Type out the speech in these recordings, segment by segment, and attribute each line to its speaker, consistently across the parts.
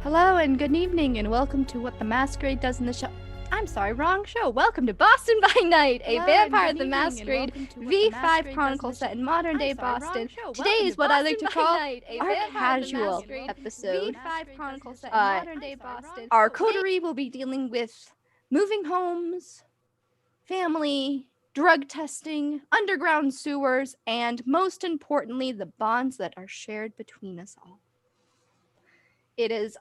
Speaker 1: Hello and good evening and welcome to What the Masquerade Does in the Show. I'm sorry, wrong show. Welcome to Boston by Night, a Vampire the Masquerade V5 Chronicle set in modern day Boston. Today is what I like to call our casual episode. Our coterie will be dealing with moving homes, family, drug testing, underground sewers, and most importantly, the bonds that are shared between us all. It is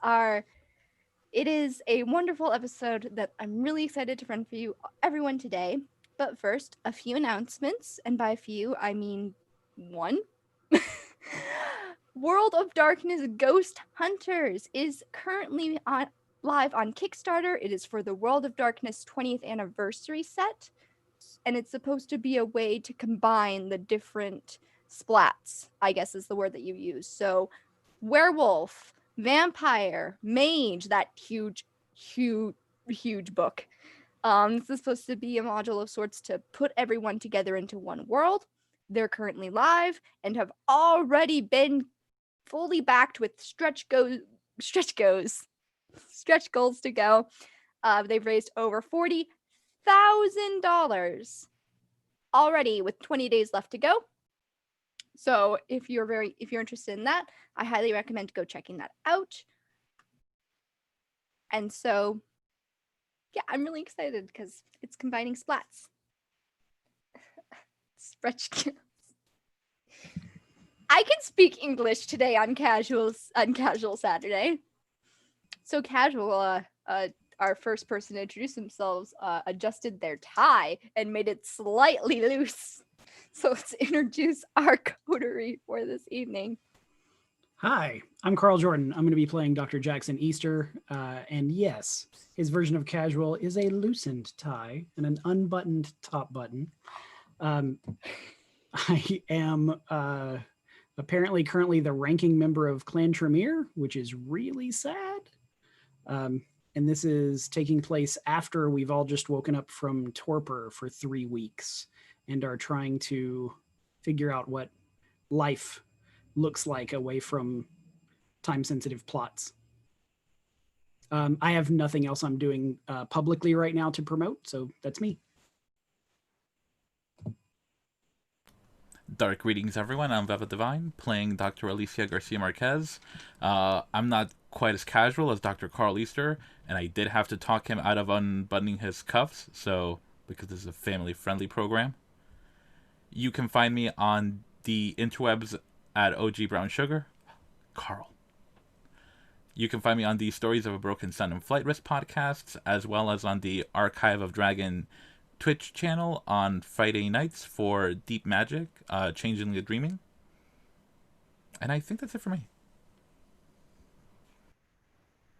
Speaker 1: a wonderful episode that I'm really excited to run for you, everyone, today. But first, a few announcements, and by few, I mean one. World of Darkness Ghost Hunters is currently live on Kickstarter. It is for the World of Darkness 20th anniversary set, and it's supposed to be a way to combine the different splats, I guess is the word that you use. So, werewolf, vampire, mage, that huge book. This is supposed to be a module of sorts to put everyone together into one world. They're currently live and have already been fully backed with stretch goals to go. They've raised over $40,000 already with 20 days left to go. So if you're interested in that, I highly recommend go checking that out. And so, yeah, I'm really excited because it's combining splats. Stretch goals. I can speak English today on Casual Saturday. So Casual, our first person to introduce themselves, adjusted their tie and made it slightly loose. So let's introduce our coterie for this evening.
Speaker 2: Hi, I'm Carl Jordan. I'm going to be playing Dr. Jackson Easter. And yes, his version of casual is a loosened tie and an unbuttoned top button. I am apparently currently the ranking member of Clan Tremere, which is really sad. And this is taking place after we've all just woken up from torpor for 3 weeks and are trying to figure out what life looks like away from time-sensitive plots. I have nothing else I'm doing publicly right now to promote, so that's me.
Speaker 3: Dark greetings, everyone. I'm Veva Divine, playing Dr. Alicia Garcia Marquez. I'm not quite as casual as Dr. Carl Easter, and I did have to talk him out of unbuttoning his cuffs, so because this is a family-friendly program. You can find me on the interwebs at OG Brown Sugar. Carl. You can find me on the Stories of a Broken Sun and Flight Risk podcasts, as well as on the Archive of Dragon Twitch channel on Friday nights for Deep Magic, Changing the Dreaming. And I think that's it for me.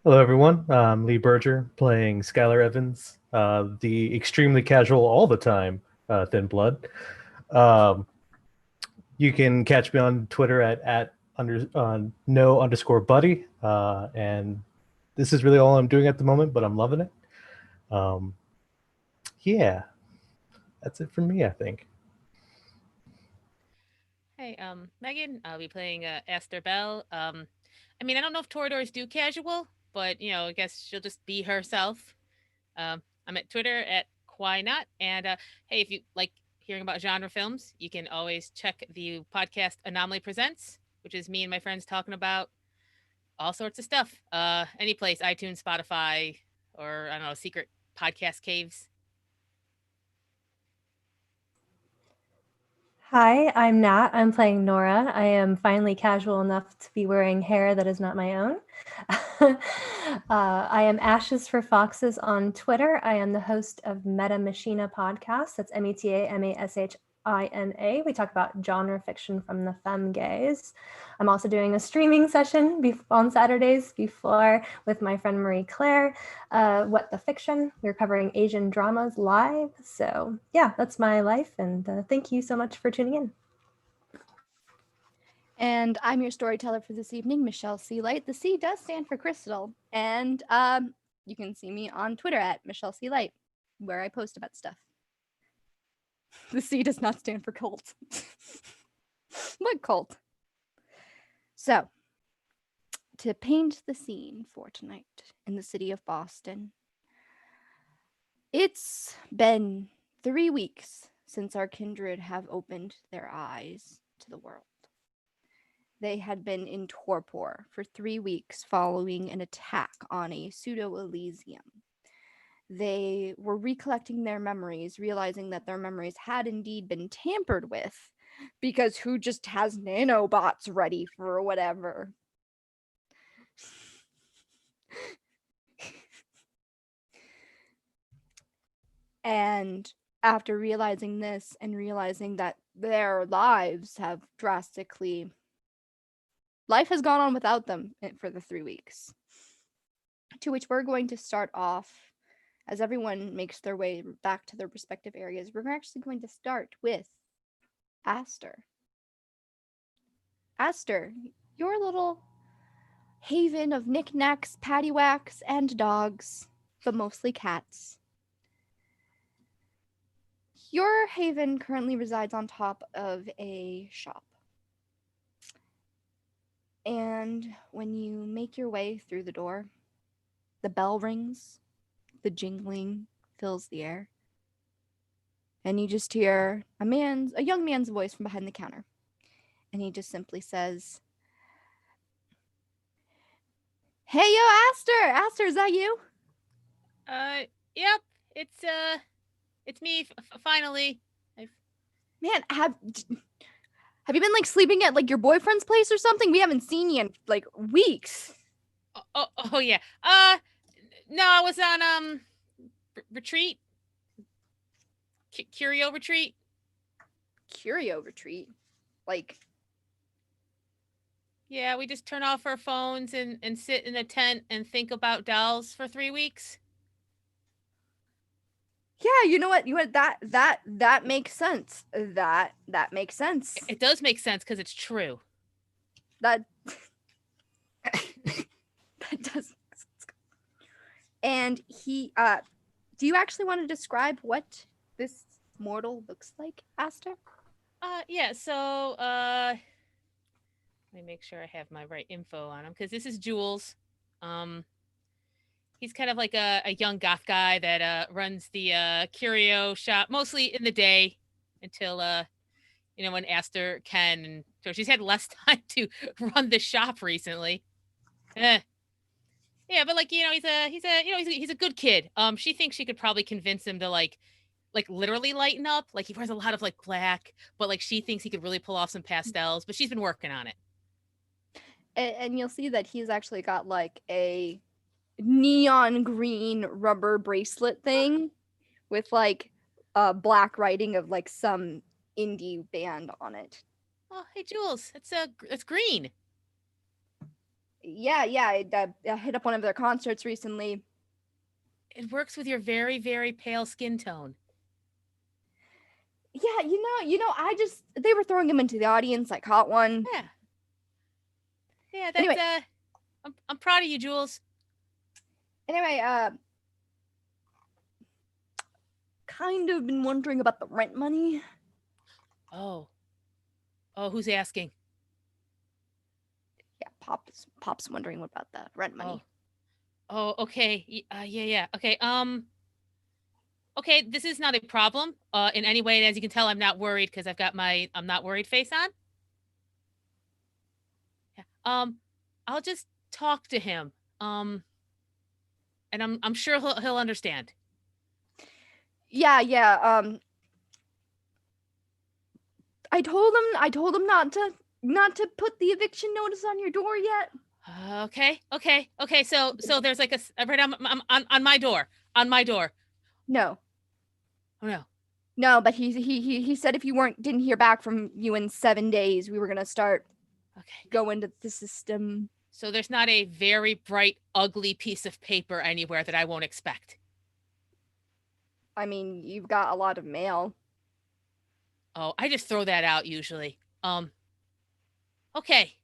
Speaker 4: Hello, everyone. I'm Lee Berger, playing Skylar Evans, the extremely casual all the time Thin Blood. You can catch me on Twitter at no_buddy, and this is really all I'm doing at the moment, but I'm loving it. Yeah, that's it from me, I think.
Speaker 5: Hey, Megan, I'll be playing Esther Bell. I mean, I don't know if Toradors do casual, but, I guess she'll just be herself. I'm at Twitter at QuiNot, and hey, if you like hearing about genre films, you can always check the podcast Anomaly Presents, which is me and my friends talking about all sorts of stuff. Any place, iTunes, Spotify, or I don't know, secret podcast caves.
Speaker 6: Hi, I'm Nat. I'm playing Nora. I am finally casual enough to be wearing hair that is not my own. I am Ashes for Foxes on Twitter. I am the host of Meta Machina podcast. That's METAMASHINA. We talk about genre fiction from the femme gaze. I'm also doing a streaming session on Saturdays before with my friend Marie Claire. What the Fiction. We're covering Asian dramas live. So yeah, that's my life. And thank you so much for tuning in.
Speaker 1: And I'm your storyteller for this evening, Michelle C. Light. The C does stand for Crystal. And you can see me on Twitter at Michelle C. Light, where I post about stuff. The C does not stand for cult. What cult? So, to paint the scene for tonight in the city of Boston. It's been 3 weeks since our kindred have opened their eyes to the world. They had been in torpor for 3 weeks following an attack on a pseudo-Elysium. They were recollecting their memories, realizing that their memories had indeed been tampered with, because who just has nanobots ready for whatever? And after realizing this and realizing that their lives have drastically... Life has gone on without them for the 3 weeks. To which we're going to start off, as everyone makes their way back to their respective areas, we're actually going to start with Aster. Aster, your little haven of knickknacks, paddywhacks, and dogs, but mostly cats. Your haven currently resides on top of a shop. And when you make your way through the door, the bell rings, the jingling fills the air, and you just hear a young man's voice from behind the counter. And he just simply says, "Hey, yo, Aster! Aster, is that you?"
Speaker 5: Yep. It's me, finally.
Speaker 1: Man, have you been, like, sleeping at, like, your boyfriend's place or something? We haven't seen you in, like, weeks.
Speaker 5: Oh, yeah. No, I was on, retreat. Curio retreat.
Speaker 1: Curio retreat? Like...
Speaker 5: Yeah, we just turn off our phones and sit in a tent and think about dolls for 3 weeks.
Speaker 1: Yeah, you know what? That makes sense. That makes sense.
Speaker 5: It does make sense because it's true.
Speaker 1: That that does make sense. And he do you actually want to describe what this mortal looks like, Aster?
Speaker 5: Yeah, so let me make sure I have my right info on him, because this is Jules. He's kind of like a young goth guy that runs the curio shop mostly in the day until when Aster can. And so she's had less time to run the shop recently. Yeah, but he's a good kid. She thinks she could probably convince him to like literally lighten up. Like, he wears a lot of like black, but like she thinks he could really pull off some pastels, but she's been working on it.
Speaker 1: And you'll see that he's actually got like a neon green rubber bracelet thing with like black writing of like some indie band on it.
Speaker 5: Oh, hey Jules, it's green.
Speaker 1: Yeah, I hit up one of their concerts recently.
Speaker 5: It works with your very, very pale skin tone.
Speaker 1: Yeah, they were throwing him into the audience. I caught one.
Speaker 5: Yeah, that's
Speaker 1: anyway,
Speaker 5: I'm proud of you, Jules.
Speaker 1: Anyway, kind of been wondering about the rent money.
Speaker 5: Oh, who's asking?
Speaker 1: Yeah, Pop's wondering about the rent money.
Speaker 5: Oh, okay. Yeah. Okay. Okay, this is not a problem in any way. And as you can tell, I'm not worried because I've got my I'm not worried face on. Yeah. I'll just talk to him. And I'm sure he'll understand.
Speaker 1: Yeah. I told him not to put the eviction notice on your door yet.
Speaker 5: Okay. So there's like a right on my door. On my door.
Speaker 1: No.
Speaker 5: Oh no.
Speaker 1: No, but he said if you didn't hear back from you in 7 days, we were gonna start going to the system.
Speaker 5: So there's not a very bright, ugly piece of paper anywhere that I won't expect.
Speaker 1: I mean, you've got a lot of mail.
Speaker 5: Oh, I just throw that out usually. Okay.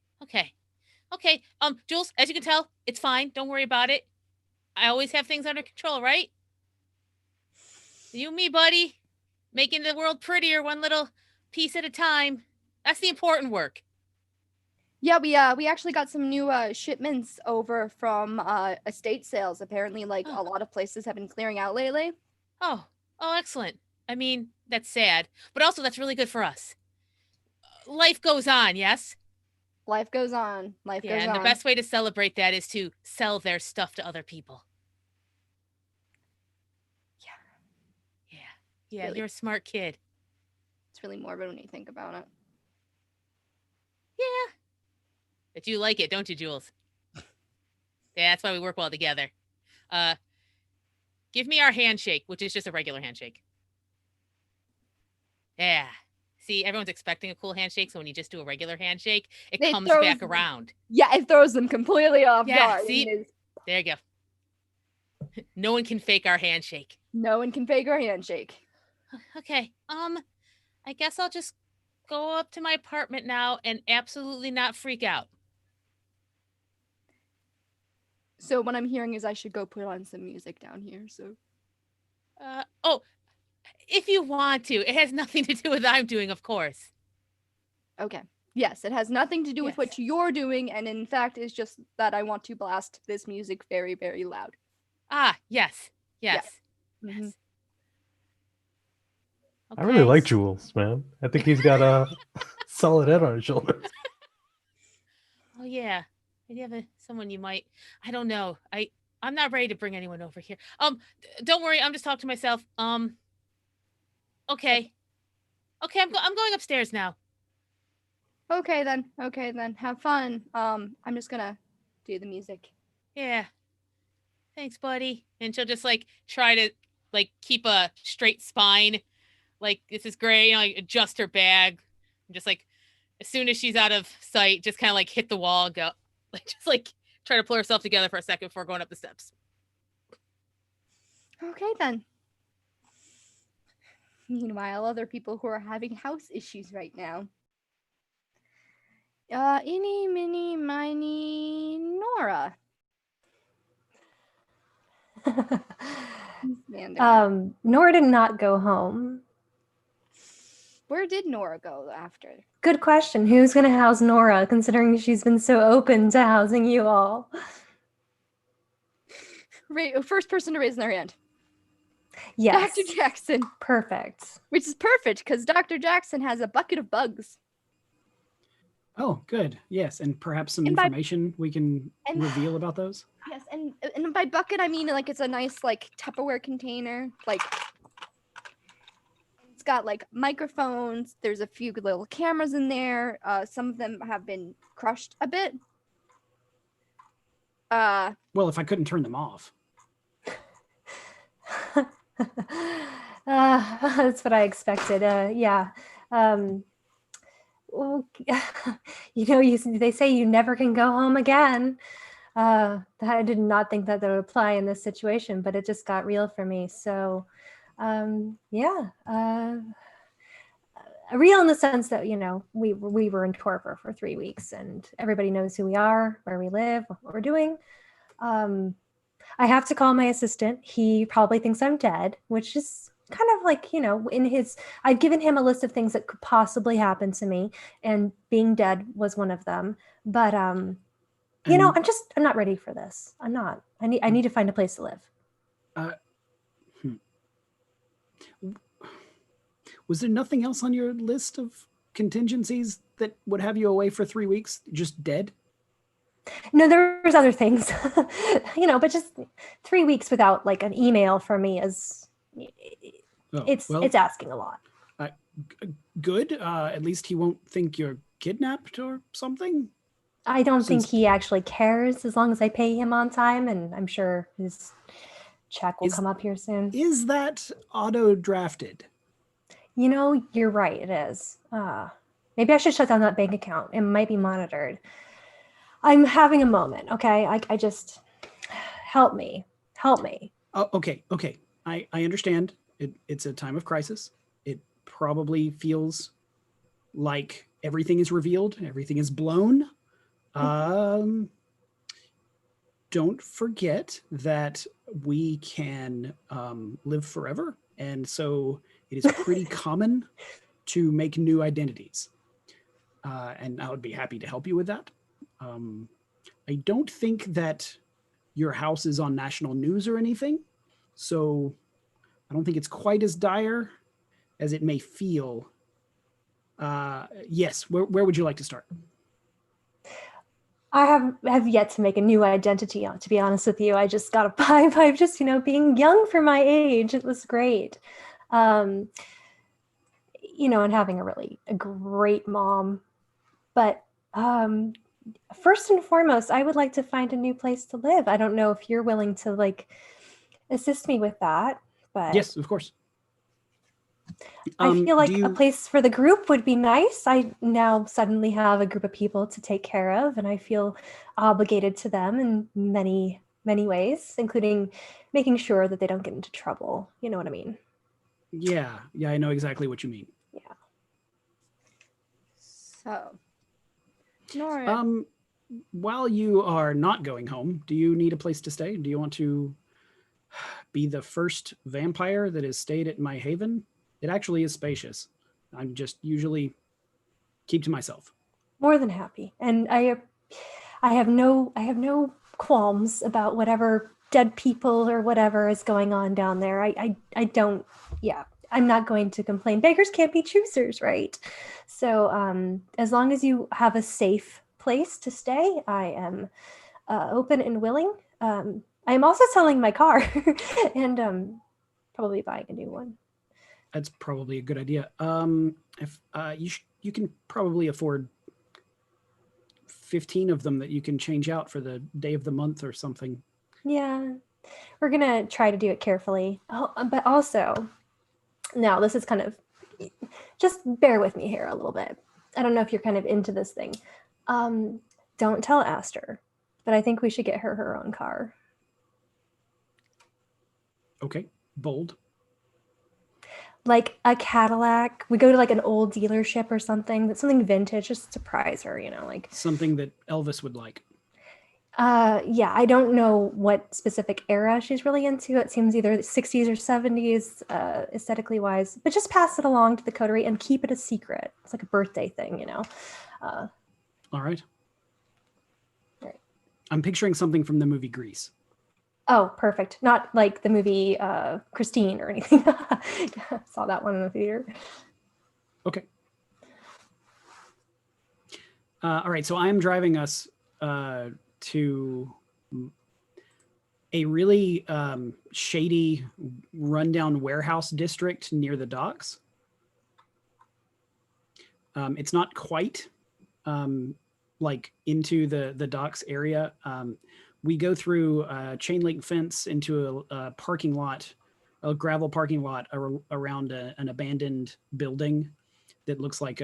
Speaker 5: Jules, as you can tell, it's fine. Don't worry about it. I always have things under control, right? You and me, buddy. Making the world prettier one little piece at a time. That's the important work.
Speaker 1: Yeah, we actually got some new shipments over from estate sales. Apparently, like
Speaker 5: Oh.
Speaker 1: a lot of places have been clearing out lately.
Speaker 5: Oh, excellent. I mean, that's sad, but also that's really good for us. Life goes on, yes?
Speaker 1: Life goes on. Life
Speaker 5: Yeah,
Speaker 1: goes
Speaker 5: and
Speaker 1: on.
Speaker 5: the best way to celebrate that is to sell their stuff to other people. Yeah,
Speaker 1: Really-
Speaker 5: you're a smart kid.
Speaker 1: It's really morbid when you think about it.
Speaker 5: Yeah. But you like it, don't you, Jules? Yeah, that's why we work well together. Give me our handshake, which is just a regular handshake. Yeah. See, everyone's expecting a cool handshake, so when you just do a regular handshake, it
Speaker 1: It
Speaker 5: comes
Speaker 1: throws
Speaker 5: back
Speaker 1: them-
Speaker 5: around.
Speaker 1: Yeah, it throws them completely off
Speaker 5: Yeah,
Speaker 1: guard.
Speaker 5: see?
Speaker 1: It is-
Speaker 5: There you go. No one can fake our handshake.
Speaker 1: No one can fake our handshake.
Speaker 5: Okay. I guess I'll just go up to my apartment now and absolutely not freak out.
Speaker 1: So what I'm hearing is I should go put on some music down here. So
Speaker 5: Oh, if you want to. It has nothing to do with what I'm doing, of course.
Speaker 1: okay. Yes, it has nothing to do with
Speaker 5: Yes.
Speaker 1: what you're doing, and in fact is just that I want to blast this music very, very loud.
Speaker 5: Ah, yes.
Speaker 1: Yeah.
Speaker 5: Yes.
Speaker 1: Mhm.
Speaker 5: Yes.
Speaker 4: I really like
Speaker 5: Okay.
Speaker 4: Jules, man. I think he's got a solid head on his shoulders.
Speaker 5: Oh yeah. Maybe have someone you might. I don't know. I'm not ready to bring anyone over here. Don't worry. I'm just talking to myself. Okay. Okay. I'm going upstairs now.
Speaker 1: Okay then. Okay then. Have fun. I'm just gonna do the music.
Speaker 5: Yeah. Thanks, buddy. And she'll just like try to like keep a straight spine. Like this is great. You know, like adjust her bag. And just like as soon as she's out of sight, just kind of like hit the wall and go. Like just like try to pull herself together for a second before going up the steps.
Speaker 1: Okay then. Meanwhile, other people who are having house issues right now. Eeny, miny, miny, Nora. Man,
Speaker 6: Nora did not go home.
Speaker 1: where did Nora go after?
Speaker 6: Good question. Who's going to house Nora, considering she's been so open to housing you all?
Speaker 1: First person to raise their hand.
Speaker 6: Yes.
Speaker 1: Dr. Jackson.
Speaker 6: Perfect.
Speaker 1: Which is perfect, because Dr. Jackson has a bucket of bugs.
Speaker 2: Oh, good. Yes, and perhaps some
Speaker 1: And by-
Speaker 2: information we can
Speaker 1: and-
Speaker 2: reveal about those.
Speaker 1: Yes, and by bucket I mean like it's a nice like Tupperware container. Like it's got like microphones. There's a few little cameras in there. Some of them have been crushed a bit.
Speaker 2: Well, if I couldn't turn them off.
Speaker 6: That's what I expected. Yeah. Well, they say you never can go home again. I did not think that would apply in this situation, but it just got real for me. So, yeah. Real in the sense that, we were in torpor for 3 weeks and everybody knows who we are, where we live, what we're doing. I have to call my assistant. He probably thinks I'm dead, which is kind of like, I've given him a list of things that could possibly happen to me, and being dead was one of them. But, I'm not ready for this. I'm not. I need to find a place to live.
Speaker 2: Was there nothing else on your list of contingencies that would have you away for 3 weeks, just dead?
Speaker 6: No, there was other things, but just 3 weeks without like an email from me is, it's asking a lot.
Speaker 2: Good. At least he won't think you're kidnapped or something.
Speaker 6: I don't think he actually cares as long as I pay him on time, and I'm sure his check will come up here soon.
Speaker 2: Is that auto-drafted?
Speaker 6: You're right, it is. Maybe I should shut down that bank account. It might be monitored. I'm having a moment, okay? I just, help me.
Speaker 2: Oh, okay. I understand. It's a time of crisis. It probably feels like everything is revealed, everything is blown. Don't forget that we can live forever, and so it is pretty common to make new identities. and I would be happy to help you with that. I don't think that your house is on national news or anything, so I don't think it's quite as dire as it may feel. Yes, where would you like to start?
Speaker 6: I have yet to make a new identity, to be honest with you. I just got a vibe of just, being young for my age. It was great. And having a great mom. But first and foremost, I would like to find a new place to live. I don't know if you're willing to assist me with that, but
Speaker 2: yes, of course.
Speaker 6: I feel like a place for the group would be nice. I now suddenly have a group of people to take care of, and I feel obligated to them in many, many ways, including making sure that they don't get into trouble. You know what I mean?
Speaker 2: Yeah, I know exactly what you mean.
Speaker 6: Yeah.
Speaker 1: So, Nora.
Speaker 2: While you are not going home, do you need a place to stay? Do you want to be the first vampire that has stayed at my haven? It actually is spacious. I'm just usually keep to myself.
Speaker 6: More than happy. And I have no qualms about whatever dead people or whatever is going on down there. I don't, I'm not going to complain. Beggars can't be choosers, right? So as long as you have a safe place to stay, I am open and willing. I am also selling my car and probably buying a new one.
Speaker 2: That's probably a good idea. If you can probably afford 15 of them that you can change out for the day of the month or something.
Speaker 6: Yeah, we're gonna try to do it carefully. Oh, but also, now this is kind of, just bear with me here a little bit. I don't know if you're kind of into this thing. Don't tell Aster, but I think we should get her own car.
Speaker 2: Okay, bold.
Speaker 6: Like a Cadillac. We go to an old dealership or something. That's something vintage, just to surprise her,
Speaker 2: something that Elvis would like.
Speaker 6: Yeah, I don't know what specific era she's really into. It seems either 60s or 70s, aesthetically wise. But just pass it along to the coterie and keep it a secret. It's like a birthday thing,
Speaker 2: All right.
Speaker 6: Right.
Speaker 2: I'm picturing something from the movie Grease.
Speaker 6: Oh, perfect. Not like the movie Christine or anything. Saw that one in the theater.
Speaker 2: Okay. All right, so I am driving us to a really shady, rundown warehouse district near the docks. It's not quite into the docks area. We go through a chain link fence into a parking lot, a gravel parking lot around an abandoned building that looks like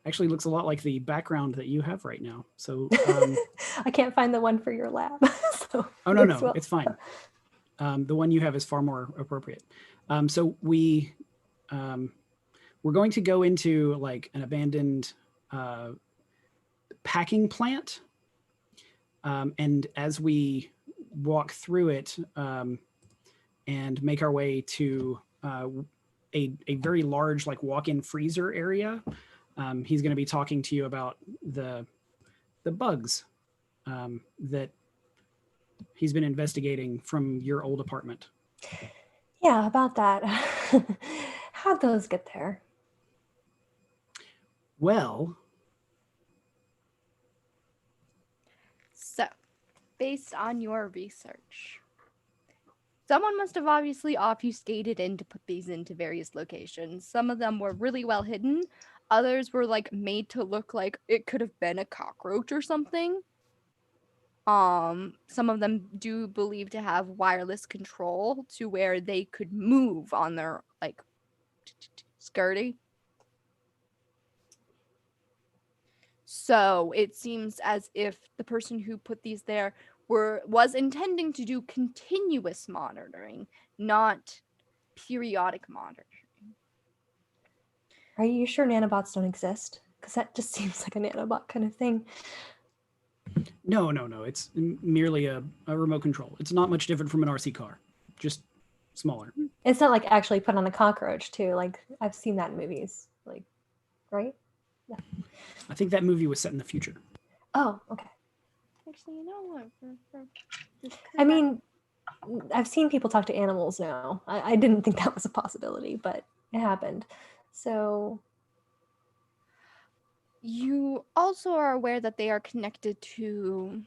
Speaker 2: actually looks a lot like the background that you have right now. So
Speaker 6: I can't find the one for your lab. So
Speaker 2: oh no, it's fine. The one you have is far more appropriate. So we're going to go into an abandoned packing plant. And as we walk through it and make our way to a very large walk-in freezer area, he's going to be talking to you about the bugs that he's been investigating from your old apartment.
Speaker 6: Yeah, about that. How'd those get there?
Speaker 2: Well,
Speaker 1: So, based on your research, someone must have obviously obfuscated in to put these into various locations. Some of them were really well hidden. Others were made to look like it could have been a cockroach or something. Some of them do believe to have wireless control to where they could move on their skirty. So it seems as if the person who put these there was intending to do continuous monitoring, not periodic monitoring.
Speaker 6: Are you sure nanobots don't exist? Because that just seems like a nanobot kind of thing.
Speaker 2: No. It's merely a remote control. It's not much different from an RC car, just smaller.
Speaker 6: It's not actually put on a cockroach too. I've seen that in movies. right?
Speaker 2: I think that movie was set in the future.
Speaker 6: Oh, okay.
Speaker 1: Actually, you know what? This
Speaker 6: I
Speaker 1: could
Speaker 6: mean, I've seen people talk to animals now. I didn't think that was a possibility, but it happened. So,
Speaker 1: you also are aware that they are connected to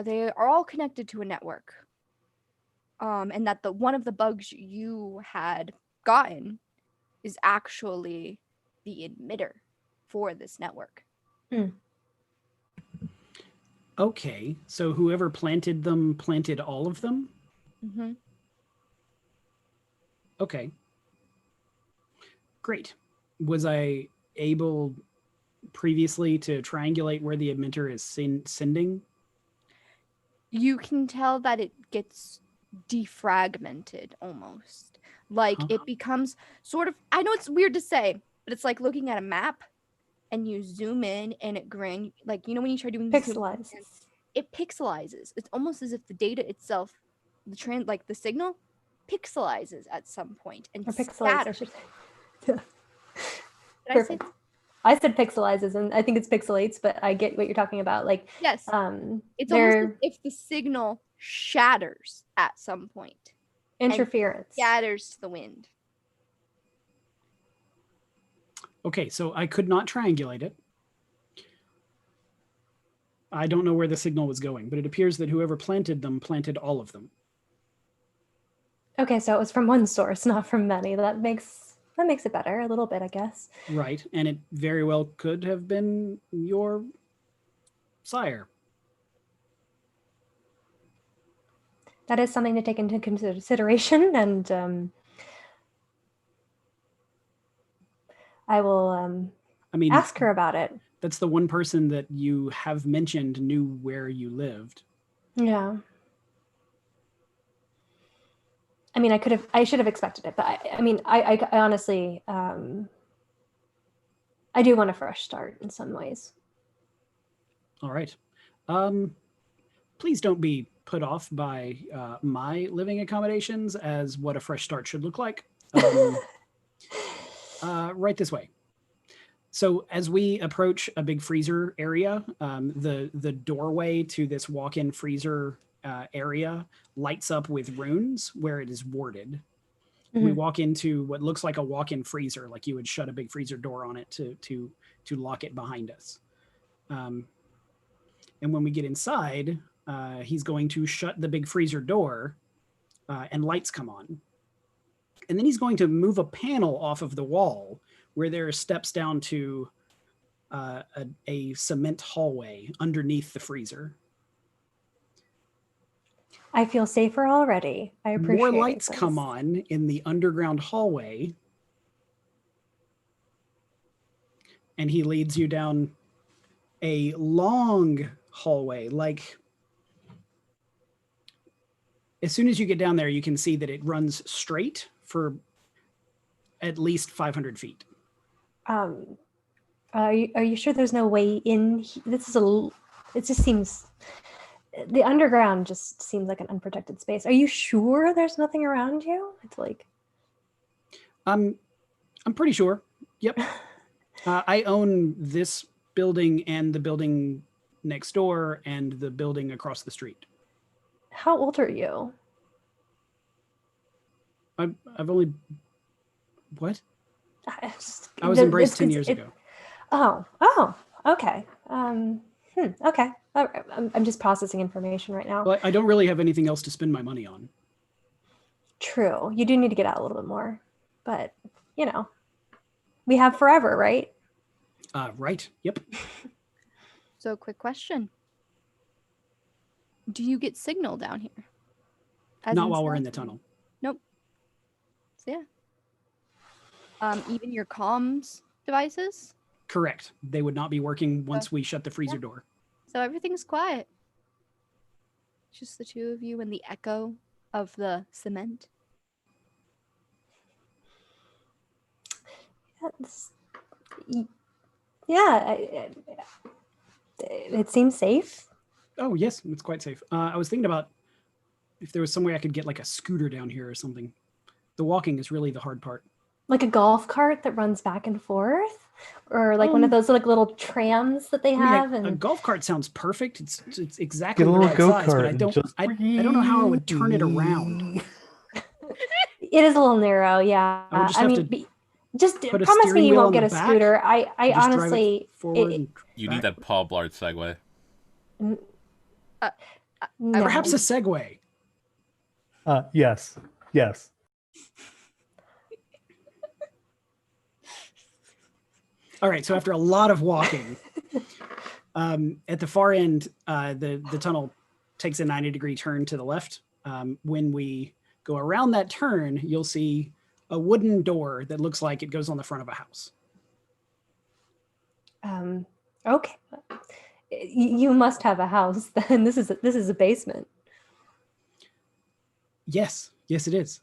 Speaker 1: they are all connected to a network, and that the one of the bugs you had gotten is actually the emitter for this network.
Speaker 2: Okay, so whoever planted them planted all of them?
Speaker 1: Mm-hmm.
Speaker 2: Okay. Great. Was I able previously to triangulate where the emitter is sending?
Speaker 1: You can tell that it gets defragmented almost. Like
Speaker 2: Huh?
Speaker 1: it becomes sort of, I know it's weird to say, but it's like looking at a map and you zoom in and it like, you know, when you try doing zoom in,
Speaker 6: pixelizes.
Speaker 1: it pixelizes. It's almost as if the data itself, like the signal, pixelizes at some point and
Speaker 6: Or pixelates, I
Speaker 1: scatters.
Speaker 6: should say. Yeah.
Speaker 1: Did I say
Speaker 6: Perfect. I said pixelizes, and I think it's pixelates, but I get what you're talking about. Like,
Speaker 1: yes? It's almost as
Speaker 6: they're
Speaker 1: if the signal shatters at some point and
Speaker 6: interference.
Speaker 1: scatters to the wind.
Speaker 2: Okay, so I could not triangulate it. I don't know where the signal was going, but it appears that whoever planted them planted all of them.
Speaker 6: Okay, so it was from one source, not from many. That makes it better a little bit, I guess.
Speaker 2: Right, and it very well could have been your sire.
Speaker 6: That is something to take into consideration, and I will
Speaker 2: I mean,
Speaker 6: ask her about it.
Speaker 2: that's the one person that you have mentioned knew where you lived.
Speaker 6: Yeah. I mean, I should have expected it, but I honestly, I do want a fresh start in some ways.
Speaker 2: All right. Please don't be put off by my living accommodations as what a fresh start should look like. Right this way. So as we approach a big freezer area, the doorway to this walk-in freezer area lights up with runes where it is warded. We walk into what looks like a walk-in freezer, like you would shut a big freezer door on it to lock it behind us. And when we get inside, he's going to shut the big freezer door and lights come on. And then he's going to move a panel off of the wall where there are steps down to a cement hallway underneath the freezer.
Speaker 6: I feel safer already. I appreciate
Speaker 2: More lights
Speaker 6: this.
Speaker 2: come on in the underground hallway. And he leads you down a long hallway. Like, as soon as you get down there, you can see that it runs straight for at least 500 feet.
Speaker 6: Are you sure there's no way in? It just seems, the underground just seems like an unprotected space. Are you sure there's nothing around you? It's like,
Speaker 2: I'm pretty sure. Yep. I own this building and the building next door and the building across the street.
Speaker 6: how old are you?
Speaker 2: I've only, what?
Speaker 6: I
Speaker 2: was embraced 10 years ago.
Speaker 6: Oh, okay. Okay. All right. I'm just processing information right now.
Speaker 2: Well, I don't really have anything else to spend my money on.
Speaker 6: True. You do need to get out a little bit more, but we have forever, right?
Speaker 2: Right. Yep.
Speaker 1: So, quick question. Do you get signal down here?
Speaker 2: Not while we're in the tunnel.
Speaker 1: Nope. So, yeah. Even your comms devices?
Speaker 2: Correct. They would not be working once we shut the freezer door.
Speaker 1: So everything's quiet. Just the two of you and the echo of the cement.
Speaker 6: Yeah. It seems safe.
Speaker 2: Oh, yes. It's quite safe. I was thinking about if there was some way I could get like a scooter down here or something. The walking is really the hard part.
Speaker 6: Like a golf cart that runs back and forth? or like one of those like little trams that they
Speaker 2: I mean,
Speaker 6: have.
Speaker 2: a
Speaker 6: And
Speaker 2: golf cart sounds perfect. It's exactly
Speaker 4: Get a
Speaker 2: the
Speaker 4: little
Speaker 2: right
Speaker 4: go
Speaker 2: size, but
Speaker 4: kart
Speaker 2: I
Speaker 4: and
Speaker 2: don't
Speaker 4: just
Speaker 2: I don't know how I would turn it around.
Speaker 6: it is a little narrow, yeah.
Speaker 2: I would just have to
Speaker 6: just
Speaker 2: put a
Speaker 6: promise
Speaker 2: steering
Speaker 6: me you
Speaker 2: wheel
Speaker 6: won't
Speaker 2: on
Speaker 6: get
Speaker 2: the
Speaker 6: a
Speaker 2: back
Speaker 6: scooter. I
Speaker 2: and just drive it
Speaker 6: honestly,
Speaker 2: forward and
Speaker 3: You need that Paul Blart segue.
Speaker 6: no.
Speaker 2: perhaps a Segway.
Speaker 4: Yes.
Speaker 2: All right, so after a lot of walking, at the far end, the tunnel takes a 90-degree turn to the left. When we go around that turn, you'll see a wooden door that looks like it goes on the front of a house.
Speaker 6: Okay. You must have a house then. This is a basement.
Speaker 2: Yes, it is.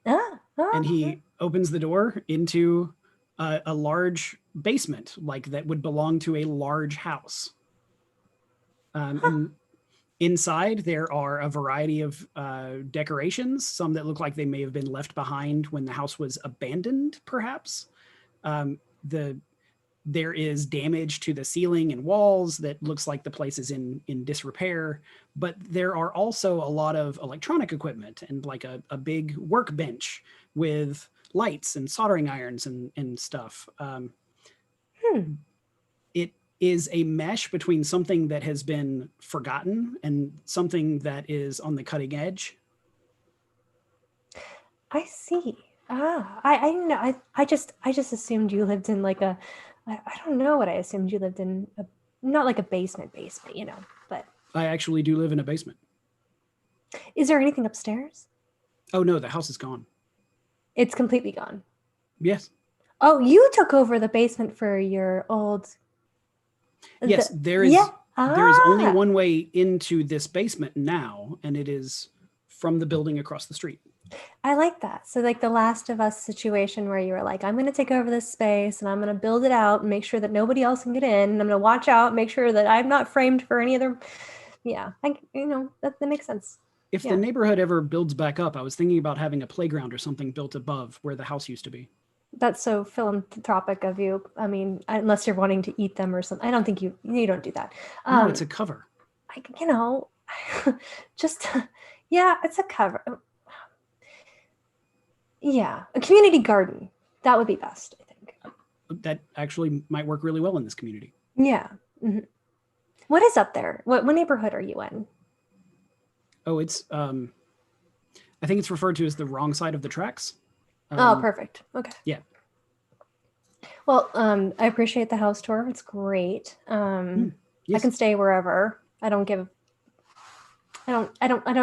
Speaker 6: And
Speaker 2: And he opens the door into a large basement, like that would belong to a large house. And inside there are a variety of decorations, some that look like they may have been left behind when the house was abandoned, perhaps. There is damage to the ceiling and walls that looks like the place is in disrepair, but there are also a lot of electronic equipment and like a big workbench with lights and soldering irons and stuff. It is a mesh between something that has been forgotten and something that is on the cutting edge.
Speaker 6: I see. I know. I just assumed you lived in like I don't know what I assumed you lived in. Not like a basement, you know. But
Speaker 2: I actually do live in a basement.
Speaker 6: is there anything upstairs?
Speaker 2: Oh no, the house is gone.
Speaker 6: It's completely gone.
Speaker 2: Yes.
Speaker 6: Oh, you took over the basement for your old.
Speaker 2: Yes, there is. There is only one way into this basement now, and it is from the building across the street.
Speaker 6: I like that. So like the Last of Us situation where you were like, I'm going to take over this space and I'm going to build it out and make sure that nobody else can get in. And I'm going to watch out, make sure that I'm not framed for any other. Yeah, that makes sense.
Speaker 2: If the neighborhood ever builds back up, I was thinking about having a playground or something built above where the house used to be.
Speaker 6: That's so philanthropic of you. I mean, unless you're wanting to eat them or something. I don't think you don't do that.
Speaker 2: No, it's a cover.
Speaker 6: Just, yeah, it's a cover. Yeah, a community garden. That would be best, I think.
Speaker 2: That actually might work really well in this community.
Speaker 6: Yeah. Mm-hmm. What is up there? What neighborhood are you in?
Speaker 2: Oh, it's, I think it's referred to as the wrong side of the tracks.
Speaker 6: Oh, perfect. Okay.
Speaker 2: Yeah.
Speaker 6: Well, I appreciate the house tour. It's great.
Speaker 2: Yes.
Speaker 6: I can stay wherever. I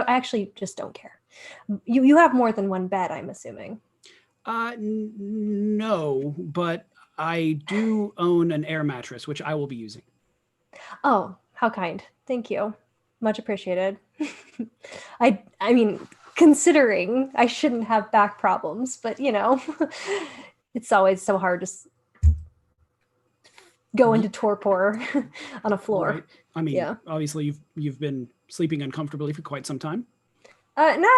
Speaker 6: actually just don't care. You have more than one bed, I'm assuming.
Speaker 2: No, but I do own an air mattress, which I will be using.
Speaker 6: Oh, how kind. Thank you. Much appreciated. I mean, considering I shouldn't have back problems, but it's always so hard to go into torpor on a floor. Right.
Speaker 2: I mean, obviously you've been sleeping uncomfortably for quite some time.
Speaker 6: No.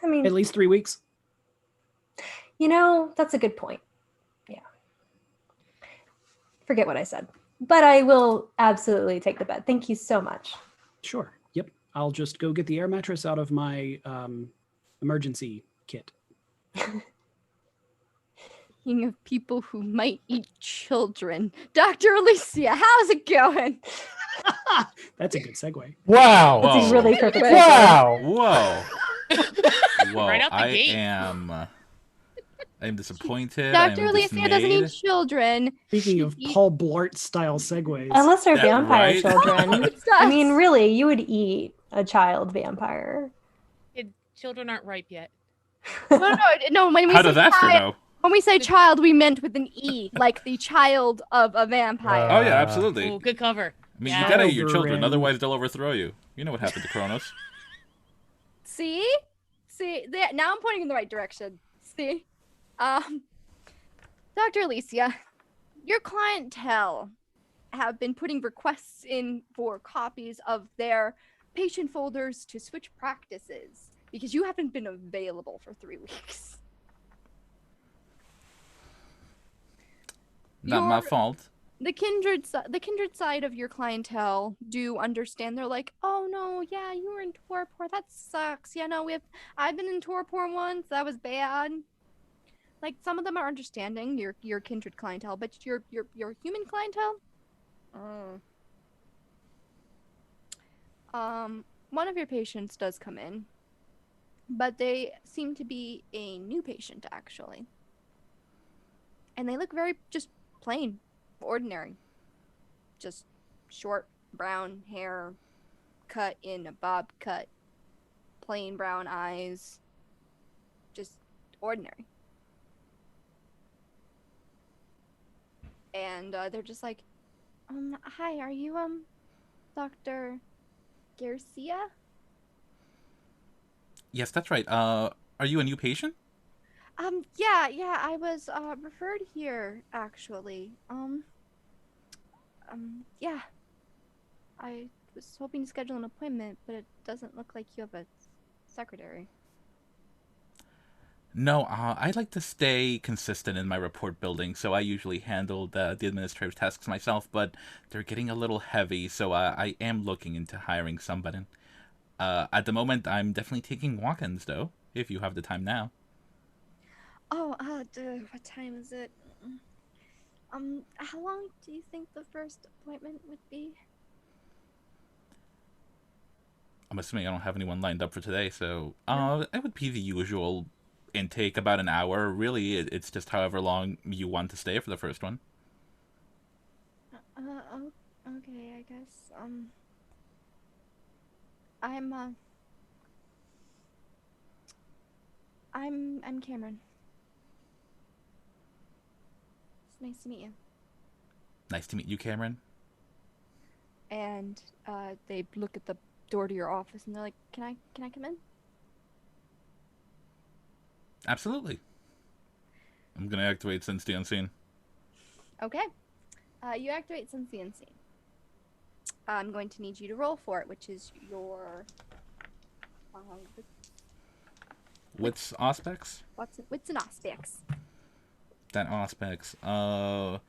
Speaker 6: I mean,
Speaker 2: at least 3 weeks.
Speaker 6: That's a good point. Yeah. Forget what I said, but I will absolutely take the bed. Thank you so much.
Speaker 2: Sure. Yep. I'll just go get the air mattress out of my emergency kit.
Speaker 1: Speaking of people who might eat children, Dr. Alicia, how's it going?
Speaker 2: That's a good segue.
Speaker 4: Wow.
Speaker 6: That's a really perfect segue.
Speaker 4: Wow.
Speaker 3: Whoa.
Speaker 5: Right out the gate.
Speaker 3: I am disappointed.
Speaker 1: Dr. Alicia doesn't eat children.
Speaker 2: Speaking of Paul Blart style segues.
Speaker 6: Unless they're vampire
Speaker 3: right?
Speaker 6: children. I mean, really, you would eat a child vampire.
Speaker 5: Children aren't ripe yet.
Speaker 1: No. When we
Speaker 3: How does Aster know?
Speaker 1: When we say child, we meant with an E, like the child of a vampire.
Speaker 3: Oh yeah, absolutely.
Speaker 5: Ooh, good cover.
Speaker 3: I mean, you gotta eat your children, otherwise they'll overthrow you. You know what happened to Kronos.
Speaker 1: See, now I'm pointing in the right direction. See, Dr. Alicia, your clientele have been putting requests in for copies of their patient folders to switch practices because you haven't been available for 3 weeks.
Speaker 3: Not my fault.
Speaker 1: The kindred side of your clientele do understand. They're like, oh no, yeah, you were in torpor. That sucks. Yeah, no, I've been in torpor once. That was bad. Like some of them are understanding your kindred clientele, but your human clientele. One of your patients does come in, but they seem to be a new patient actually, and they look very just plain, ordinary. Just short brown hair, cut in a bob cut, plain brown eyes, just ordinary. And they're just like, hi, are you Dr. Garcia?
Speaker 3: Yes, that's right. Are you a new patient?
Speaker 1: Yeah, I was referred here actually. Yeah. I was hoping to schedule an appointment, but it doesn't look like you have a secretary.
Speaker 3: No, I like to stay consistent in my report building, so I usually handle the administrative tasks myself, but they're getting a little heavy, so I am looking into hiring somebody. At the moment, I'm definitely taking walk-ins, though, if you have the time now.
Speaker 1: Oh, what time is it? How long do you think the first appointment would be?
Speaker 3: I'm assuming I don't have anyone lined up for today, so
Speaker 1: No.
Speaker 3: it would be the usual intake, about an hour. Really, it's just however long you want to stay for the first one.
Speaker 1: Oh, okay, I guess. I'm I'm Cameron. It's nice to meet you.
Speaker 3: Nice to meet you, Cameron.
Speaker 1: And they look at the door to your office and they're like, "Can I come in?"
Speaker 3: Absolutely. I'm gonna activate Sense the Unseen.
Speaker 1: Okay. You activate Sense the Unseen. I'm going to need you to roll for it, which is your
Speaker 3: What's aspects?
Speaker 1: what's an aspects?
Speaker 3: That aspects. Give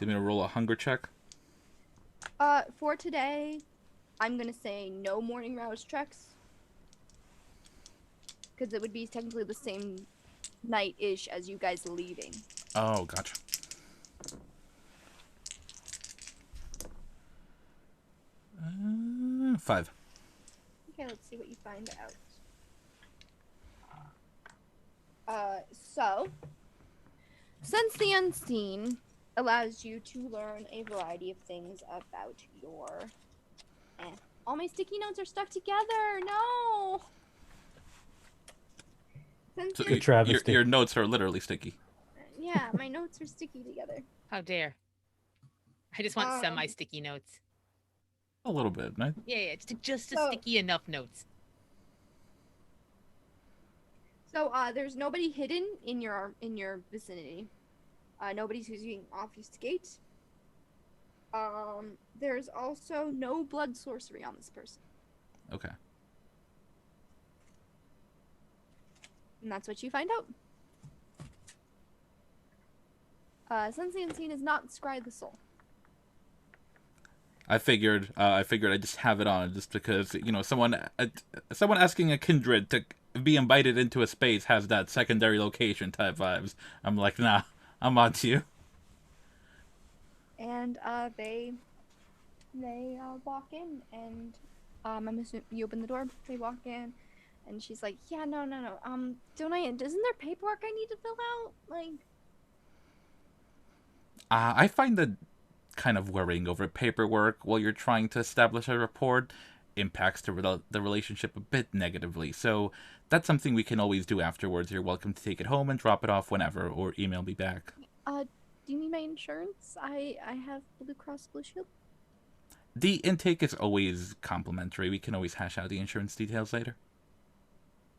Speaker 3: me to roll a hunger check.
Speaker 1: For today, I'm gonna say no morning rouse checks, because it would be technically the same night-ish as you guys leaving.
Speaker 3: Oh, gotcha. Five.
Speaker 1: Okay, let's see what you find out. So, Sense the Unseen allows you to learn a variety of things about your... All my sticky notes are stuck together! No! Sense
Speaker 3: So
Speaker 1: the
Speaker 4: Good travesty.
Speaker 3: your notes are literally sticky.
Speaker 1: Yeah, my notes are sticky together.
Speaker 5: How dare. I just want semi-sticky notes.
Speaker 3: A little bit, right?
Speaker 5: Yeah, just
Speaker 1: So-
Speaker 5: sticky enough notes.
Speaker 1: So, there's nobody hidden in your vicinity. Nobody's using off-use gate. There's also no blood sorcery on this person.
Speaker 3: Okay.
Speaker 1: And that's what you find out. Sense the Unseen is not Scry the Soul.
Speaker 3: I figured I'd just have it on just because, someone asking a kindred to be invited into a space has that secondary location type vibes. I'm like, nah, I'm on to you.
Speaker 1: And they walk in, and I'm assuming you open the door. They walk in, and she's like, "Yeah, no. Isn't there paperwork I need to fill out? Like."
Speaker 3: I find that kind of worrying over paperwork while you're trying to establish a rapport impacts the relationship a bit negatively. So that's something we can always do afterwards. You're welcome to take it home and drop it off whenever, or email me back.
Speaker 1: Do you need my insurance? I have Blue Cross Blue Shield.
Speaker 3: The intake is always complimentary. We can always hash out the insurance details later.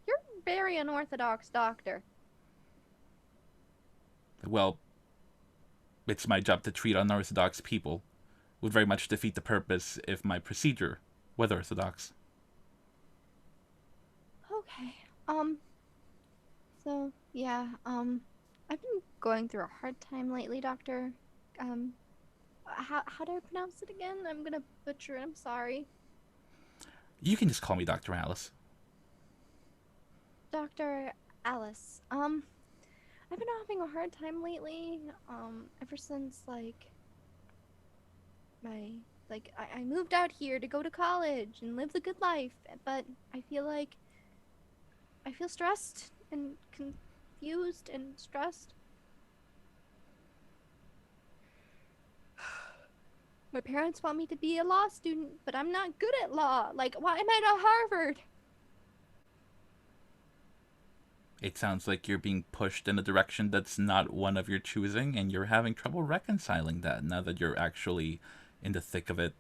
Speaker 1: You're a very unorthodox doctor.
Speaker 3: Well, it's my job to treat unorthodox people. Would very much defeat the purpose if my procedure was orthodox.
Speaker 1: Okay. So yeah. I've been going through a hard time lately, Doctor. How do I pronounce it again? I'm gonna butcher it. I'm sorry.
Speaker 3: You can just call me Dr. Alice.
Speaker 1: Dr. Alice. I've been having a hard time lately. Ever since I moved out here to go to college and live the good life, but I feel stressed and confused and stressed. My parents want me to be a law student, but I'm not good at law. Like, why am I not Harvard?
Speaker 3: It sounds like you're being pushed in a direction that's not one of your choosing, and you're having trouble reconciling that now that you're actually in the thick of it.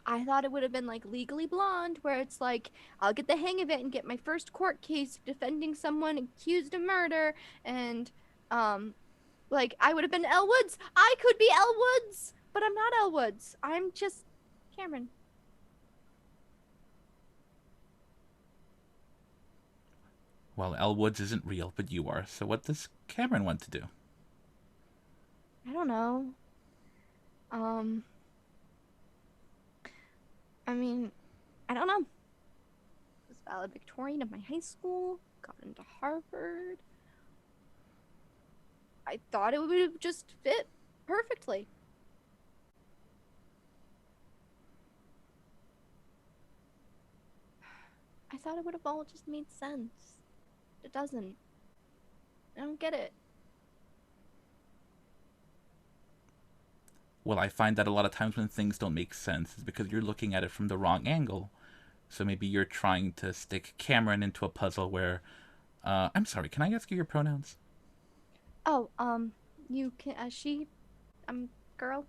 Speaker 1: I thought it would have been like Legally Blonde, where it's like I'll get the hang of it and get my first court case defending someone accused of murder, and like I would have been Elle Woods. I could be Elle Woods, but I'm not Elle Woods. I'm just Cameron.
Speaker 3: Well, Elle Woods isn't real, but you are. So what does Cameron want to do?
Speaker 1: I don't know. I mean, I don't know. I was valedictorian of my high school, got into Harvard. I thought it would have just fit perfectly. I thought it would have all just made sense. It doesn't. I don't get it.
Speaker 3: Well, I find that a lot of times when things don't make sense, it's because you're looking at it from the wrong angle. So maybe you're trying to stick Cameron into a puzzle where, I'm sorry, can I ask you your pronouns?
Speaker 1: Oh, you can, she, girl.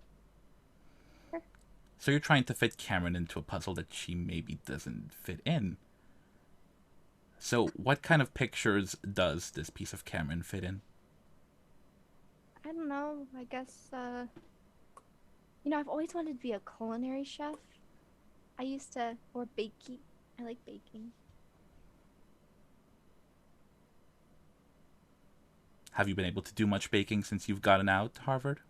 Speaker 1: Her.
Speaker 3: So you're trying to fit Cameron into a puzzle that she maybe doesn't fit in. So what kind of pictures does this piece of Cameron fit in?
Speaker 1: I don't know, I guess, I've always wanted to be a culinary chef. Or baking. I like baking.
Speaker 3: Have you been able to do much baking since you've gotten out, Harvard?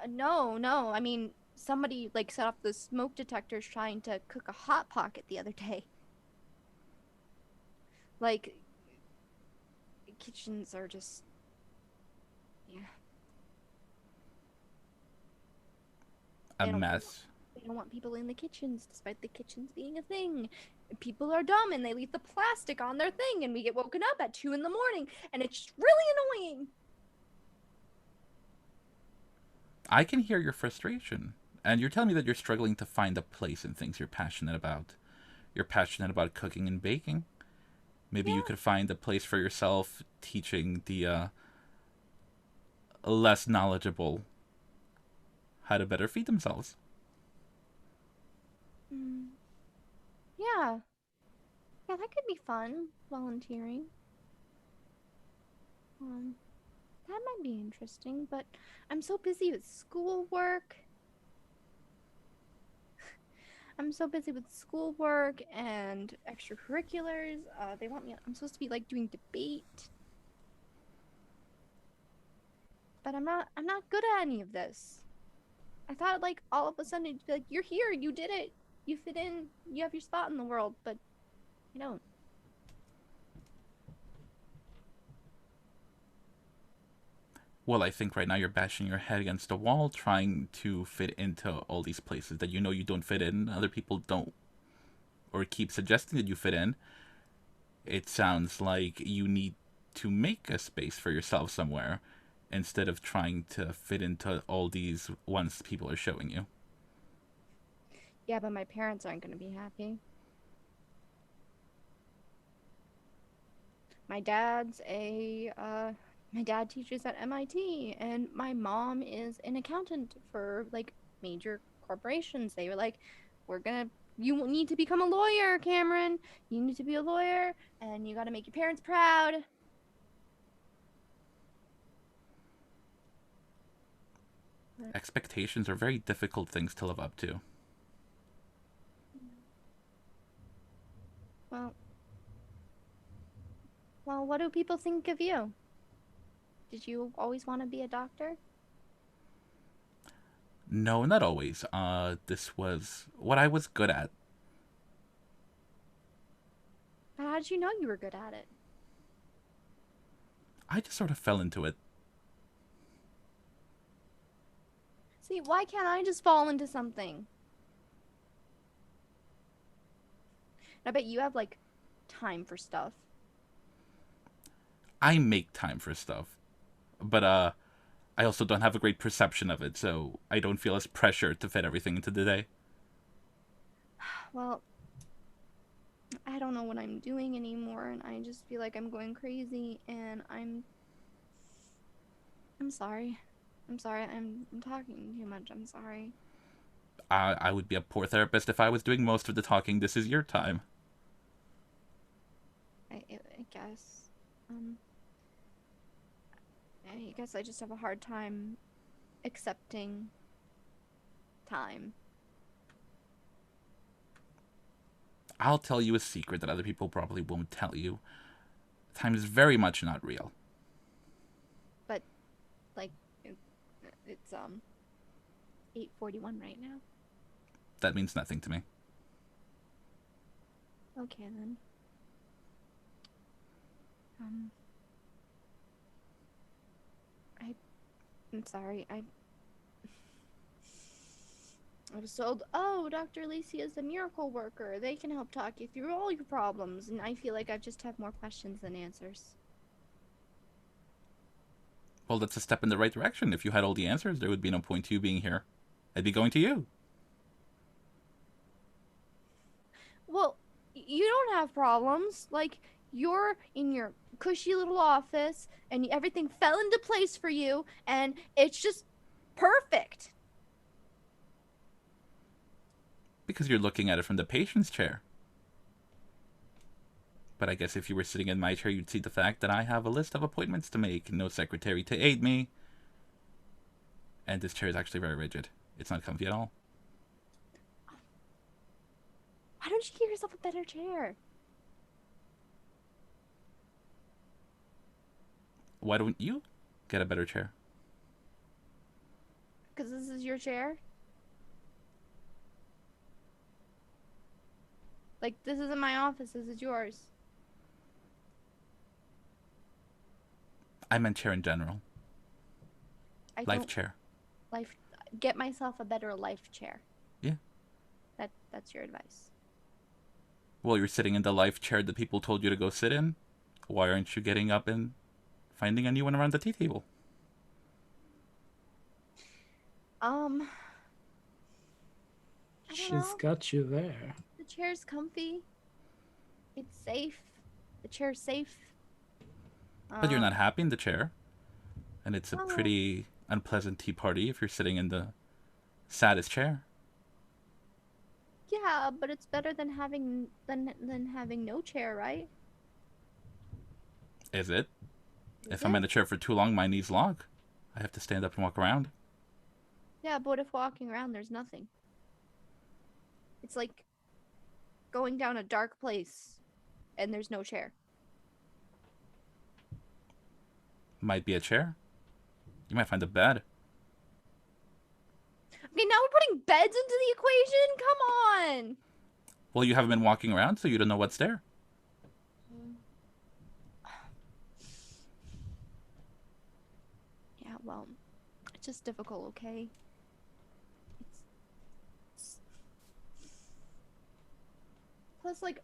Speaker 1: No. I mean, somebody, set off the smoke detectors trying to cook a Hot Pocket the other day. Kitchens are just... Yeah.
Speaker 3: A mess.
Speaker 1: They don't want people in the kitchens, despite the kitchens being a thing. People are dumb and they leave the plastic on their thing, and we get woken up at 2 a.m, and it's really annoying.
Speaker 3: I can hear your frustration, and you're telling me that you're struggling to find a place in things you're passionate about. You're passionate about cooking and baking. Maybe you could find a place for yourself teaching the less knowledgeable how to better feed themselves.
Speaker 1: Yeah. Yeah, that could be fun, volunteering. That might be interesting, but I'm so busy with schoolwork. I'm so busy with schoolwork and extracurriculars. They want me, I'm supposed to be doing debate. But I'm not good at any of this. I thought all of a sudden it'd be like, you're here, you did it. You fit in, you have your spot in the world, but you don't.
Speaker 3: Well, I think right now you're bashing your head against a wall trying to fit into all these places that you know you don't fit in. Other people don't, or keep suggesting that you fit in. It sounds like you need to make a space for yourself somewhere instead of trying to fit into all these ones people are showing you.
Speaker 1: Yeah, but my parents aren't going to be happy. My dad's my dad teaches at MIT, and my mom is an accountant for major corporations. They were like, you need to become a lawyer, Cameron. You need to be a lawyer, and you got to make your parents proud.
Speaker 3: Expectations are very difficult things to live up to.
Speaker 1: Well, what do people think of you? Did you always want to be a doctor?
Speaker 3: No, not always. This was what I was good at.
Speaker 1: How did you know you were good at it?
Speaker 3: I just sort of fell into it.
Speaker 1: See, why can't I just fall into something? I bet you have, like, time for stuff.
Speaker 3: I make time for stuff. But, I also don't have a great perception of it, so I don't feel as pressured to fit everything into the day.
Speaker 1: Well, I don't know what I'm doing anymore, and I just feel like I'm going crazy, and I'm sorry. I'm sorry, I'm talking too much. I'm sorry.
Speaker 3: I would be a poor therapist if I was doing most of the talking. This is your time.
Speaker 1: I guess. I guess I just have a hard time accepting time.
Speaker 3: I'll tell you a secret that other people probably won't tell you. Time is very much not real.
Speaker 1: But, like, it's 8:41 right now.
Speaker 3: That means nothing to me.
Speaker 1: Okay, then. I'm sorry. I was told, oh, Dr. Alicia is the miracle worker. They can help talk you through all your problems. And I feel like I just have more questions than answers.
Speaker 3: Well, that's a step in the right direction. If you had all the answers, there would be no point to you being here. I'd be going to you.
Speaker 1: Well, you don't have problems. Like, you're in your cushy little office, and everything fell into place for you, and it's just perfect.
Speaker 3: Because you're looking at it from the patient's chair. But I guess if you were sitting in my chair, you'd see the fact that I have a list of appointments to make, no secretary to aid me. And this chair is actually very rigid. It's not comfy at all.
Speaker 1: Why don't you get yourself a better chair?
Speaker 3: Why don't you get a better chair?
Speaker 1: Because this is your chair? Like, this isn't my office, this is yours.
Speaker 3: I meant chair in general. Life chair.
Speaker 1: Get myself a better life chair.
Speaker 3: Yeah.
Speaker 1: That's your advice.
Speaker 3: Well, you're sitting in the life chair that people told you to go sit in. Why aren't you getting up and finding a new one around the tea table?
Speaker 1: I don't
Speaker 2: She's
Speaker 1: know.
Speaker 2: got you there.
Speaker 1: The chair's comfy. It's safe. The chair's safe.
Speaker 3: But you're not happy in the chair. And it's a
Speaker 1: Oh.
Speaker 3: pretty unpleasant tea party if you're sitting in the saddest chair.
Speaker 1: Yeah, but it's better than having no chair, right?
Speaker 3: Is it?
Speaker 1: Is
Speaker 3: If I'm
Speaker 1: it?
Speaker 3: in a chair for too long, my knees lock. I have to stand up and walk around.
Speaker 1: Yeah, but if walking around there's nothing. It's like going down a dark place and there's no chair.
Speaker 3: Might be a chair. You might find a bed.
Speaker 1: Okay, now we're putting beds into the equation? Come on!
Speaker 3: Well, you haven't been walking around, so you don't know what's there.
Speaker 1: Yeah, well, it's just difficult, okay? Plus, like,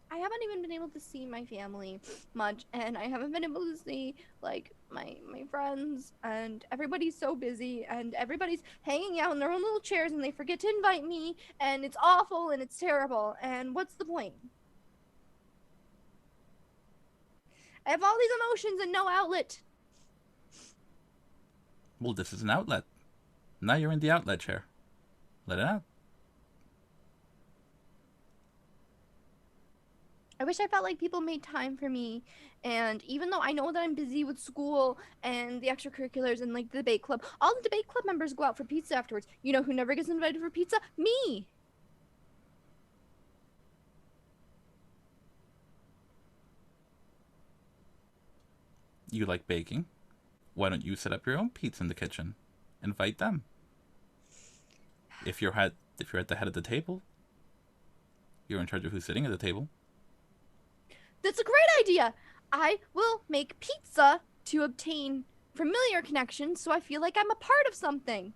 Speaker 1: I haven't even been able to see my family much, and I haven't been able to see, like, my friends, and everybody's so busy, and everybody's hanging out in their own little chairs, and they forget to invite me, and it's awful, and it's terrible, and what's the point? I have all these emotions and no outlet.
Speaker 3: Well, this is an outlet. Now you're in the outlet chair. Let it out.
Speaker 1: I wish I felt like people made time for me, and even though I know that I'm busy with school and the extracurriculars and like the debate club, all the debate club members go out for pizza afterwards. You know who never gets invited for pizza? Me!
Speaker 3: You like baking? Why don't you set up your own pizza in the kitchen? Invite them. if you're at the head of the table, you're in charge of who's sitting at the table.
Speaker 1: That's a great idea. I will make pizza to obtain familiar connections so I feel like I'm a part of something.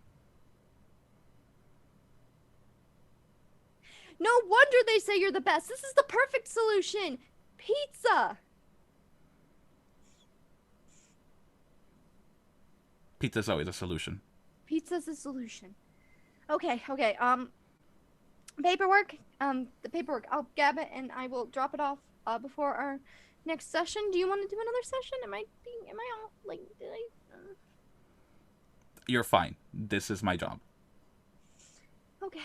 Speaker 1: No wonder they say you're the best. This is the perfect solution. Pizza.
Speaker 3: Pizza's always a solution.
Speaker 1: Pizza's a solution. Okay. Paperwork. The paperwork. I'll grab it and I will drop it off before our next session. Do you want to do another session? Am I all like? Did I?
Speaker 3: You're fine. This is my job.
Speaker 1: Okay.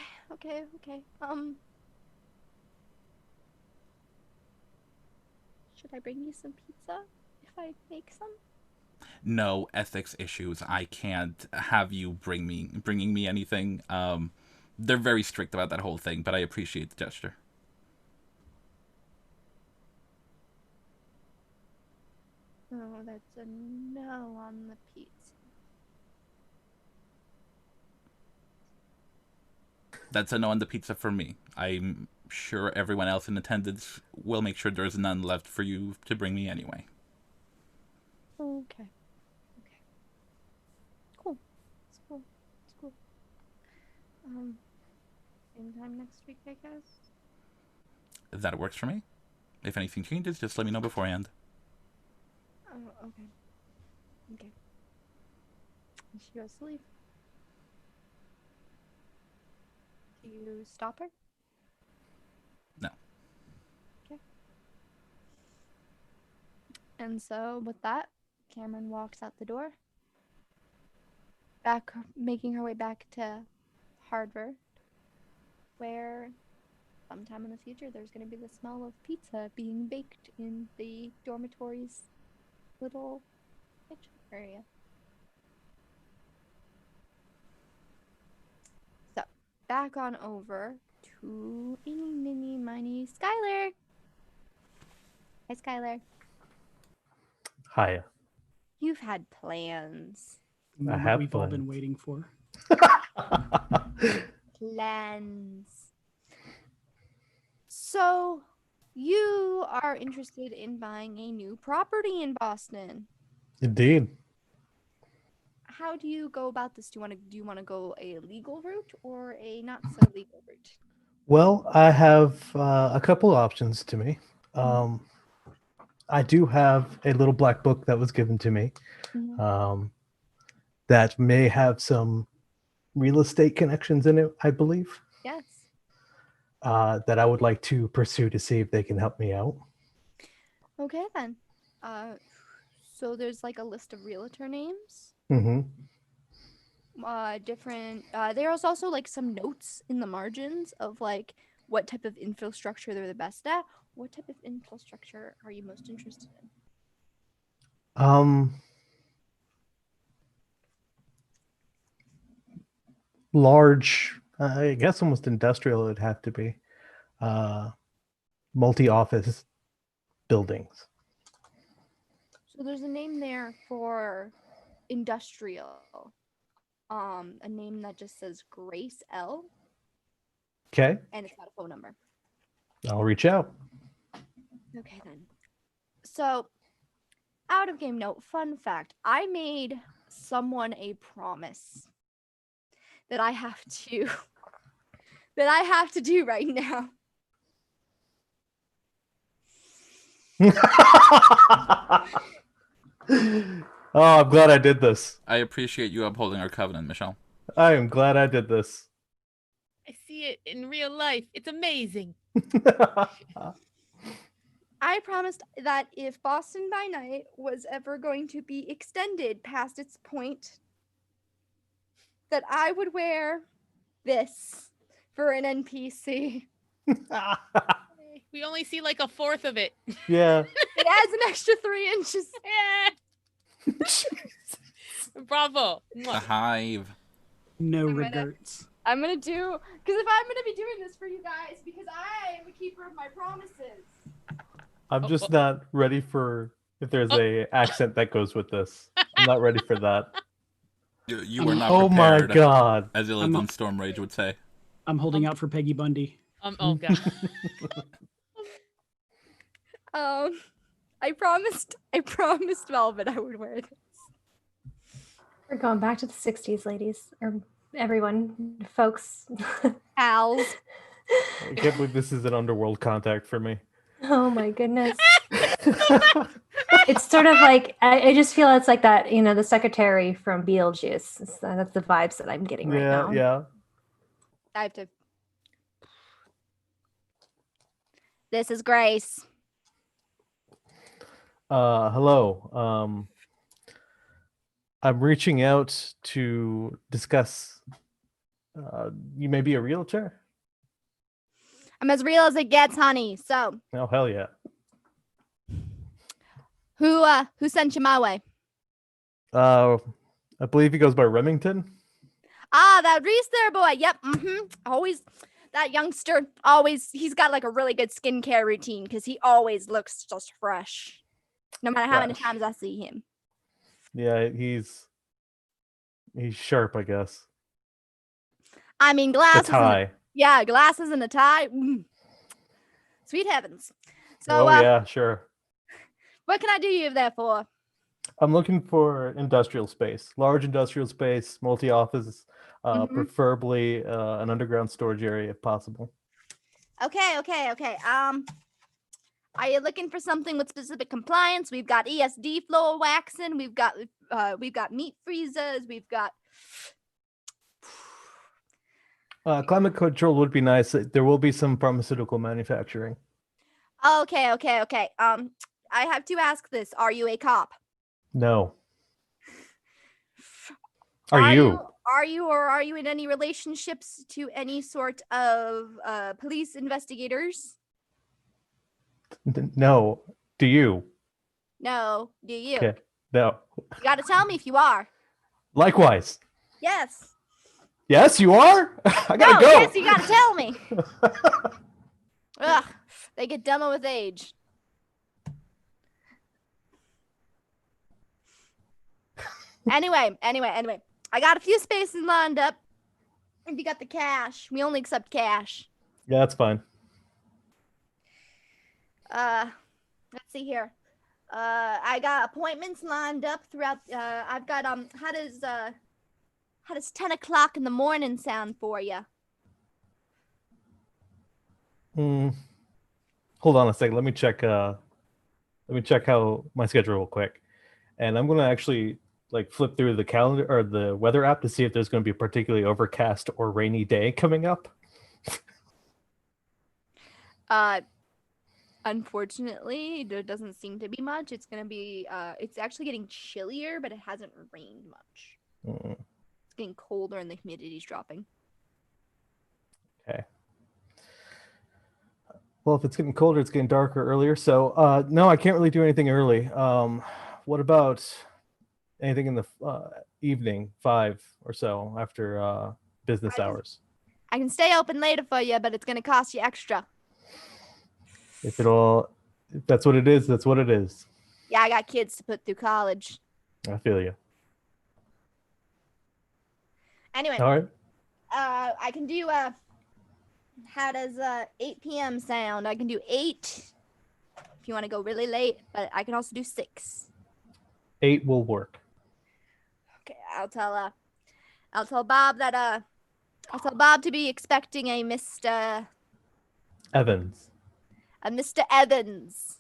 Speaker 1: Should I bring you some pizza if I make some?
Speaker 3: No ethics issues. I can't have you bringing me anything. They're very strict about that whole thing, but I appreciate the gesture.
Speaker 1: Oh, that's a no on the pizza.
Speaker 3: That's a no on the pizza for me. I'm sure everyone else in attendance will make sure there's none left for you to bring me anyway.
Speaker 1: Okay. Cool. It's cool. Same time next week, I guess.
Speaker 3: That works for me. If anything changes, just let me know beforehand.
Speaker 1: Oh, okay. And she goes to leave. Do you stop her?
Speaker 3: No.
Speaker 1: Okay. And so with that, Cameron walks out the door. Making her way back to Harvard, where sometime in the future there's going to be the smell of pizza being baked in the dormitory's little kitchen area. So, back on over to eeny, miny Skylar. Hi, Skylar.
Speaker 4: Hiya.
Speaker 1: You've had plans.
Speaker 2: The moment
Speaker 4: have
Speaker 2: we've all
Speaker 4: plans.
Speaker 2: been waiting for.
Speaker 1: Plans. So, you are interested in buying a new property in Boston.
Speaker 4: Indeed.
Speaker 1: How do you go about this? Do you want to go a legal route or a not so legal route?
Speaker 4: Well, I have a couple options to me. I do have a little black book that was given to me that may have some real estate connections in it, I believe,
Speaker 1: Yes.
Speaker 4: that I would like to pursue to see if they can help me out.
Speaker 1: Okay then. So there's like a list of realtor names.
Speaker 4: Mm-hmm.
Speaker 1: There's also like some notes in the margins of like what type of infrastructure they're the best at. What type of infrastructure are you most interested in?
Speaker 4: Large, I guess almost industrial it would have to be. Multi-office buildings.
Speaker 1: So there's a name there for industrial. A name that just says Grace L.
Speaker 4: Okay,
Speaker 1: And it's got a phone number.
Speaker 4: I'll reach out.
Speaker 1: Okay then. So, out of game note, fun fact: I made someone a promise that I have to do right now.
Speaker 4: Oh, I'm glad I did this.
Speaker 3: I appreciate you upholding our covenant, Michelle.
Speaker 4: I am glad I did this.
Speaker 5: I see it in real life. It's amazing.
Speaker 1: I promised that if Boston by Night was ever going to be extended past its point, that I would wear this for an NPC.
Speaker 5: We only see like a fourth of it.
Speaker 4: Yeah.
Speaker 1: It adds an extra 3 inches.
Speaker 5: Bravo.
Speaker 3: The
Speaker 5: Mwah.
Speaker 3: hive.
Speaker 2: No
Speaker 1: I'm gonna-
Speaker 2: regrets.
Speaker 1: I'm gonna do, because if I'm gonna be doing this for you guys, because I am a keeper of my promises.
Speaker 4: I'm just not ready for if there's a accent that goes with this. I'm not ready for that.
Speaker 3: You were not
Speaker 4: Oh my
Speaker 3: prepared,
Speaker 4: god.
Speaker 3: as Illidan Storm Rage would say.
Speaker 2: I'm holding out for Peggy Bundy.
Speaker 5: Oh god.
Speaker 1: I promised Velvet I would wear this.
Speaker 6: We're going back to the 60s, ladies. Or everyone, folks.
Speaker 1: Owls.
Speaker 4: I can't believe this is an underworld contact for me.
Speaker 6: Oh my goodness. It's sort of like, I just feel it's like that, the secretary from Beetlejuice. That's the vibes that I'm getting right now.
Speaker 4: Yeah.
Speaker 1: I have to. This is Grace.
Speaker 4: Hello. I'm reaching out to discuss. You may be a realtor?
Speaker 1: I'm as real as it gets, honey. So,
Speaker 4: Oh, hell yeah.
Speaker 1: who sent you my way?
Speaker 4: I believe he goes by Remington.
Speaker 1: Ah, that Reese there, boy. Yep. Always, that youngster, he's got like a really good skincare routine because he always looks just fresh. No matter how many times I see him.
Speaker 4: Yeah, he's sharp, I guess.
Speaker 1: I mean,
Speaker 4: The
Speaker 1: glasses.
Speaker 4: tie.
Speaker 1: Glasses and a tie. Sweet heavens. So,
Speaker 4: yeah, sure.
Speaker 1: what can I do you there for?
Speaker 4: I'm looking for industrial space, large industrial space, multi-office, preferably an underground storage area if possible.
Speaker 1: Okay. Are you looking for something with specific compliance? We've got ESD floor waxing. We've got meat freezers. We've got.
Speaker 4: Climate control would be nice. There will be some pharmaceutical manufacturing.
Speaker 1: Okay. I have to ask this. Are you a cop?
Speaker 4: No. Are you?
Speaker 1: Are you in any relationships to any sort of police investigators?
Speaker 4: No. Do you?
Speaker 1: No. Do you?
Speaker 4: Okay. No.
Speaker 1: You got to tell me if you are.
Speaker 4: Likewise.
Speaker 1: Yes.
Speaker 4: Yes, you are? I gotta go.
Speaker 1: Yes, you got to tell me. Ugh, they get dumber with age. Anyway. I got a few spaces lined up. If you got the cash, we only accept cash.
Speaker 4: Yeah, that's fine.
Speaker 1: Let's see here. I got appointments lined up throughout. I've got How does 10 o'clock in the morning sound for you?
Speaker 4: Hold on a second. Let me check how my schedule real quick. And I'm gonna actually flip through the calendar or the weather app to see if there's going to be a particularly overcast or rainy day coming up.
Speaker 1: Unfortunately, there doesn't seem to be much. It's gonna be it's actually getting chillier, but it hasn't rained much. It's getting colder and the humidity's dropping.
Speaker 4: Okay. Well, if it's getting colder, it's getting darker earlier. So no, I can't really do anything early. What about anything in the evening, 5 or so after business hours?
Speaker 1: I can stay open later for you, but it's gonna cost you extra.
Speaker 4: If that's what it is, that's what it is.
Speaker 1: Yeah, I got kids to put through college.
Speaker 4: I feel you.
Speaker 1: Anyway.
Speaker 4: All right.
Speaker 1: I can do how does 8 p.m. sound? I can do 8 if you want to go really late, but I can also do 6.
Speaker 4: 8 will work.
Speaker 1: Okay, I'll tell Bob that I'll tell Bob to be expecting a Mr.
Speaker 4: Evans.
Speaker 1: Mr. Evans.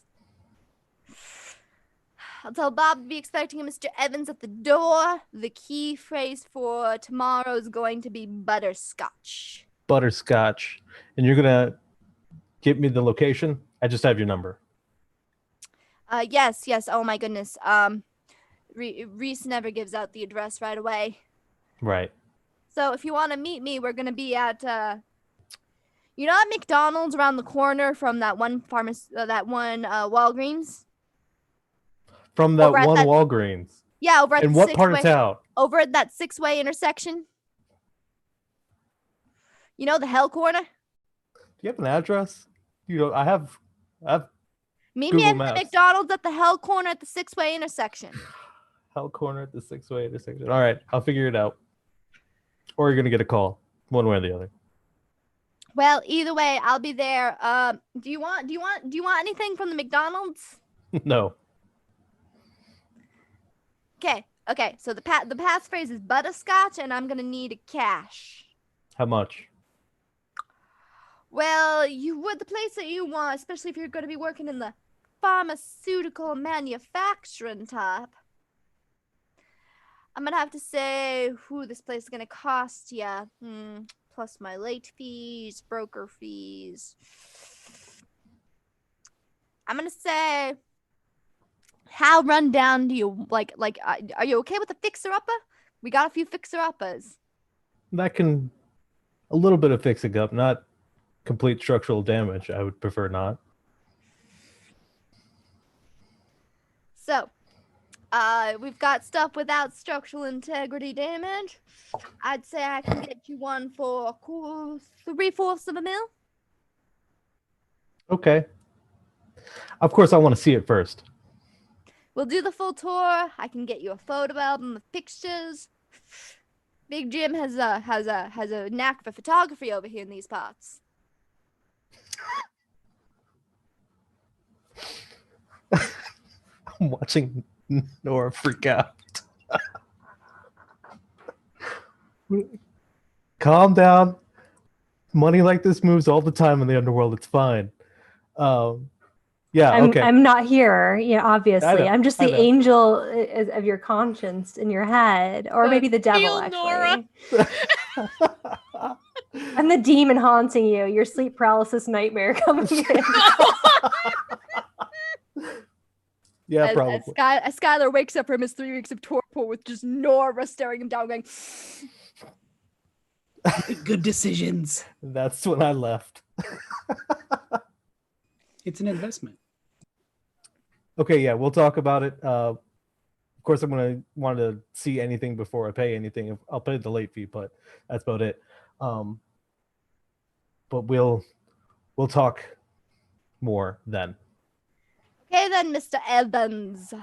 Speaker 1: I'll tell Bob to be expecting a Mr. Evans at the door. The key phrase for tomorrow is going to be butterscotch.
Speaker 4: Butterscotch. And you're gonna give me the location? I just have your number.
Speaker 1: Yes. Oh my goodness. Reese never gives out the address right away.
Speaker 4: Right.
Speaker 1: So if you want to meet me, we're gonna be at at McDonald's around the corner from that one Walgreens.
Speaker 4: From that one Walgreens.
Speaker 1: Yeah, over at
Speaker 4: in what part of town?
Speaker 1: Over at that 6-way intersection. You know the Hell Corner?
Speaker 4: Do you have an address? I have
Speaker 1: Meet
Speaker 4: Google
Speaker 1: me at
Speaker 4: Maps.
Speaker 1: the McDonald's at the Hell Corner at the 6-way intersection.
Speaker 4: Hell corner at the 6-way intersection. All right, I'll figure it out. Or you're gonna get a call, one way or the other.
Speaker 1: Well, either way, I'll be there. Do you want anything from the McDonald's?
Speaker 4: No.
Speaker 1: Okay. So the passphrase is butterscotch, and I'm gonna need cash.
Speaker 4: How much?
Speaker 1: Well, the place that you want, especially if you're going to be working in the pharmaceutical manufacturing type. I'm gonna have to say, this place is gonna cost you, plus my late fees, broker fees. I'm gonna say, how run down do you like? Are you okay with a fixer-upper? We got a few fixer-uppers.
Speaker 4: That can a little bit of fixing up, not complete structural damage. I would prefer not.
Speaker 1: So, we've got stuff without structural integrity damage. I'd say I can get you one for 3/4 of a mil.
Speaker 4: Okay. Of course, I want to see it first.
Speaker 1: We'll do the full tour. I can get you a photo album of pictures. Big Jim has a knack for photography over here in these parts.
Speaker 4: I'm watching Nora freak out. Calm down. Money like this moves all the time in the underworld. It's fine. Yeah, okay.
Speaker 6: I'm not here, obviously.
Speaker 4: I know,
Speaker 6: I'm just
Speaker 4: I
Speaker 6: the
Speaker 4: know.
Speaker 6: angel of your conscience in your head, or maybe the devil,
Speaker 5: Feel Nora.
Speaker 6: actually. I'm the demon haunting you, your sleep paralysis nightmare coming in.
Speaker 4: Yeah, probably.
Speaker 1: As Skylar wakes up from his 3 weeks of torpor with just Nora staring him down, going,
Speaker 2: Good decisions.
Speaker 4: That's when I left.
Speaker 2: It's an investment.
Speaker 4: Okay, yeah, we'll talk about it. Of course, I'm going to want to see anything before I pay anything. I'll pay the late fee, but that's about it. But we'll talk more then.
Speaker 1: okay then, Mr. Evans.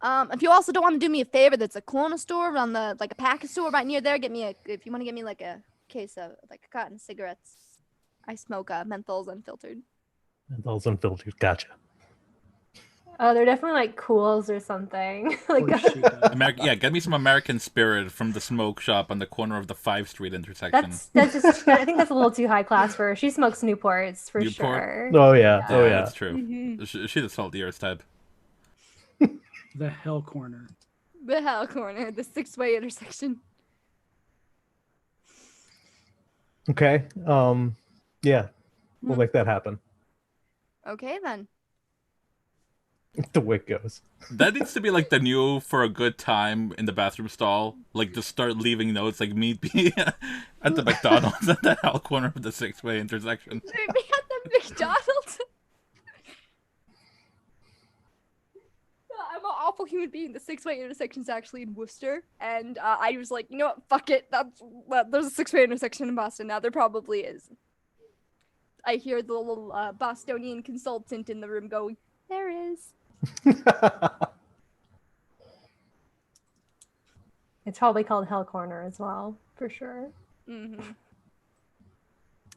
Speaker 1: If you also don't want to do me a favor, there's a corner store on a package store right near there. If you want to get me like a case of like cotton cigarettes. I smoke menthols unfiltered.
Speaker 4: Menthols unfiltered. Gotcha.
Speaker 6: Oh, they're definitely like cools or something.
Speaker 2: Of course she does.
Speaker 3: Yeah, get me some American Spirit from the smoke shop on the corner of the 5th Street intersection.
Speaker 6: That's just. I think that's a little too high class for her. She smokes Newports for
Speaker 3: Newport?
Speaker 6: sure.
Speaker 4: Oh, yeah. Oh, yeah.
Speaker 3: That's true.
Speaker 1: Mm-hmm.
Speaker 3: She's a salty earth type.
Speaker 2: The hell corner.
Speaker 1: The hell corner, the 6-way intersection.
Speaker 4: Okay. Yeah, we'll make that happen.
Speaker 1: Okay then.
Speaker 4: The way it goes.
Speaker 3: That needs to be like the new for a good time in the bathroom stall. Like just start leaving notes like meet me at the McDonald's at the hell corner of the 6-way intersection.
Speaker 1: Meet me at the McDonald's. I'm an awful human being. The 6-way intersection is actually in Worcester, and I was like, you know what? Fuck it. There's a 6-way intersection in Boston now. There probably is. I hear the little Bostonian consultant in the room going, "There is."
Speaker 6: It's probably called Hell Corner as well, for sure.
Speaker 1: Mm-hmm.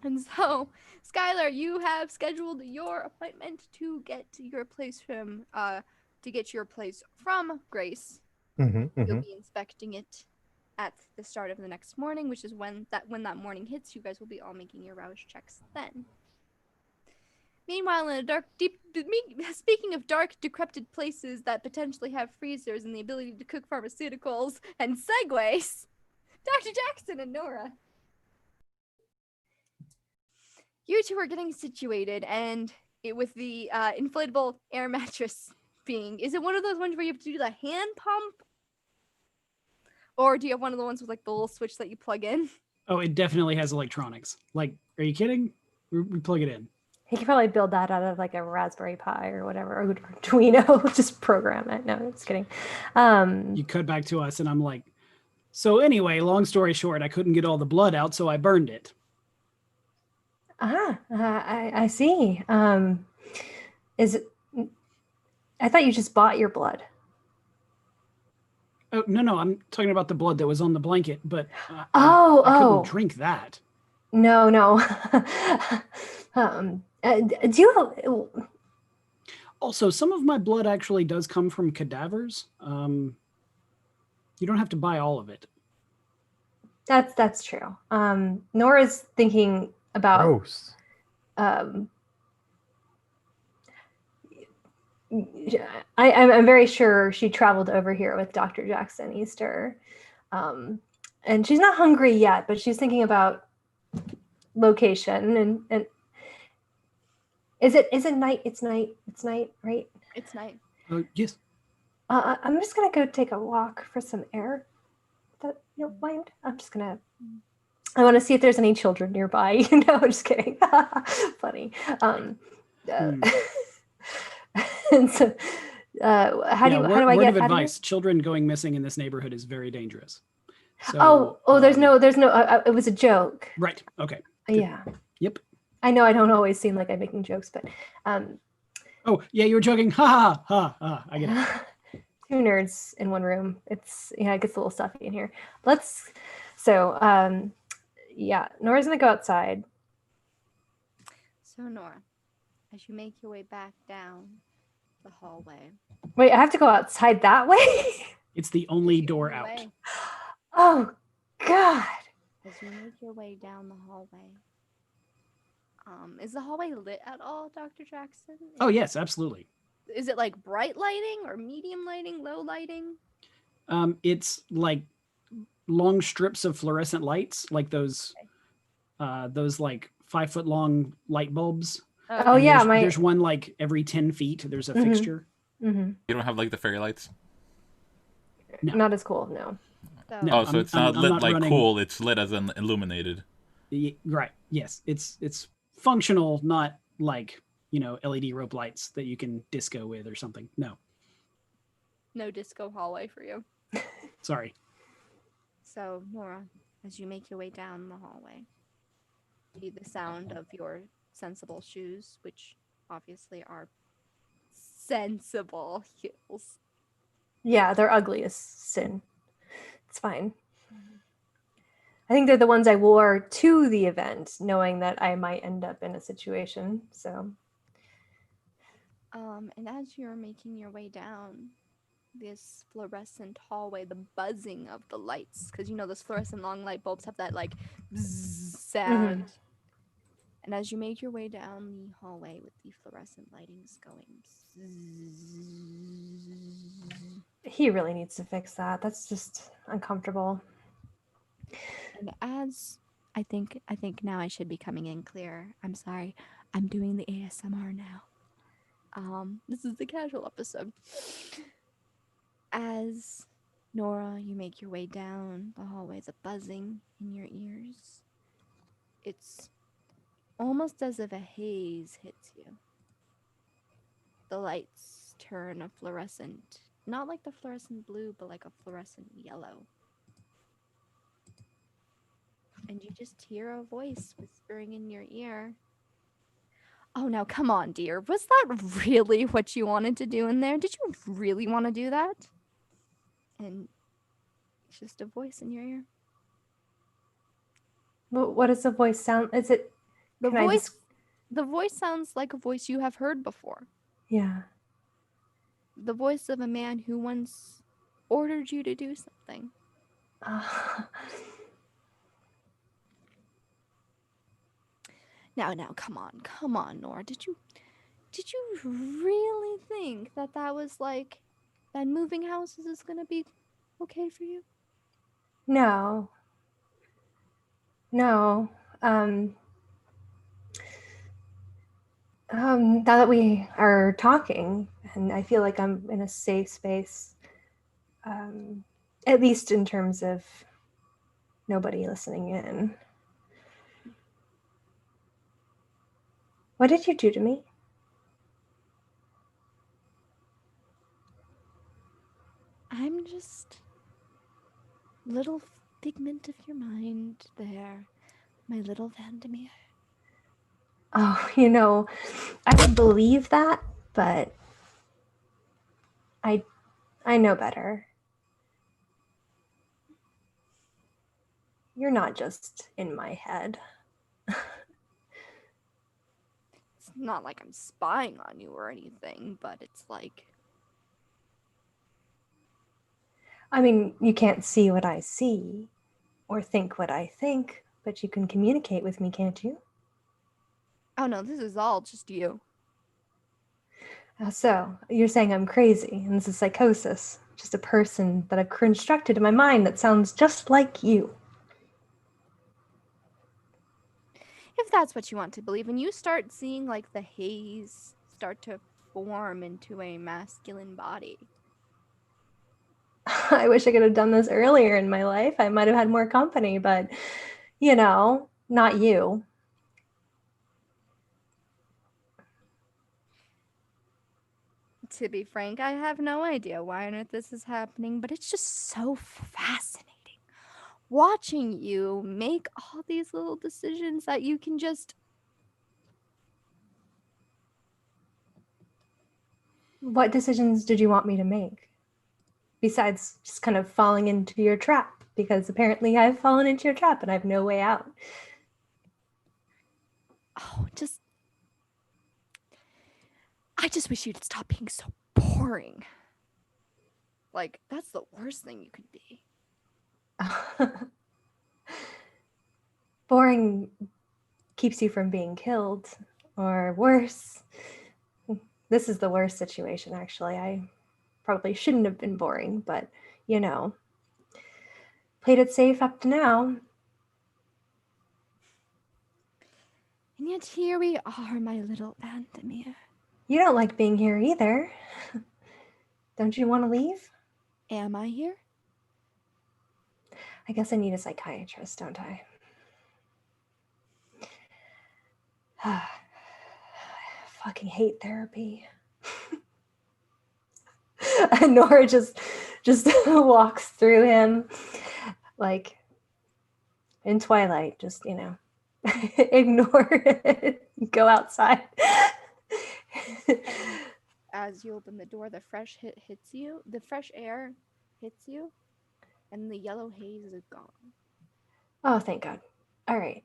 Speaker 1: And so, Skylar, you have scheduled your appointment to get your place from Grace. You'll be inspecting it at the start of the next morning, which is when that morning hits. You guys will be all making your rouse checks then. Meanwhile, in speaking of dark, decrepit places that potentially have freezers and the ability to cook pharmaceuticals and segues, Dr. Jackson and Nora, you two are getting situated, and with the inflatable air mattress being, is it one of those ones where you have to do the hand pump? Or do you have one of the ones with like the little switch that you plug in?
Speaker 2: Oh, it definitely has electronics. Like, are you kidding? We plug it in.
Speaker 6: He could probably build that out of like a Raspberry Pi or whatever, or Arduino, just program it. No, just kidding.
Speaker 2: You cut back to us, and I'm like, so anyway, long story short, I couldn't get all the blood out, so I burned it.
Speaker 6: I see. Is it? I thought you just bought your blood.
Speaker 2: Oh, no, I'm talking about the blood that was on the blanket, but
Speaker 6: Oh,
Speaker 2: I couldn't
Speaker 6: oh.
Speaker 2: drink that.
Speaker 6: No. Do you?
Speaker 2: Also, some of my blood actually does come from cadavers. You don't have to buy all of it.
Speaker 6: That's true. Nora's thinking about.
Speaker 4: Gross.
Speaker 6: I'm very sure she traveled over here with Dr. Jackson Easter, and she's not hungry yet, but she's thinking about location and is it night? It's night, right?
Speaker 1: It's night.
Speaker 2: Oh, yes.
Speaker 6: I'm just gonna go take a walk for some air. That you don't mind? I'm just gonna. I want to see if there's any children nearby. No, just kidding. Funny. And so, how do I
Speaker 2: word
Speaker 6: get
Speaker 2: of
Speaker 6: out
Speaker 2: advice? Children going missing in this neighborhood is very dangerous. So,
Speaker 6: there's no. It was a joke.
Speaker 2: Right. Okay. Good.
Speaker 6: Yeah.
Speaker 2: Yep.
Speaker 6: I know I don't always seem like I'm making jokes, but
Speaker 2: Oh yeah, you were joking. Ha ha ha. I get it.
Speaker 6: Two nerds in one room. It gets a little stuffy in here. Nora's gonna go outside.
Speaker 1: So Nora, as you make your way back down the hallway.
Speaker 6: Wait, I have to go outside that way?
Speaker 2: It's the only door out.
Speaker 6: Oh God.
Speaker 1: As you make your way down the hallway. Is the hallway lit at all, Dr. Jackson?
Speaker 2: Oh yes, absolutely.
Speaker 1: Is it like bright lighting or medium lighting, low lighting?
Speaker 2: It's like long strips of fluorescent lights, like those like 5 foot long light bulbs.
Speaker 6: Oh
Speaker 2: And
Speaker 6: yeah,
Speaker 2: there's one like every 10 feet. There's a fixture.
Speaker 6: Mm-hmm.
Speaker 3: You don't have like the fairy lights?
Speaker 2: No.
Speaker 6: Not as cool, no.
Speaker 1: So,
Speaker 2: No.
Speaker 3: So it's not lit
Speaker 2: not
Speaker 3: like
Speaker 2: running-
Speaker 3: cool, it's lit as in illuminated.
Speaker 2: Right. Yes. It's functional, not like, LED rope lights that you can disco with or something. No.
Speaker 1: no disco hallway for you.
Speaker 2: Sorry.
Speaker 1: So, Nora, as you make your way down the hallway, you hear the sound of your sensible shoes, which obviously are sensible heels.
Speaker 6: Yeah, they're ugly as sin. It's fine. I think they're the ones I wore to the event, knowing that I might end up in a situation. So,
Speaker 1: And as you're making your way down this fluorescent hallway, the buzzing of the lights, because those fluorescent long light bulbs have that like bzzz sound. And as you make your way down the hallway with the fluorescent lightings going, bzzz,
Speaker 6: he really needs to fix that. That's just uncomfortable.
Speaker 1: and as I think now I should be coming in clear. I'm sorry. I'm doing the ASMR now. This is the casual episode. As Nora, you make your way down the hallway, the buzzing in your ears. It's almost as if a haze hits you. The lights turn a fluorescent, not like the fluorescent blue, but like a fluorescent yellow. And you just hear a voice whispering in your ear. Oh, now come on, dear. Was that really what you wanted to do in there? Did you really want to do that? And it's just a voice in your ear.
Speaker 6: What does the voice sound? Is it
Speaker 1: The
Speaker 6: Can I
Speaker 1: voice the voice sounds like a voice you have heard before.
Speaker 6: Yeah.
Speaker 1: The voice of a man who once ordered you to do something. Now, come on, Nora. Did you really think that was like that moving houses is gonna be okay for you?
Speaker 6: No. Now that we are talking, and I feel like I'm in a safe space, at least in terms of nobody listening in. What did you do to me?
Speaker 1: I'm just little figment of your mind there, my little Vandermeer.
Speaker 6: Oh, I would believe that, but I know better. You're not just in my head.
Speaker 1: It's not like I'm spying on you or anything, but it's like...
Speaker 6: I mean, you can't see what I see or think what I think, but you can communicate with me, can't you?
Speaker 1: Oh no, this is all just you.
Speaker 6: So, you're saying I'm crazy, and this is psychosis. Just a person that I've constructed in my mind that sounds just like you.
Speaker 1: If that's what you want to believe, and you start seeing like the haze start to form into a masculine body.
Speaker 6: I wish I could have done this earlier in my life. I might have had more company, but, you know, not you.
Speaker 1: To be frank, I have no idea why on earth this is happening, but it's just so fascinating. Watching you make all these little decisions that you can just...
Speaker 6: What decisions did you want me to make? Besides just kind of falling into your trap, because apparently I've fallen into your trap and I have no way out.
Speaker 1: Oh, I just wish you'd stop being so boring. Like, that's the worst thing you could be.
Speaker 6: Boring keeps you from being killed, or worse. This is the worst situation, actually. I probably shouldn't have been boring, but, you know, played it safe up to now.
Speaker 1: And yet here we are, my little Vandermeer.
Speaker 6: You don't like being here either. Don't you want to leave?
Speaker 1: Am I here?
Speaker 6: I guess I need a psychiatrist, don't I? I fucking hate therapy. And Nora just walks through him like in Twilight, just, you know, ignore it, go outside.
Speaker 1: As you open the door, the fresh hits you. The fresh air hits you, and the yellow haze is gone.
Speaker 6: Oh, thank God. All right.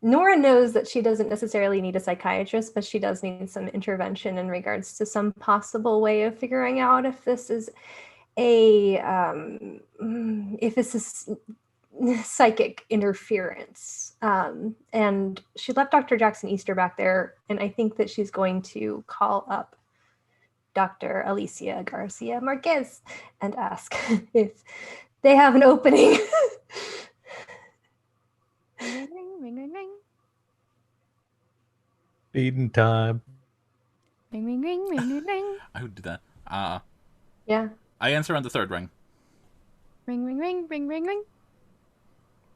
Speaker 6: Nora knows that she doesn't necessarily need a psychiatrist, but she does need some intervention in regards to some possible way of figuring out if this is psychic interference. And she left Dr. Jackson Easter back there, and I think that she's going to call up Dr. Alicia Garcia Marquez and ask if they have an opening.
Speaker 1: Ring, ring, ring, ring, ring.
Speaker 4: Feeding time.
Speaker 1: Ring, ring, ring, ring, ring, ring.
Speaker 3: I would do that.
Speaker 6: Yeah.
Speaker 3: I answer on the third ring.
Speaker 1: Ring, ring, ring, ring, ring, ring.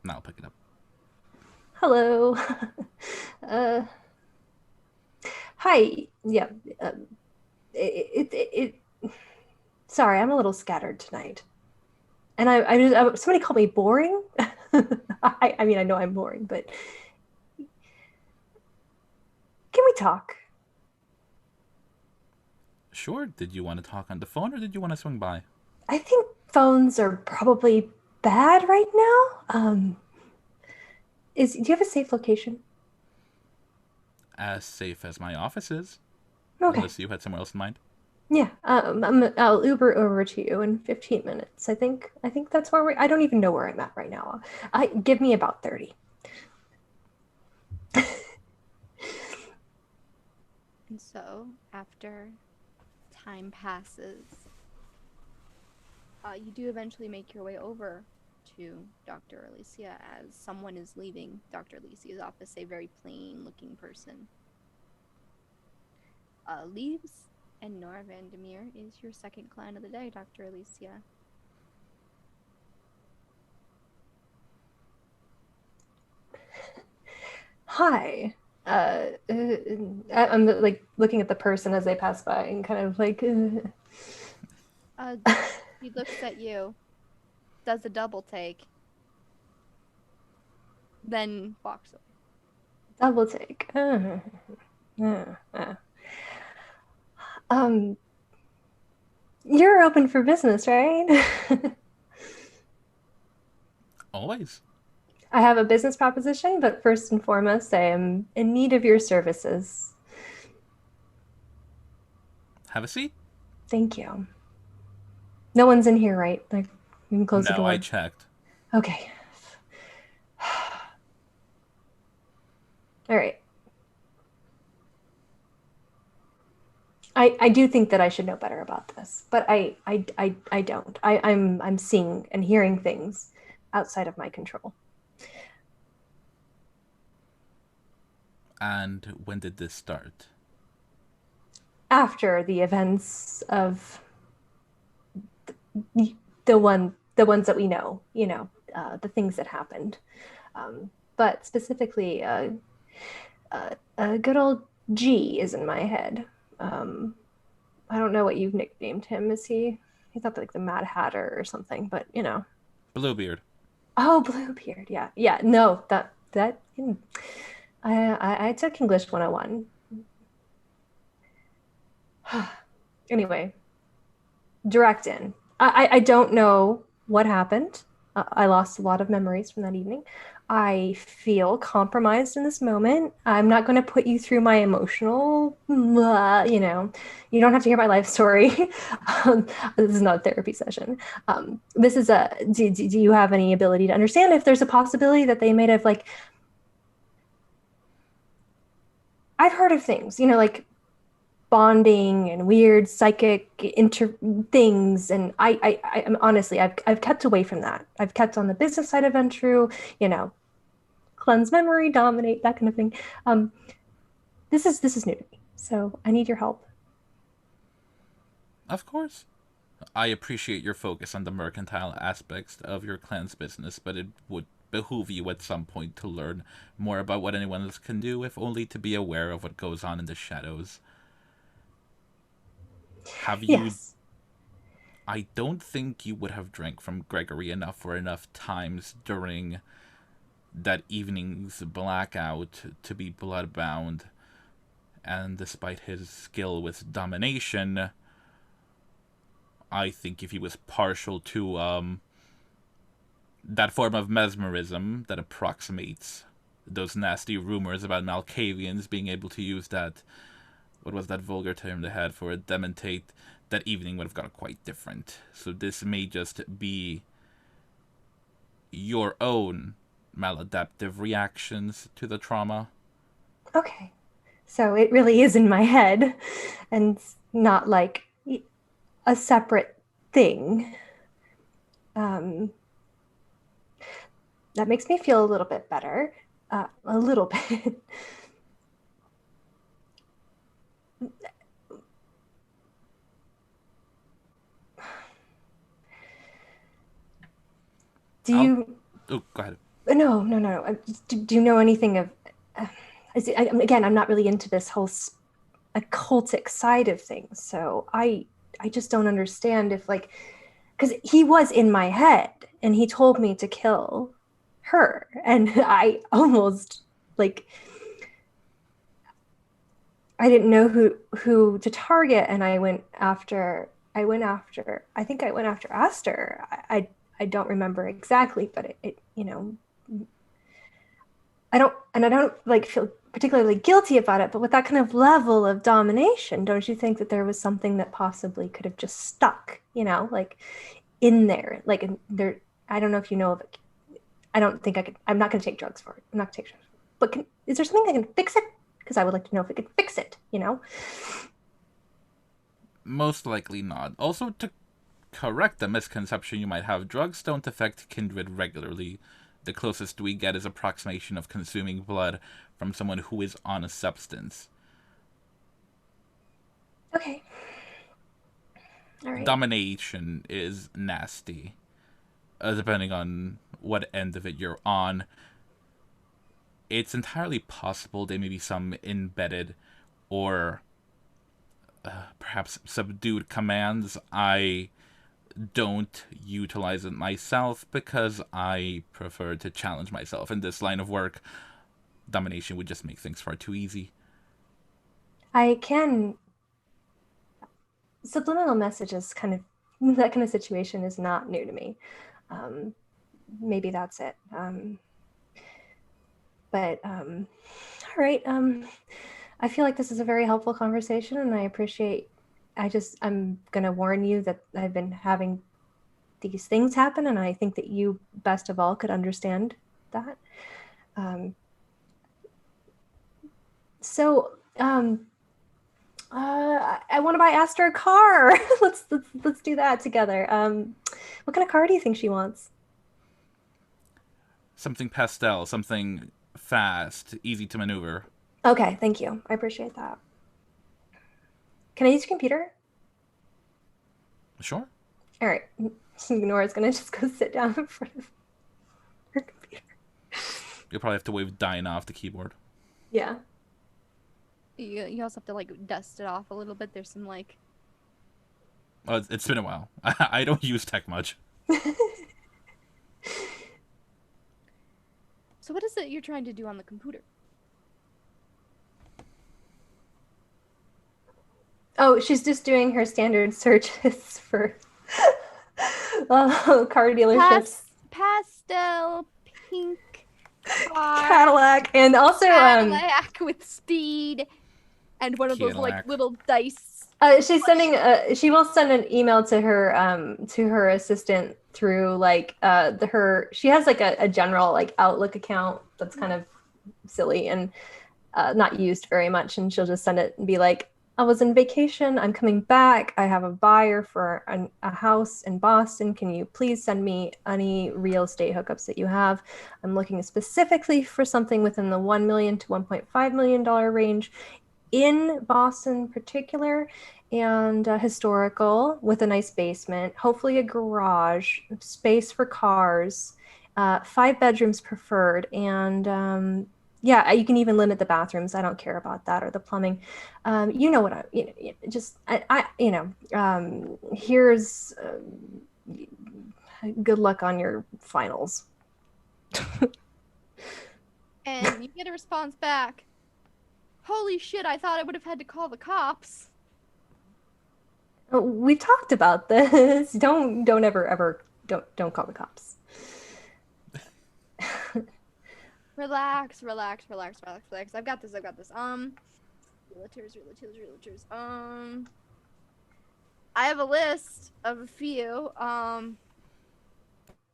Speaker 3: Now I'll pick it up.
Speaker 6: Hello. Hi. Yeah. Sorry, I'm a little scattered tonight. And somebody called me boring. I mean, I know I'm boring, but can we talk?
Speaker 3: Sure. Did you want to talk on the phone or did you want to swing by?
Speaker 6: I think phones are probably bad right now. Do you have a safe location?
Speaker 3: As safe as my office is.
Speaker 6: Okay.
Speaker 3: Unless you had somewhere else in mind.
Speaker 6: Yeah. I'll Uber over to you in 15 minutes. I think that's where I don't even know where I'm at right now. Give me about 30.
Speaker 1: And so, after time passes, you do eventually make your way over to Dr. Alicia as someone is leaving Dr. Alicia's office, a very plain-looking person. Leaves, and Nora Vandermeer is your second client of the day, Dr. Alicia.
Speaker 6: Hi. I'm like looking at the person as they pass by and kind of like.
Speaker 1: He looks at you, does a double take, then walks away.
Speaker 6: Double take. You're open for business, right?
Speaker 3: Always.
Speaker 6: I have a business proposition, but first and foremost, I am in need of your services.
Speaker 3: Have a seat.
Speaker 6: Thank you. No one's in here, right? Like, you can close the
Speaker 3: No,
Speaker 6: door.
Speaker 3: I checked.
Speaker 6: Okay. All right. I do think that I should know better about this, but I don't. I'm seeing and hearing things outside of my control.
Speaker 3: And when did this start?
Speaker 6: After the events of the ones that we know, the things that happened, but specifically, a good old G is in my head. I don't know what you've nicknamed him. Is he? He's not like the Mad Hatter or something, but
Speaker 3: Bluebeard.
Speaker 6: Oh, Bluebeard. Yeah. No, that. I took English 101. Anyway, direct in. I don't know what happened. I lost a lot of memories from that evening. I feel compromised in this moment. I'm not going to put you through my emotional, you don't have to hear my life story. This is not a therapy session. This is do you have any ability to understand if there's a possibility that they may have, like, I've heard of things, like bonding and weird psychic things, and I'm honestly, I've kept away from that. I've kept on the business side of Ventru, cleanse memory, dominate, that kind of thing. This is new to me, so I need your help.
Speaker 3: Of course. I appreciate your focus on the mercantile aspects of your clan's business, but it would behoove you at some point to learn more about what anyone else can do, if only to be aware of what goes on in the shadows. Have you...
Speaker 6: Yes.
Speaker 3: I don't think you would have drank from Gregory enough or enough times during that evening's blackout to be bloodbound. And despite his skill with domination, I think if he was partial to that form of mesmerism that approximates those nasty rumors about Malkavians being able to use that, what was that vulgar term they had for it, dementate, that evening would have gone quite different. So this may just be your own maladaptive reactions to the trauma.
Speaker 6: Okay. So it really is in my head and not like a separate thing. That makes me feel a little bit better. A little bit.
Speaker 3: Oh, go ahead.
Speaker 6: No. Do you know anything of... again, I'm not really into this whole occultic side of things, so I just don't understand if, like, because he was in my head and he told me to kill her, and I almost, like, I didn't know who to target, and I went after I think I went after Aster. I don't remember exactly, but it I don't like feel particularly guilty about it, but with that kind of level of domination, don't you think that there was something that possibly could have just stuck, like in there, like there? I don't know if you know of it. I don't think I could. I'm not going to take drugs for it. I'm not going to take drugs. But is there something that can fix it? Because I would like to know if it can fix it.
Speaker 3: Most likely not. Also, to correct the misconception you might have, drugs don't affect kindred regularly. The closest we get is approximation of consuming blood from someone who is on a substance.
Speaker 6: Okay. All right.
Speaker 3: Domination is nasty, depending on what end of it you're on. It's entirely possible there may be some embedded or perhaps subdued commands. I don't utilize it myself because I prefer to challenge myself. In this line of work, domination would just make things far too easy.
Speaker 6: I can subliminal messages that kind of situation is not new to me. Maybe that's it. But all right. I feel like this is a very helpful conversation, and I appreciate. I'm gonna warn you that I've been having these things happen, and I think that you best of all could understand that. I want to buy Aster a car. let's do that together. What kind of car do you think she wants?
Speaker 3: Something pastel, something fast, easy to maneuver.
Speaker 6: Okay, thank you. I appreciate that. Can I use your computer?
Speaker 3: Sure.
Speaker 6: All right. Nora's gonna just go sit down in front of her computer.
Speaker 3: You'll probably have to wave Diana off the keyboard.
Speaker 6: Yeah.
Speaker 1: You also have to like dust it off a little bit. There's some like.
Speaker 3: Well, it's been a while. I don't use tech much.
Speaker 1: So what is it you're trying to do on the computer?
Speaker 6: Oh, she's just doing her standard searches for car dealerships.
Speaker 1: Pastel pink car,
Speaker 6: Cadillac, and also
Speaker 1: Cadillac with speed, and one of those like little dice.
Speaker 6: She's sending. She will send an email to her assistant through like She has like a general like Outlook account that's kind of silly and not used very much, and she'll just send it and be like, I was on vacation. I'm coming back. I have a buyer for a house in Boston. Can you please send me any real estate hookups that you have? I'm looking specifically for something within the $1 million to $1.5 million range in Boston in particular, and historical with a nice basement, hopefully a garage, space for cars, 5 bedrooms preferred, and yeah, you can even limit the bathrooms. I don't care about that or the plumbing. You know what here's good luck on your finals.
Speaker 1: And you get a response back. Holy shit, I thought I would have had to call the cops.
Speaker 6: We talked about this. Don't ever don't call the cops.
Speaker 1: Relax. I've got this. Realtors. I have a list of a few.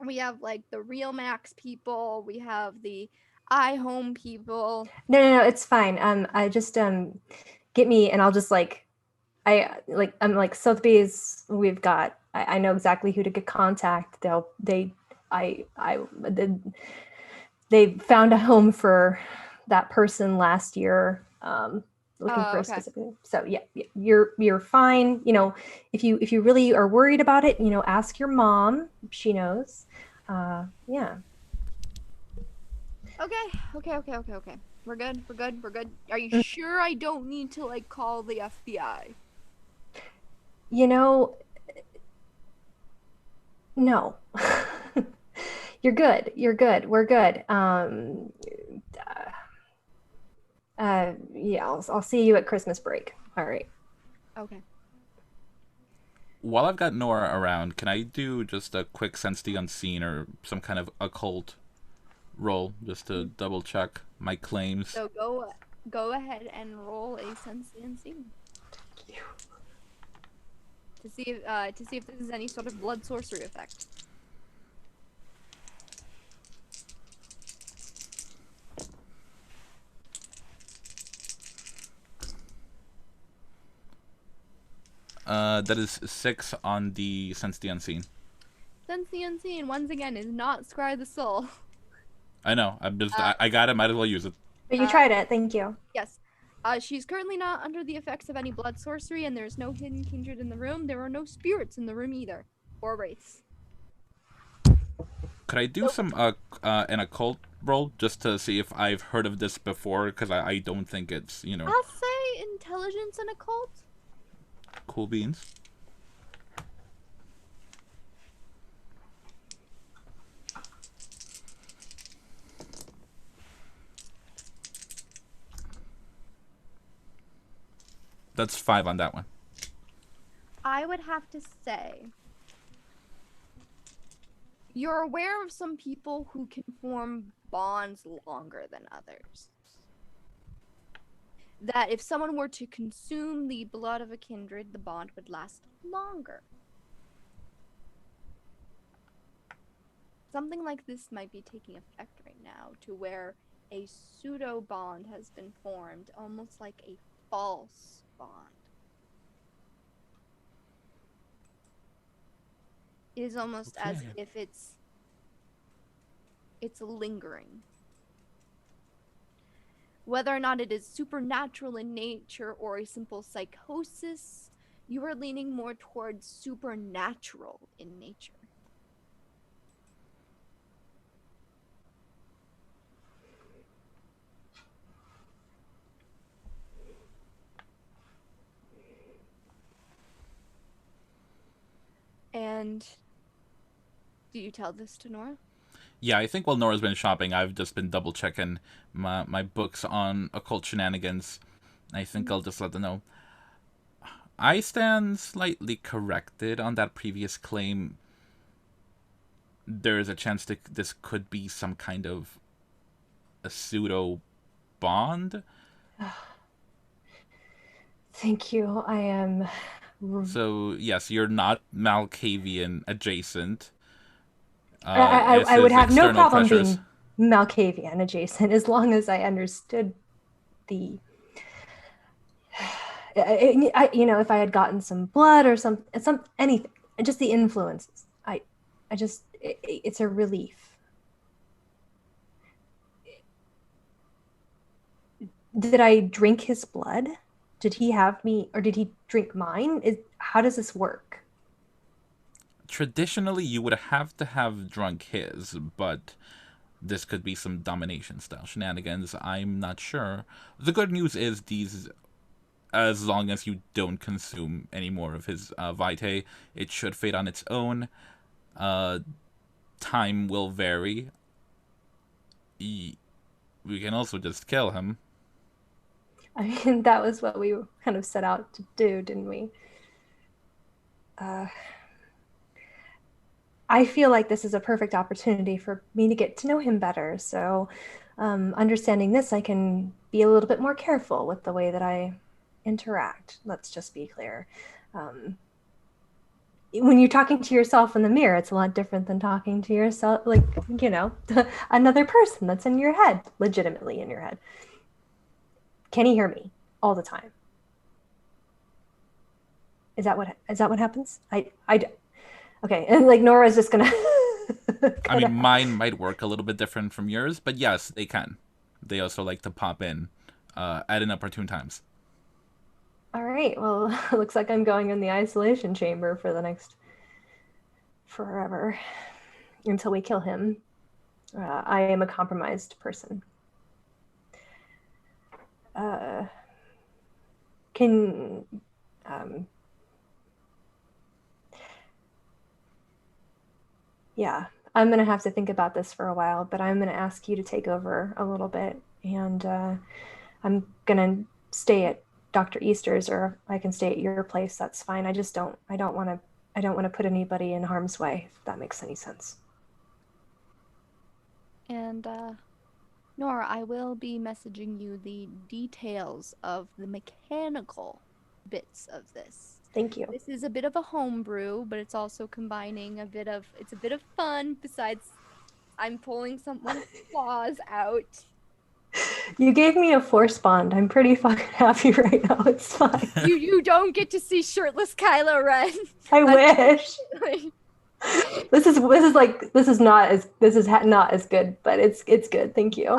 Speaker 1: We have like the Real Max people. We have the iHome people.
Speaker 6: No, it's fine. I just get me, and I'll just I'm like Sotheby's. We've got. I know exactly who to get contact. They found a home for that person last year, looking for a specific. So yeah, you're fine. You know, if you really are worried about it, you know, ask your mom. She knows. Yeah.
Speaker 1: Okay. We're good. Are you sure I don't need to like call the FBI?
Speaker 6: You know, no. You're good. We're good. Yeah, I'll see you at Christmas break. All right.
Speaker 1: Okay.
Speaker 3: While I've got Nora around, can I do just a quick sense the unseen or some kind of occult roll just to double check my claims?
Speaker 1: So go ahead and roll a sense the unseen.
Speaker 6: Thank you.
Speaker 1: To see if this is any sort of blood sorcery effect.
Speaker 3: That is 6 on the Sense the Unseen.
Speaker 1: Sense the Unseen, once again, is not Scry the Soul.
Speaker 3: I know. I got it. Might as well use it.
Speaker 6: But you tried it. Thank you.
Speaker 1: Yes. She's currently not under the effects of any blood sorcery, and there's no hidden kindred in the room. There are no spirits in the room either, or wraiths.
Speaker 3: Could I do some an occult roll just to see if I've heard of this before? Because I don't think it's, you know.
Speaker 1: I'll say intelligence and occult.
Speaker 3: Cool beans. That's 5 on that one.
Speaker 1: I would have to say you're aware of some people who can form bonds longer than others. That if someone were to consume the blood of a kindred, the bond would last longer. Something like this might be taking effect right now, to where a pseudo bond has been formed, almost like a false bond. It is almost as
Speaker 3: Okay.
Speaker 1: if it's lingering. Whether or not it is supernatural in nature or a simple psychosis, you are leaning more towards supernatural in nature. And do you tell this to Nora?
Speaker 3: Yeah, I think while Nora's been shopping, I've just been double checking my books on occult shenanigans. I think I'll just let them know. I stand slightly corrected on that previous claim. There is a chance that this could be some kind of a pseudo bond.
Speaker 6: Thank you. I am.
Speaker 3: So yes, you're not Malkavian adjacent.
Speaker 6: I would have no
Speaker 3: external
Speaker 6: problem
Speaker 3: pressures.
Speaker 6: being Malkavian adjacent as long as I understood the. If I had gotten some blood or some anything, just the influences. It's a relief. Did I drink his blood? Did he have me, or did he drink mine? How does this work?
Speaker 3: Traditionally, you would have to have drunk his, but this could be some domination style shenanigans. I'm not sure. The good news is these, as long as you don't consume any more of his vitae, it should fade on its own. Time will vary. We can also just kill him.
Speaker 6: I mean, that was what we kind of set out to do, didn't we? I feel like this is a perfect opportunity for me to get to know him better. So, understanding this, I can be a little bit more careful with the way that I interact. Let's just be clear. When you're talking to yourself in the mirror, it's a lot different than talking to yourself, like, another person that's in your head, legitimately in your head. Can he hear me all the time? Is that what happens? Okay, and like Nora's just gonna.
Speaker 3: I mean, mine might work a little bit different from yours, but yes, they can. They also like to pop in at inopportune times.
Speaker 6: All right. Well, it looks like I'm going in the isolation chamber for the next forever until we kill him. I am a compromised person. Yeah, I'm going to have to think about this for a while, but I'm going to ask you to take over a little bit, and I'm going to stay at Dr. Easter's, or I can stay at your place. That's fine. I don't want to put anybody in harm's way, if that makes any sense.
Speaker 1: And Nora, I will be messaging you the details of the mechanical bits of this.
Speaker 6: Thank you.
Speaker 1: This is a bit of a homebrew, but it's also combining it's a bit of fun. Besides, I'm pulling one of the claws out.
Speaker 6: You gave me a force bond. I'm pretty fucking happy right now. It's fine.
Speaker 1: You don't get to see shirtless Kylo Ren.
Speaker 6: I wish. This is not as good, but it's good. Thank you.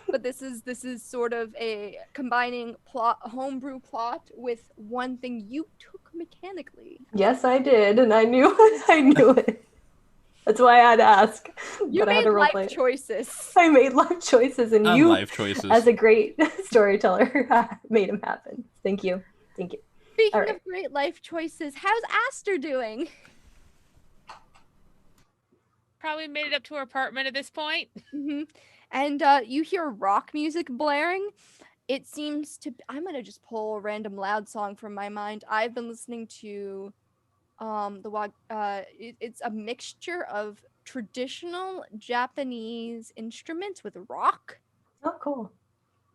Speaker 1: But this is sort of a combining homebrew plot with one thing you took mechanically.
Speaker 6: Yes, I did, and I knew it. That's why I had to ask.
Speaker 1: You made life choices.
Speaker 6: I made life choices, and you,
Speaker 3: life choices,
Speaker 6: as a great storyteller, made them happen. Thank you.
Speaker 1: Speaking of great life choices, how's Aster doing?
Speaker 5: Probably made it up to her apartment at this point.
Speaker 1: Mm-hmm. And you hear rock music blaring, it seems to. I'm gonna just pull a random loud song from my mind. I've been listening to it's a mixture of traditional Japanese instruments with rock.
Speaker 6: Oh, cool.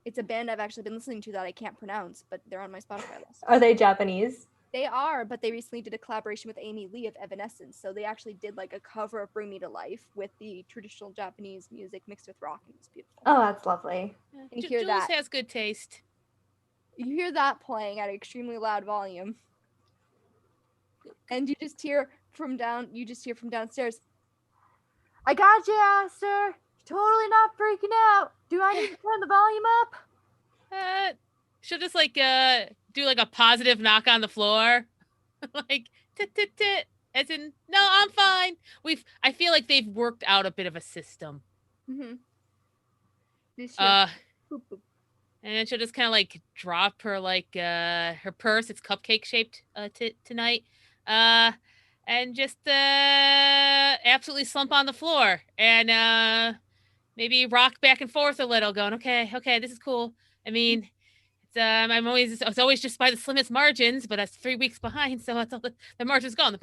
Speaker 1: It's a band I've actually been listening to that I can't pronounce, but they're on my Spotify list.
Speaker 6: Are they Japanese?
Speaker 1: They are, but they recently did a collaboration with Amy Lee of Evanescence. So they actually did like a cover of Bring Me to Life with the traditional Japanese music mixed with rock, and it's beautiful.
Speaker 6: Oh, that's lovely.
Speaker 1: And you hear
Speaker 5: Jules
Speaker 1: that.
Speaker 5: has good taste.
Speaker 1: You hear that playing at an extremely loud volume. And you just hear from downstairs. I got you, Aster. Totally not freaking out. Do I need to turn the volume up?
Speaker 5: She'll just like do like a positive knock on the floor. Like tit tit tit. As in, no, I'm fine. I feel like they've worked out a bit of a system.
Speaker 1: Mm-hmm.
Speaker 5: And then she'll just kind of like drop her like her purse. It's cupcake shaped tonight. And just absolutely slump on the floor and maybe rock back and forth a little, going, okay, this is cool. I mean, it's always just by the slimmest margins, but that's 3 weeks behind, so it's all the margin's gone.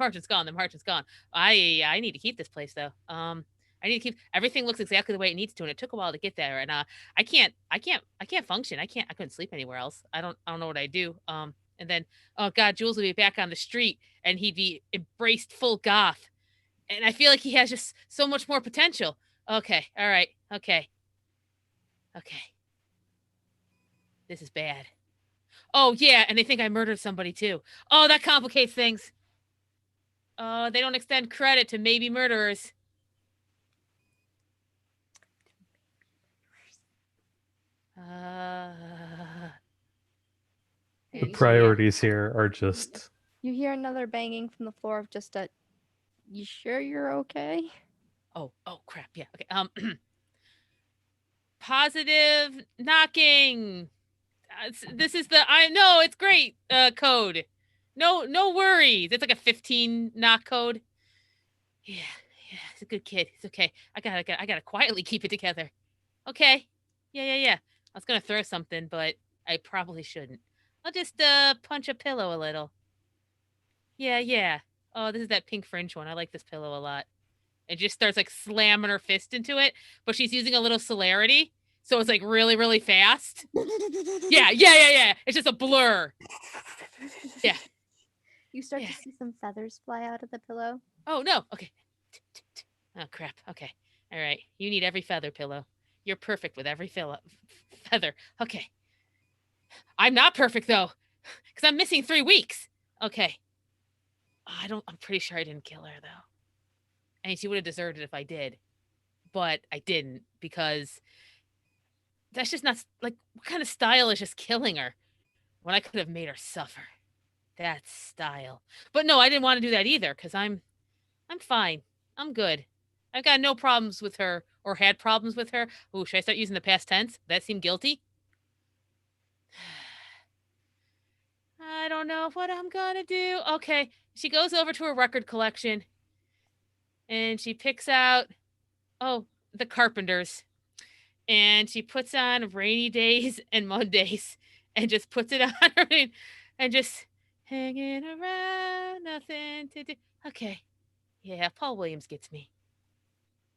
Speaker 5: I need to keep this place though. I need to keep everything looks exactly the way it needs to, and it took a while to get there. And I can't function. I couldn't sleep anywhere else. I don't know what I do. And then, oh God, Jules will be back on the street and he'd be embraced full goth. And I feel like he has just so much more potential. Okay. All right. Okay. This is bad. Oh, yeah. And they think I murdered somebody too. Oh, that complicates things. They don't extend credit to maybe murderers.
Speaker 4: The priorities here are just...
Speaker 1: You hear another banging from the floor of just a... You sure you're okay?
Speaker 5: Oh, crap. Yeah. Okay. Positive knocking. This is the... I know, it's great code. No worries. It's like a 15 knock code. Yeah. He's a good kid. It's okay. I gotta quietly keep it together. Okay. Yeah. I was gonna throw something, but I probably shouldn't. I'll just punch a pillow a little. Yeah. Oh, this is that pink fringe one. I like this pillow a lot. And just starts like slamming her fist into it, but she's using a little celerity, so it's like really, really fast. Yeah. It's just a blur. Yeah.
Speaker 1: You start to see some feathers fly out of the pillow.
Speaker 5: Oh no. Okay. Oh crap. Okay. All right. You need every feather, pillow. You're perfect with every feather. Okay. I'm not perfect though, because I'm missing 3 weeks. Okay. I'm pretty sure I didn't kill her though. I mean, she would have deserved it if I did, but I didn't, because that's just not like, what kind of style is just killing her when I could have made her suffer? That's style. But no, I didn't want to do that either, because I'm fine. I'm good. I've got no problems with her, or had problems with her. Ooh, should I start using the past tense? That seem guilty? I don't know what I'm gonna do. Okay, she goes over to her record collection and she picks out, the Carpenters. And she puts on Rainy Days and Mondays and just puts it on her and just hanging around, nothing to do. Okay. Yeah, Paul Williams gets me.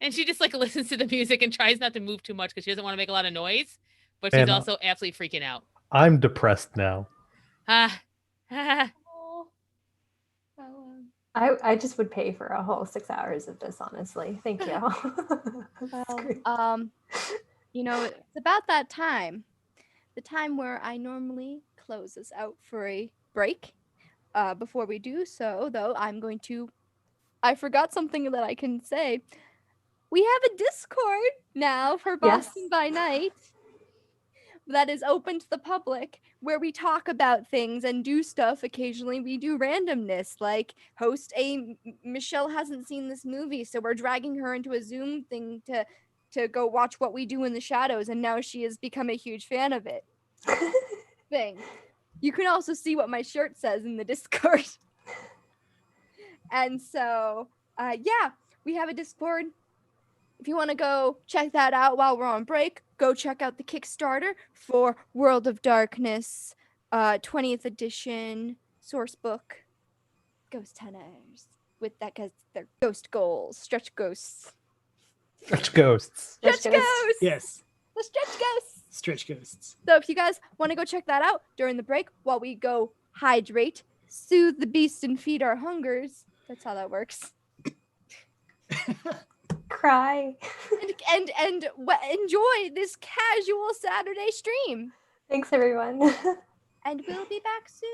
Speaker 5: And she just like listens to the music and tries not to move too much because she doesn't want to make a lot of noise. But she's also absolutely freaking out.
Speaker 4: I'm depressed now.
Speaker 6: I just would pay for a whole 6 hours of this, honestly. Thank you.
Speaker 1: It's about that time. The time where I normally close us out for a break. Before we do so, though, I forgot something that I can say. We have a Discord now for Boston by Night that is open to the public, where we talk about things and do stuff. Occasionally we do randomness, like host Michelle hasn't seen this movie, so we're dragging her into a Zoom thing to go watch What We Do in the Shadows, and now she has become a huge fan of it. Thing. You can also see what my shirt says in the Discord. And so, we have a Discord. If you want to go check that out while we're on break, go check out the Kickstarter for World of Darkness 20th edition source book Ghost Hunters with that because they're ghost goals, stretch ghosts.
Speaker 4: Stretch ghosts.
Speaker 1: Stretch
Speaker 6: Stretch ghosts.
Speaker 1: ghosts.
Speaker 2: Yes.
Speaker 1: The stretch ghosts.
Speaker 2: Stretch ghosts.
Speaker 1: So if you guys want to go check that out during the break while we go hydrate, soothe the beast, and feed our hungers, that's how that works.
Speaker 6: Cry.
Speaker 1: And enjoy this casual Saturday stream.
Speaker 6: Thanks, everyone.
Speaker 1: And we'll be back soon.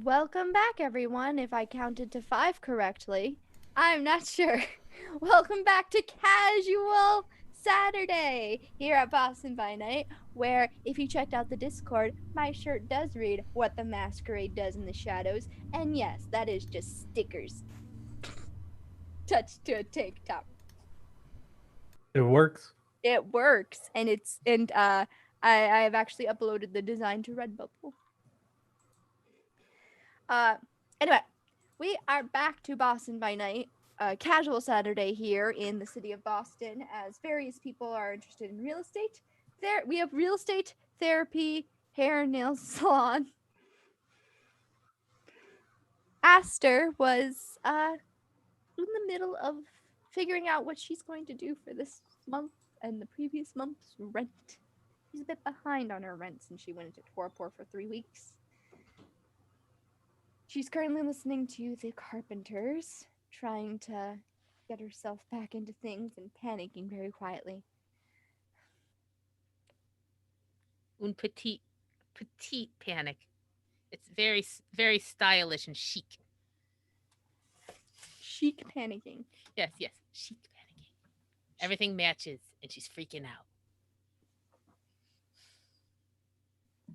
Speaker 1: Welcome back, everyone. If I counted to 5 correctly, I'm not sure. Welcome back to Casual Saturday here at Boston by Night, where if you checked out the Discord, my shirt does read "What the Masquerade Does in the Shadows," and yes, that is just stickers touched to a tank top.
Speaker 4: It works.
Speaker 1: It works, and I have actually uploaded the design to Redbubble. Anyway, we are back to Boston by Night, Casual Saturday here in the city of Boston, as various people are interested in real estate. We have real estate, therapy, hair and nail salon. Aster was in the middle of figuring out what she's going to do for this month and the previous month's rent. She's a bit behind on her rent since she went into torpor for 3 weeks. She's currently listening to The Carpenters, trying to get herself back into things and panicking very quietly.
Speaker 5: Un petite panic. It's very, very stylish and chic.
Speaker 1: Chic panicking.
Speaker 5: Yes, chic panicking. Everything matches, and she's freaking out.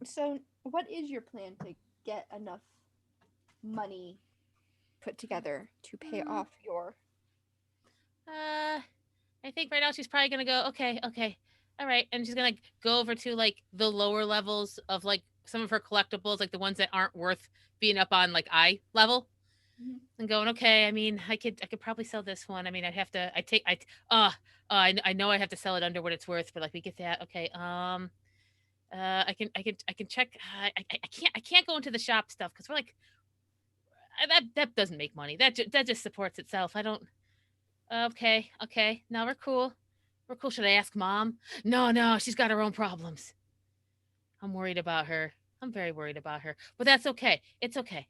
Speaker 1: So, what is your plan to get enough money put together to pay off your...
Speaker 5: I think right now she's probably gonna go, okay, all right, and she's gonna go over to like the lower levels of like some of her collectibles, like the ones that aren't worth being up on like eye level, and going, okay, I mean, I could probably sell this one. I mean, I know I have to sell it under what it's worth, but like we get that, okay. I can check. I can't go into the shop stuff because we're like, that doesn't make money. That just supports itself. I don't. Okay. Now we're cool. Should I ask Mom? No, she's got her own problems. I'm worried about her. I'm very worried about her. But that's okay. It's okay.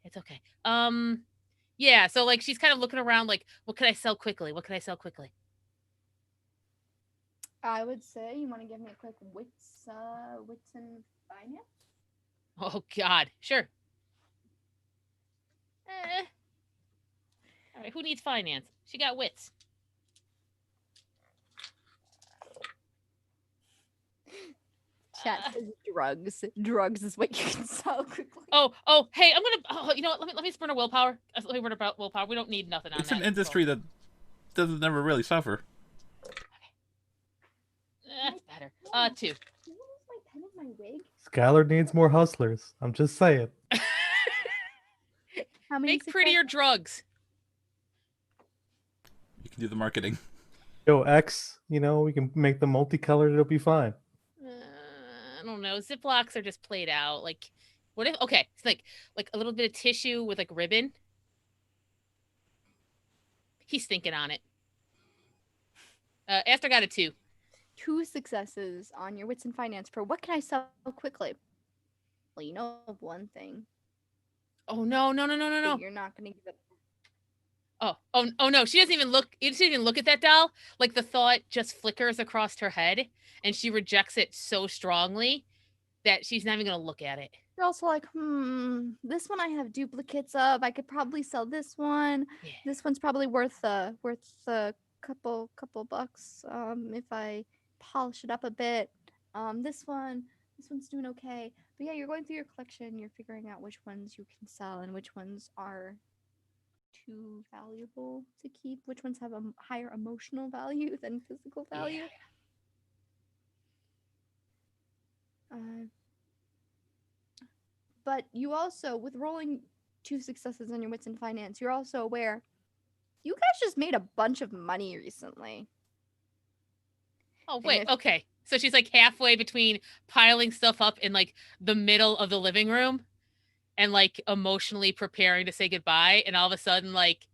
Speaker 5: Yeah. So like she's kind of looking around, like, what can I sell quickly?
Speaker 1: I would say you want to give me a quick wits and finance.
Speaker 5: Oh God, sure. All right, who needs finance? She got wits.
Speaker 1: Chat says drugs. Drugs is what you can sell quickly.
Speaker 5: Oh, hey, I'm gonna. You know what? Let me spend a willpower. Let me burn about willpower. We don't need nothing on
Speaker 3: It's
Speaker 5: that.
Speaker 3: an industry that doesn't never really suffer.
Speaker 5: That's better. 2.
Speaker 1: Can you use my pen and my wig?
Speaker 4: Skylar needs more hustlers. I'm just saying.
Speaker 1: How many
Speaker 5: Make prettier drugs.
Speaker 3: You can do the marketing.
Speaker 4: Yo, X, we can make them multicolored. It'll be fine.
Speaker 5: I don't know. Ziplocs are just played out. Like, what if? Okay, it's like a little bit of tissue with like ribbon. He's thinking on it. Aster got a 2.
Speaker 1: 2 successes on your wits and finance for what can I sell quickly? Well, you know of one thing.
Speaker 5: Oh no!
Speaker 1: You're not gonna give it.
Speaker 5: Oh no! She doesn't even look. She doesn't even look at that doll. Like the thought just flickers across her head, and she rejects it so strongly that she's not even gonna look at it.
Speaker 1: You're also like, this one I have duplicates of. I could probably sell this one.
Speaker 5: Yeah.
Speaker 1: This one's probably worth a couple bucks. If I polish it up a bit. This one's doing okay. But yeah, you're going through your collection. You're figuring out which ones you can sell and which ones are too valuable to keep. Which ones have a higher emotional value than physical value. Yeah. But you also, with rolling 2 successes on your wits and finance, you're also aware you guys just made a bunch of money recently.
Speaker 5: Oh, wait. Okay. So she's like halfway between piling stuff up in like the middle of the living room and like emotionally preparing to say goodbye. And all of a sudden, like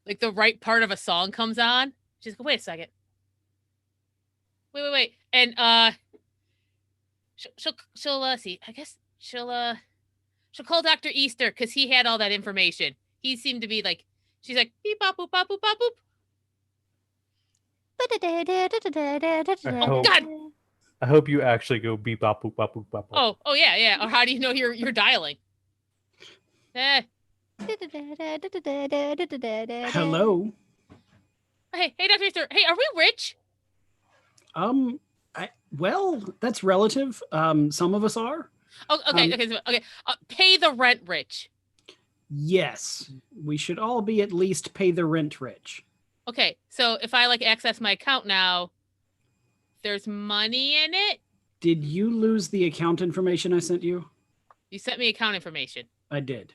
Speaker 5: the right part of a song comes on. She's like, wait a second. Wait. And she'll see. I guess she'll call Dr. Easter because he had all that information. He seemed to be like, she's like, beep bop boop bop boop bop boop. Oh God!
Speaker 4: I hope you actually go beep bop boop bop boop bop.
Speaker 5: Oh yeah. Or how do you know you're dialing? Eh.
Speaker 2: Hello.
Speaker 5: Hey, Dr. Easter. Hey, are we rich?
Speaker 2: Well, that's relative. Some of us are.
Speaker 5: Oh, okay,
Speaker 2: Um,
Speaker 5: okay. Pay the rent rich.
Speaker 2: Yes, we should all be at least pay the rent rich.
Speaker 5: Okay, so if I like access my account now, there's money in it.
Speaker 2: Did you lose the account information I sent you?
Speaker 5: You sent me account information.
Speaker 2: I did.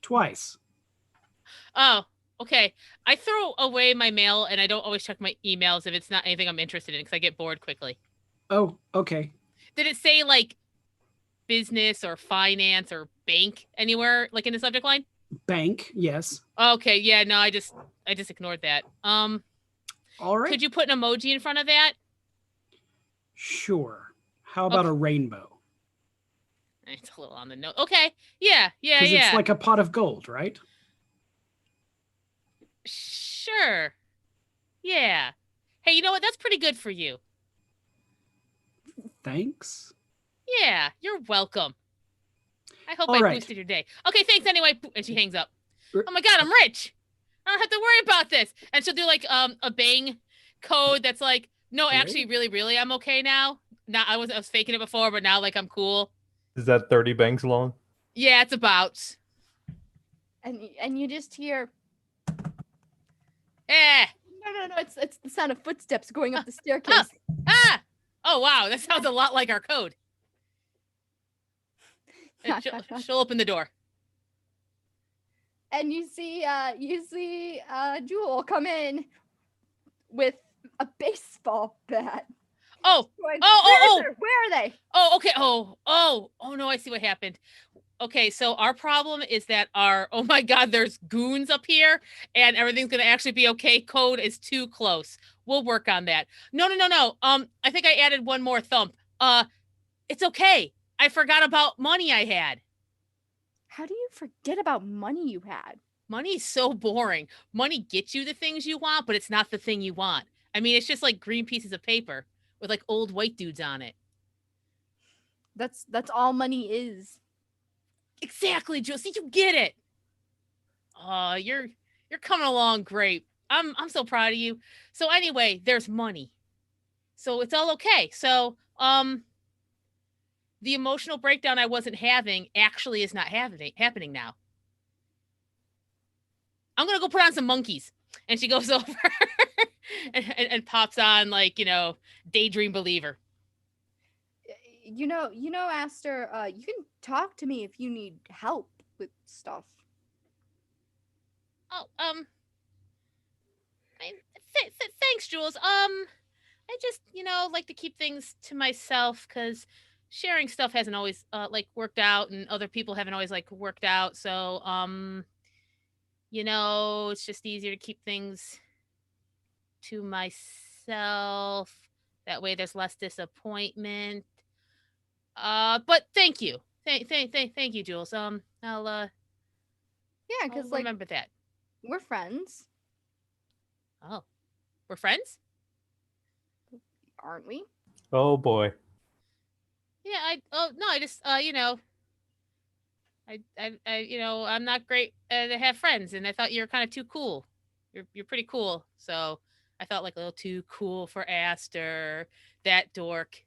Speaker 2: Twice.
Speaker 5: Oh, okay. I throw away my mail and I don't always check my emails if it's not anything I'm interested in because I get bored quickly.
Speaker 2: Oh, okay.
Speaker 5: Did it say like business or finance or bank anywhere like in the subject line?
Speaker 2: Bank, yes.
Speaker 5: Okay, yeah, no, I just ignored that.
Speaker 2: All right.
Speaker 5: Could you put an emoji in front of that?
Speaker 2: Sure. How about a rainbow?
Speaker 5: It's a little on the nose. Okay, yeah.
Speaker 2: Because it's like a pot of gold, right?
Speaker 5: Sure. Yeah. Hey, you know what? That's pretty good for you.
Speaker 2: Thanks.
Speaker 5: Yeah, you're welcome. I hope
Speaker 2: All
Speaker 5: I
Speaker 2: right.
Speaker 5: boosted your day. Okay, thanks anyway. And she hangs up.
Speaker 2: R-
Speaker 5: Oh my god, I'm rich. I don't have to worry about this. And she'll do like a bang code that's like, no, actually, really, I'm okay now. Now I was faking it before, but now like I'm cool.
Speaker 4: Is that 30 banks long?
Speaker 5: Yeah, it's about.
Speaker 1: And you just hear,
Speaker 5: Eh.
Speaker 1: no, it's the sound of footsteps going up the staircase.
Speaker 5: Oh wow, that sounds a lot like our code. And she'll open the door.
Speaker 1: And you see Jewel come in with a baseball bat.
Speaker 5: Oh,
Speaker 1: Going,
Speaker 5: oh.
Speaker 1: Where are they?
Speaker 5: Oh, okay. Oh no, I see what happened. Okay, so our problem is that oh my god, there's goons up here and everything's gonna actually be okay. Code is too close. We'll work on that. No. I think I added one more thump. It's okay. I forgot about money I had.
Speaker 1: How do you forget about money you had?
Speaker 5: Money's so boring. Money gets you the things you want, but it's not the thing you want. I mean, it's just like green pieces of paper with like old white dudes on it.
Speaker 1: That's all money is.
Speaker 5: Exactly, Joe. See, you get it. You're coming along great. I'm so proud of you. So anyway, there's money. So it's all okay. So the emotional breakdown I wasn't having actually is not happening now. I'm gonna go put on some monkeys. And she goes over and pops on like, Daydream Believer.
Speaker 1: You know, Aster, you can talk to me if you need help with stuff.
Speaker 5: Oh, thanks, Jules. I just, like to keep things to myself because sharing stuff hasn't always worked out, and other people haven't always worked out. So, it's just easier to keep things to myself. That way, there's less disappointment. But thank you, thank you, Jules. I'll
Speaker 1: yeah, because
Speaker 5: remember that
Speaker 1: we're friends.
Speaker 5: Oh, we're friends,
Speaker 1: aren't we?
Speaker 4: Oh boy.
Speaker 5: Yeah, I just I'm not great to have friends, and I thought you were kind of too cool. You're pretty cool, so I thought like a little too cool for Aster, that dork.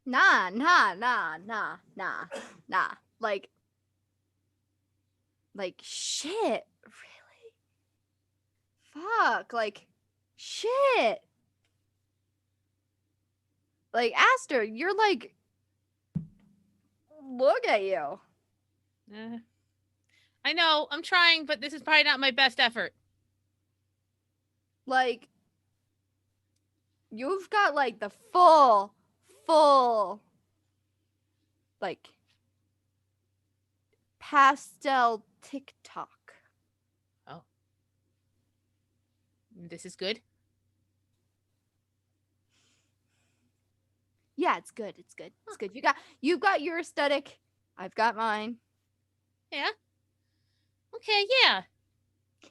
Speaker 1: Nah. Like shit, really? Fuck, shit. Aster, you're look at you.
Speaker 5: I know, I'm trying, but this is probably not my best effort.
Speaker 1: You've got the full pastel TikTok.
Speaker 5: Oh. This is good?
Speaker 1: Yeah, it's good. It's good. You've got your aesthetic. I've got mine.
Speaker 5: Yeah. Okay, yeah.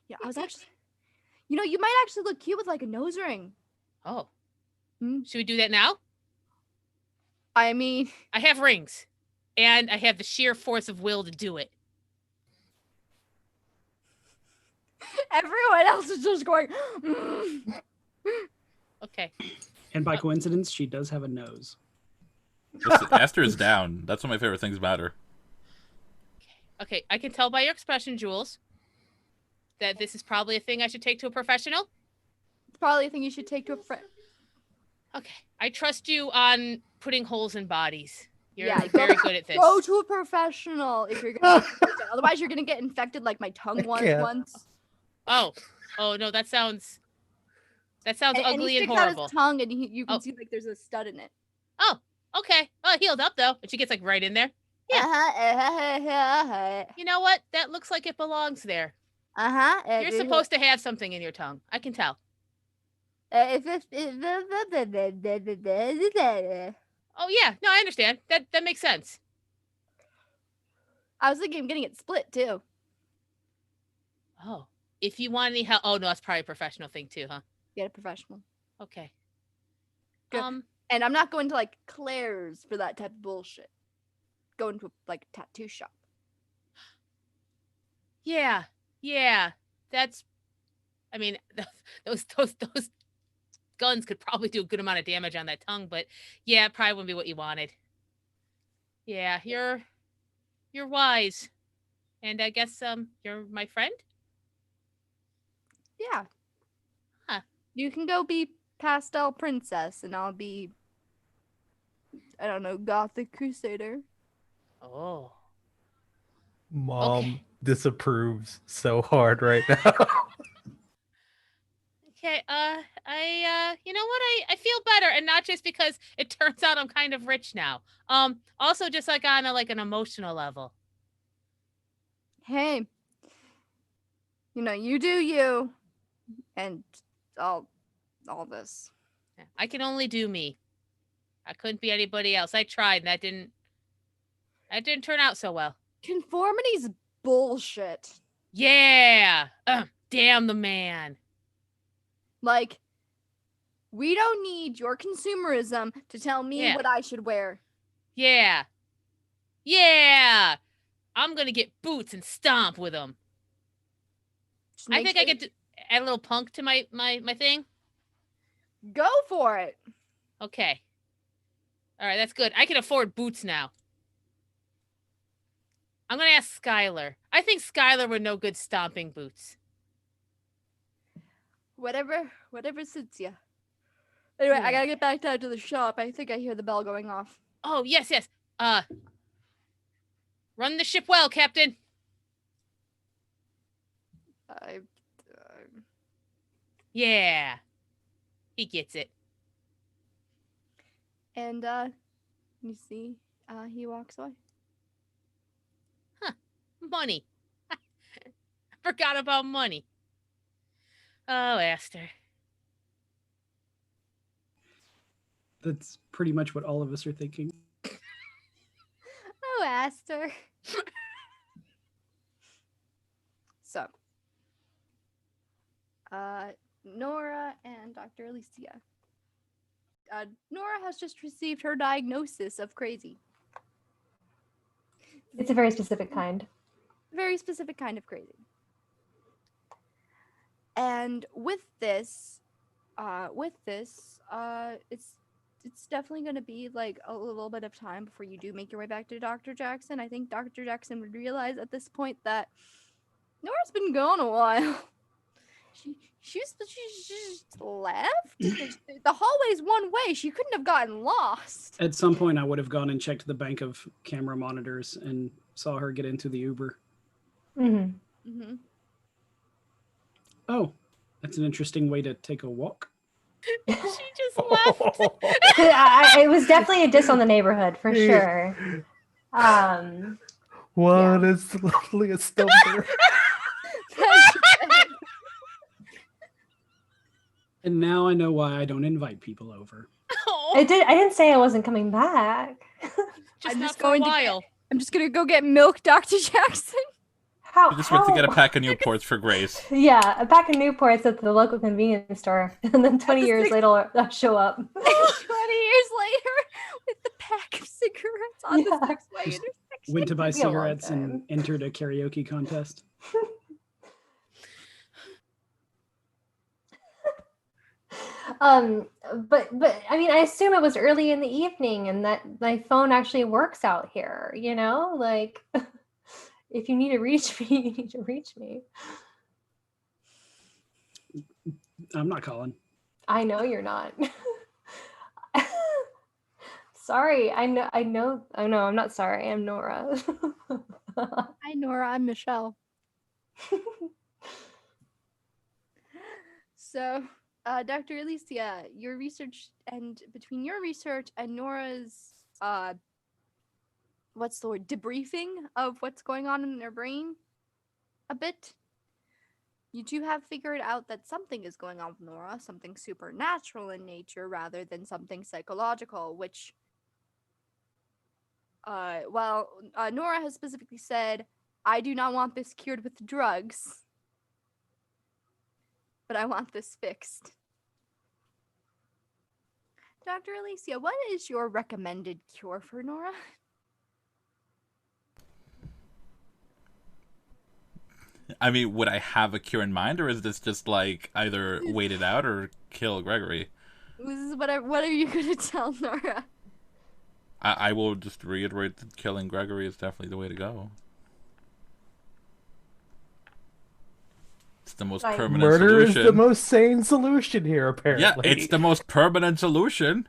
Speaker 1: Yeah, I was actually you might actually look cute with a nose ring.
Speaker 5: Oh. Should we do that now?
Speaker 1: I mean,
Speaker 5: I have rings. and I have the sheer force of will to do it.
Speaker 1: Everyone else is just going.
Speaker 5: Okay.
Speaker 2: And by coincidence, she does have a nose.
Speaker 3: Listen, Aster is down. That's one of my favorite things about her.
Speaker 5: Okay, I can tell by your expression, Jules, that this is probably a thing I should take to a professional.
Speaker 1: It's probably a thing you should take to a friend.
Speaker 5: Okay, I trust you on putting holes in bodies. You're
Speaker 1: Yeah,
Speaker 5: very good at this.
Speaker 1: Go to a professional if you're gonna. Otherwise, you're gonna get infected like my tongue was
Speaker 4: can't.
Speaker 1: once.
Speaker 5: Oh no, that sounds ugly
Speaker 1: he
Speaker 5: and
Speaker 1: sticks out
Speaker 5: horrible.
Speaker 1: his tongue, and you can
Speaker 5: Oh.
Speaker 1: see like there's a stud in it.
Speaker 5: Oh, okay. Oh, it healed up though, and she gets like right in there.
Speaker 1: Yeah.
Speaker 5: You know what? That looks like it belongs there. You're supposed to have something in your tongue. I can tell. Oh yeah, no, I understand. That makes sense.
Speaker 1: I was thinking of getting it split too.
Speaker 5: Oh, if you want any help. Oh no, that's probably a professional thing too, huh?
Speaker 1: Get a professional.
Speaker 5: Okay.
Speaker 1: Good. And I'm not going to like Claire's for that type of bullshit. Going to like a tattoo shop.
Speaker 5: Yeah. That's. I mean, those guns could probably do a good amount of damage on that tongue, but yeah, it probably wouldn't be what you wanted. Yeah, you're wise, and I guess you're my friend.
Speaker 1: Yeah.
Speaker 5: Huh.
Speaker 1: You can go be Pastel Princess, and I'll be, I don't know, Gothic Crusader.
Speaker 5: Oh.
Speaker 4: Mom disapproves so hard right now.
Speaker 5: Okay, you know what? I feel better, and not just because it turns out I'm kind of rich now. Also just like on an emotional level.
Speaker 1: Hey, you do you, and all this.
Speaker 5: I can only do me. I couldn't be anybody else. I tried, and that didn't turn out so well.
Speaker 1: Conformity's bullshit.
Speaker 5: Yeah. Damn the man.
Speaker 1: Like, we don't need your consumerism to tell me what I should wear.
Speaker 5: Yeah. I'm gonna get boots and stomp with them. I think I could add a little punk to my thing.
Speaker 1: Go for it.
Speaker 5: Okay. All right, that's good. I can afford boots now. I'm gonna ask Skylar. I think Skylar would know good stomping boots.
Speaker 1: Whatever suits you. Anyway, I gotta get back down to the shop. I think I hear the bell going off.
Speaker 5: Oh, yes. Run the ship well, Captain. Yeah. He gets it.
Speaker 1: And, you see, he walks away.
Speaker 5: Huh. Money. Forgot about money. Oh, Aster.
Speaker 2: That's pretty much what all of us are thinking.
Speaker 1: Oh, Aster. So, Nora and Dr. Alicia. Nora has just received her diagnosis of crazy.
Speaker 6: It's a very specific kind.
Speaker 1: Very specific kind of crazy. And with this, it's definitely going to be like a little bit of time before you do make your way back to Dr. Jackson. I think Dr. Jackson would realize at this point that Nora's been gone a while. She just left. The hallway's one way. She couldn't have gotten lost.
Speaker 2: At some point, I would have gone and checked the bank of camera monitors and saw her get into the Uber.
Speaker 6: Mm-hmm.
Speaker 2: Oh, that's an interesting way to take a walk.
Speaker 5: She just left.
Speaker 6: It was definitely a diss on the neighborhood for sure.
Speaker 4: What is the loveliest number?
Speaker 2: And now I know why I don't invite people over.
Speaker 5: Oh,
Speaker 6: I didn't say I wasn't coming back.
Speaker 5: just
Speaker 1: I'm
Speaker 5: not
Speaker 1: just
Speaker 5: for a
Speaker 1: going to
Speaker 5: while.
Speaker 1: I'm just gonna go get milk, Dr. Jackson.
Speaker 3: You just went to get a pack of Newports for Grace.
Speaker 6: Yeah, a pack of Newports at the local convenience store, and then 20 years later, I'll show up.
Speaker 1: 20 years later, with the pack of cigarettes on the
Speaker 6: Yeah.
Speaker 1: six-way
Speaker 2: Just
Speaker 1: intersection.
Speaker 2: Went to buy
Speaker 6: Took me a long
Speaker 2: cigarettes and
Speaker 6: time.
Speaker 2: entered a karaoke contest.
Speaker 6: But I mean, I assume it was early in the evening and that my phone actually works out here, you know? Like, if you need to reach me, you need to reach me.
Speaker 2: I'm not calling.
Speaker 6: I know you're not. Sorry, I know. Oh no, I'm not sorry. I'm Nora.
Speaker 1: Hi, Nora. I'm Michelle. So, Dr. Alicia, your research and between your research and Nora's, what's the word, debriefing of what's going on in their brain a bit, you two have figured out that something is going on with Nora, something supernatural in nature rather than something psychological, which, Nora has specifically said, I do not want this cured with drugs, but I want this fixed. Dr. Alicia, what is your recommended cure for Nora?
Speaker 3: I mean, would I have a cure in mind, or is this just like either wait it out or kill Gregory?
Speaker 1: This is what are you gonna tell Nora?
Speaker 3: I will just reiterate that killing Gregory is definitely the way to go. It's the most
Speaker 6: Like,
Speaker 3: permanent
Speaker 4: Murder
Speaker 3: solution.
Speaker 4: is the most sane solution here,
Speaker 3: Yeah,
Speaker 4: apparently.
Speaker 3: it's the most permanent solution.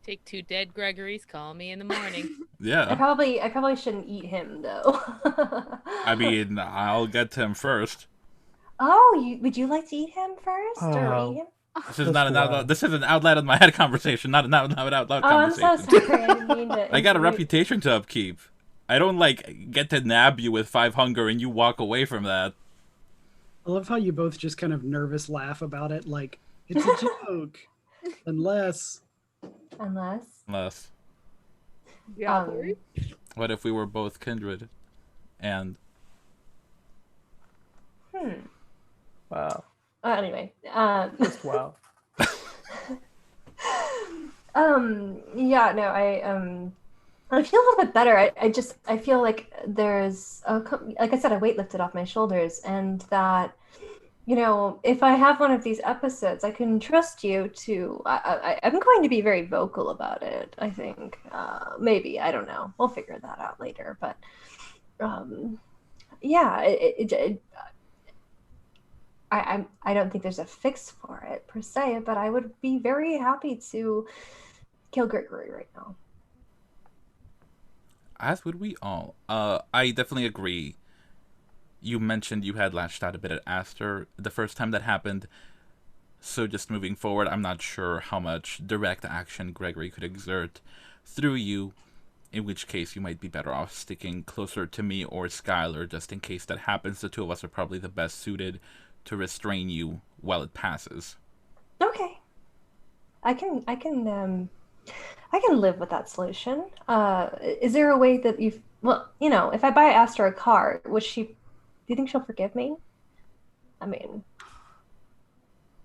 Speaker 5: Take 2 dead Gregories, call me in the morning.
Speaker 6: I
Speaker 3: Yeah.
Speaker 6: probably shouldn't eat him though.
Speaker 3: I mean, I'll get to him first.
Speaker 6: Oh, would you like to eat him first or
Speaker 4: Oh.
Speaker 6: eat him?
Speaker 3: This is
Speaker 4: Just
Speaker 3: not an out
Speaker 4: wow.
Speaker 3: loud. This is an out loud in my head conversation, not an out loud
Speaker 6: Oh, I'm
Speaker 3: conversation.
Speaker 6: so sorry. I didn't mean to.
Speaker 3: I got a
Speaker 6: intrude.
Speaker 3: reputation to upkeep. I don't like get to nab you with 5 hunger and you walk away from that.
Speaker 2: I love how you both just kind of nervous laugh about it, like it's a joke. Unless
Speaker 3: Unless,
Speaker 1: Yeah,
Speaker 6: Um,
Speaker 3: what if we were both kindred? And
Speaker 4: Wow.
Speaker 6: Anyway,
Speaker 4: Just wow.
Speaker 6: yeah, no, I feel a little bit better. I feel like there's like I said, a weight lifted off my shoulders, and that, you know, if I have one of these episodes, I can trust you to. I'm going to be very vocal about it. I think maybe, I don't know. We'll figure that out later. But yeah, I don't think there's a fix for it per se, but I would be very happy to kill Gregory right now.
Speaker 3: as would we all. I definitely agree. You mentioned you had lashed out a bit at Aster the first time that happened. So just moving forward, I'm not sure how much direct action Gregory could exert through you, in which case you might be better off sticking closer to me or Skylar, just in case that happens. The two of us are probably the best suited to restrain you while it passes.
Speaker 6: Okay, I can live with that solution. Is there a way that well, you know, if I buy Aster a car, do you think she'll forgive me? I mean,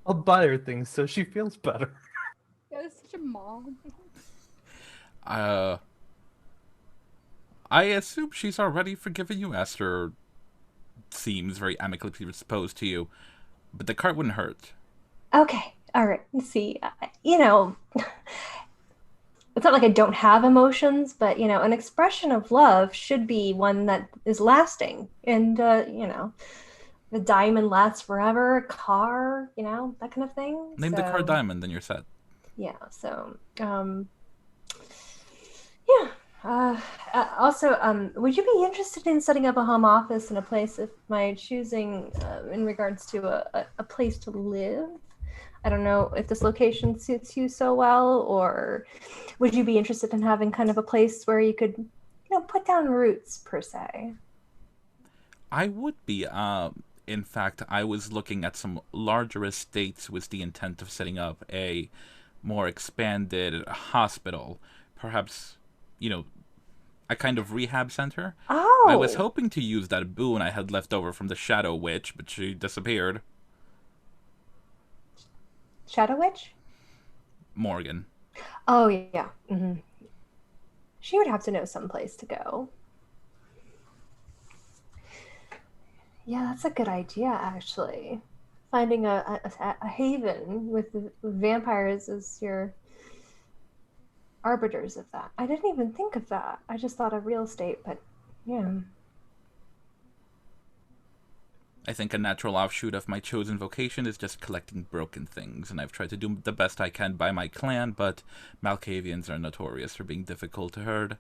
Speaker 4: I'll buy her things so she feels better.
Speaker 1: Yeah, that's such a mom.
Speaker 3: I assume she's already forgiven you. Aster seems very amicably disposed to you, but the cart wouldn't hurt.
Speaker 6: okay, all right. See, you know, it's not like I don't have emotions, but you know, an expression of love should be one that is lasting, and you know, the diamond lasts forever. Car, you know, that kind of thing.
Speaker 3: Name the car Diamond, then you're set.
Speaker 6: Yeah. So, yeah. Also, would you be interested in setting up a home office in a place of my choosing, in regards to a place to live? I don't know if this location suits you so well, or would you be interested in having kind of a place where you could, you know, put down roots per se?
Speaker 3: I would be. In fact, I was looking at some larger estates with the intent of setting up a more expanded hospital. Perhaps, you know, a kind of rehab center.
Speaker 6: Oh,
Speaker 3: I was hoping to use that boon I had left over from the Shadow Witch, but she disappeared.
Speaker 6: Shadow Witch?
Speaker 3: Morgan.
Speaker 6: Oh yeah. Mm-hmm. she would have to know some place to go. Yeah, that's a good idea, actually. Finding a haven with vampires as your arbiters of that. I didn't even think of that. I just thought of real estate, but yeah.
Speaker 3: I think a natural offshoot of my chosen vocation is just collecting broken things, and I've tried to do the best I can by my clan, but Malkavians are notorious for being difficult to herd.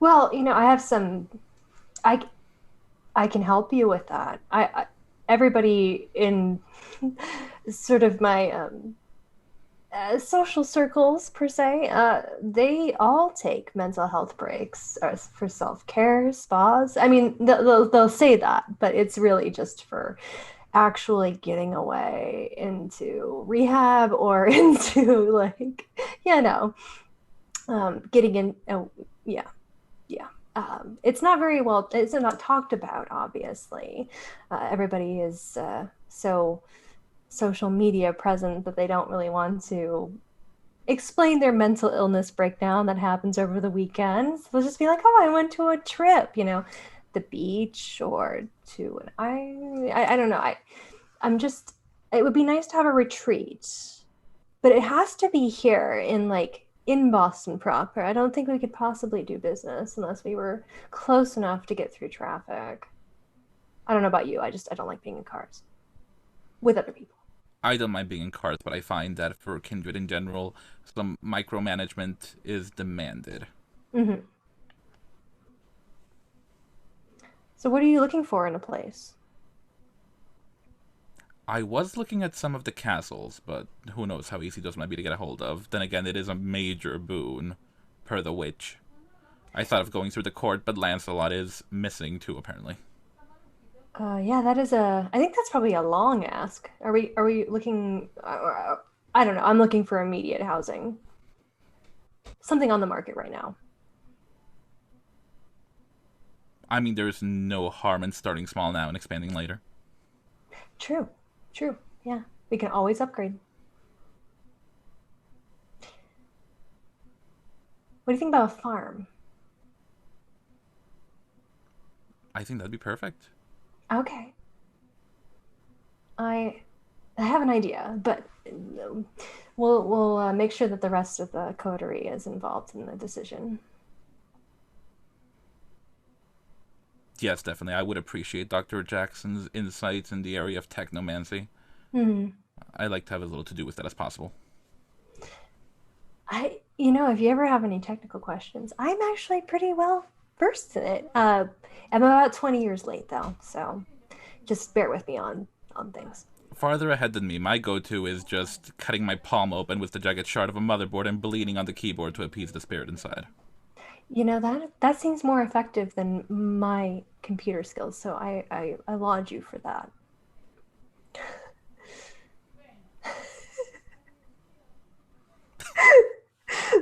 Speaker 6: Well, I have some. I can help you with that. Everybody in sort of my social circles per se, they all take mental health breaks for self-care, spas. I mean, they'll say that, but it's really just for actually getting away into rehab or into like, getting in. Oh, yeah. It's not very well, it's not talked about, obviously. Everybody is so social media present that they don't really want to explain their mental illness breakdown that happens over the weekends. They'll just be like, oh, I went to a trip, the beach or to I don't know. I'm just, it would be nice to have a retreat, but it has to be here in Boston proper. I don't think we could possibly do business unless we were close enough to get through traffic. I don't know about you. I don't like being in cars with other people.
Speaker 3: I don't mind being in cars, but I find that for Kindred in general, some micromanagement is demanded.
Speaker 6: Mm-hmm. So what are you looking for in a place?
Speaker 3: I was looking at some of the castles, but who knows how easy those might be to get a hold of. Then again, it is a major boon, per the witch. I thought of going through the court, but Lancelot is missing too, apparently.
Speaker 6: Yeah, I think that's probably a long ask. Are we looking, I don't know, I'm looking for immediate housing. Something on the market right now.
Speaker 3: I mean, there's no harm in starting small now and expanding later.
Speaker 6: True. Yeah, we can always upgrade. What do you think about a farm?
Speaker 3: I think that'd be perfect.
Speaker 6: Okay. I have an idea, but we'll make sure that the rest of the coterie is involved in the decision.
Speaker 3: Yes, definitely. I would appreciate Dr. Jackson's insights in the area of technomancy.
Speaker 6: Mm-hmm.
Speaker 3: I'd like to have as little to do with that as possible.
Speaker 6: If you ever have any technical questions, I'm actually pretty well versed in it. I'm about 20 years late though, so just bear with me on things.
Speaker 3: Farther ahead than me, my go-to is just cutting my palm open with the jagged shard of a motherboard and bleeding on the keyboard to appease the spirit inside.
Speaker 6: That seems more effective than my computer skills, so I laud you for that.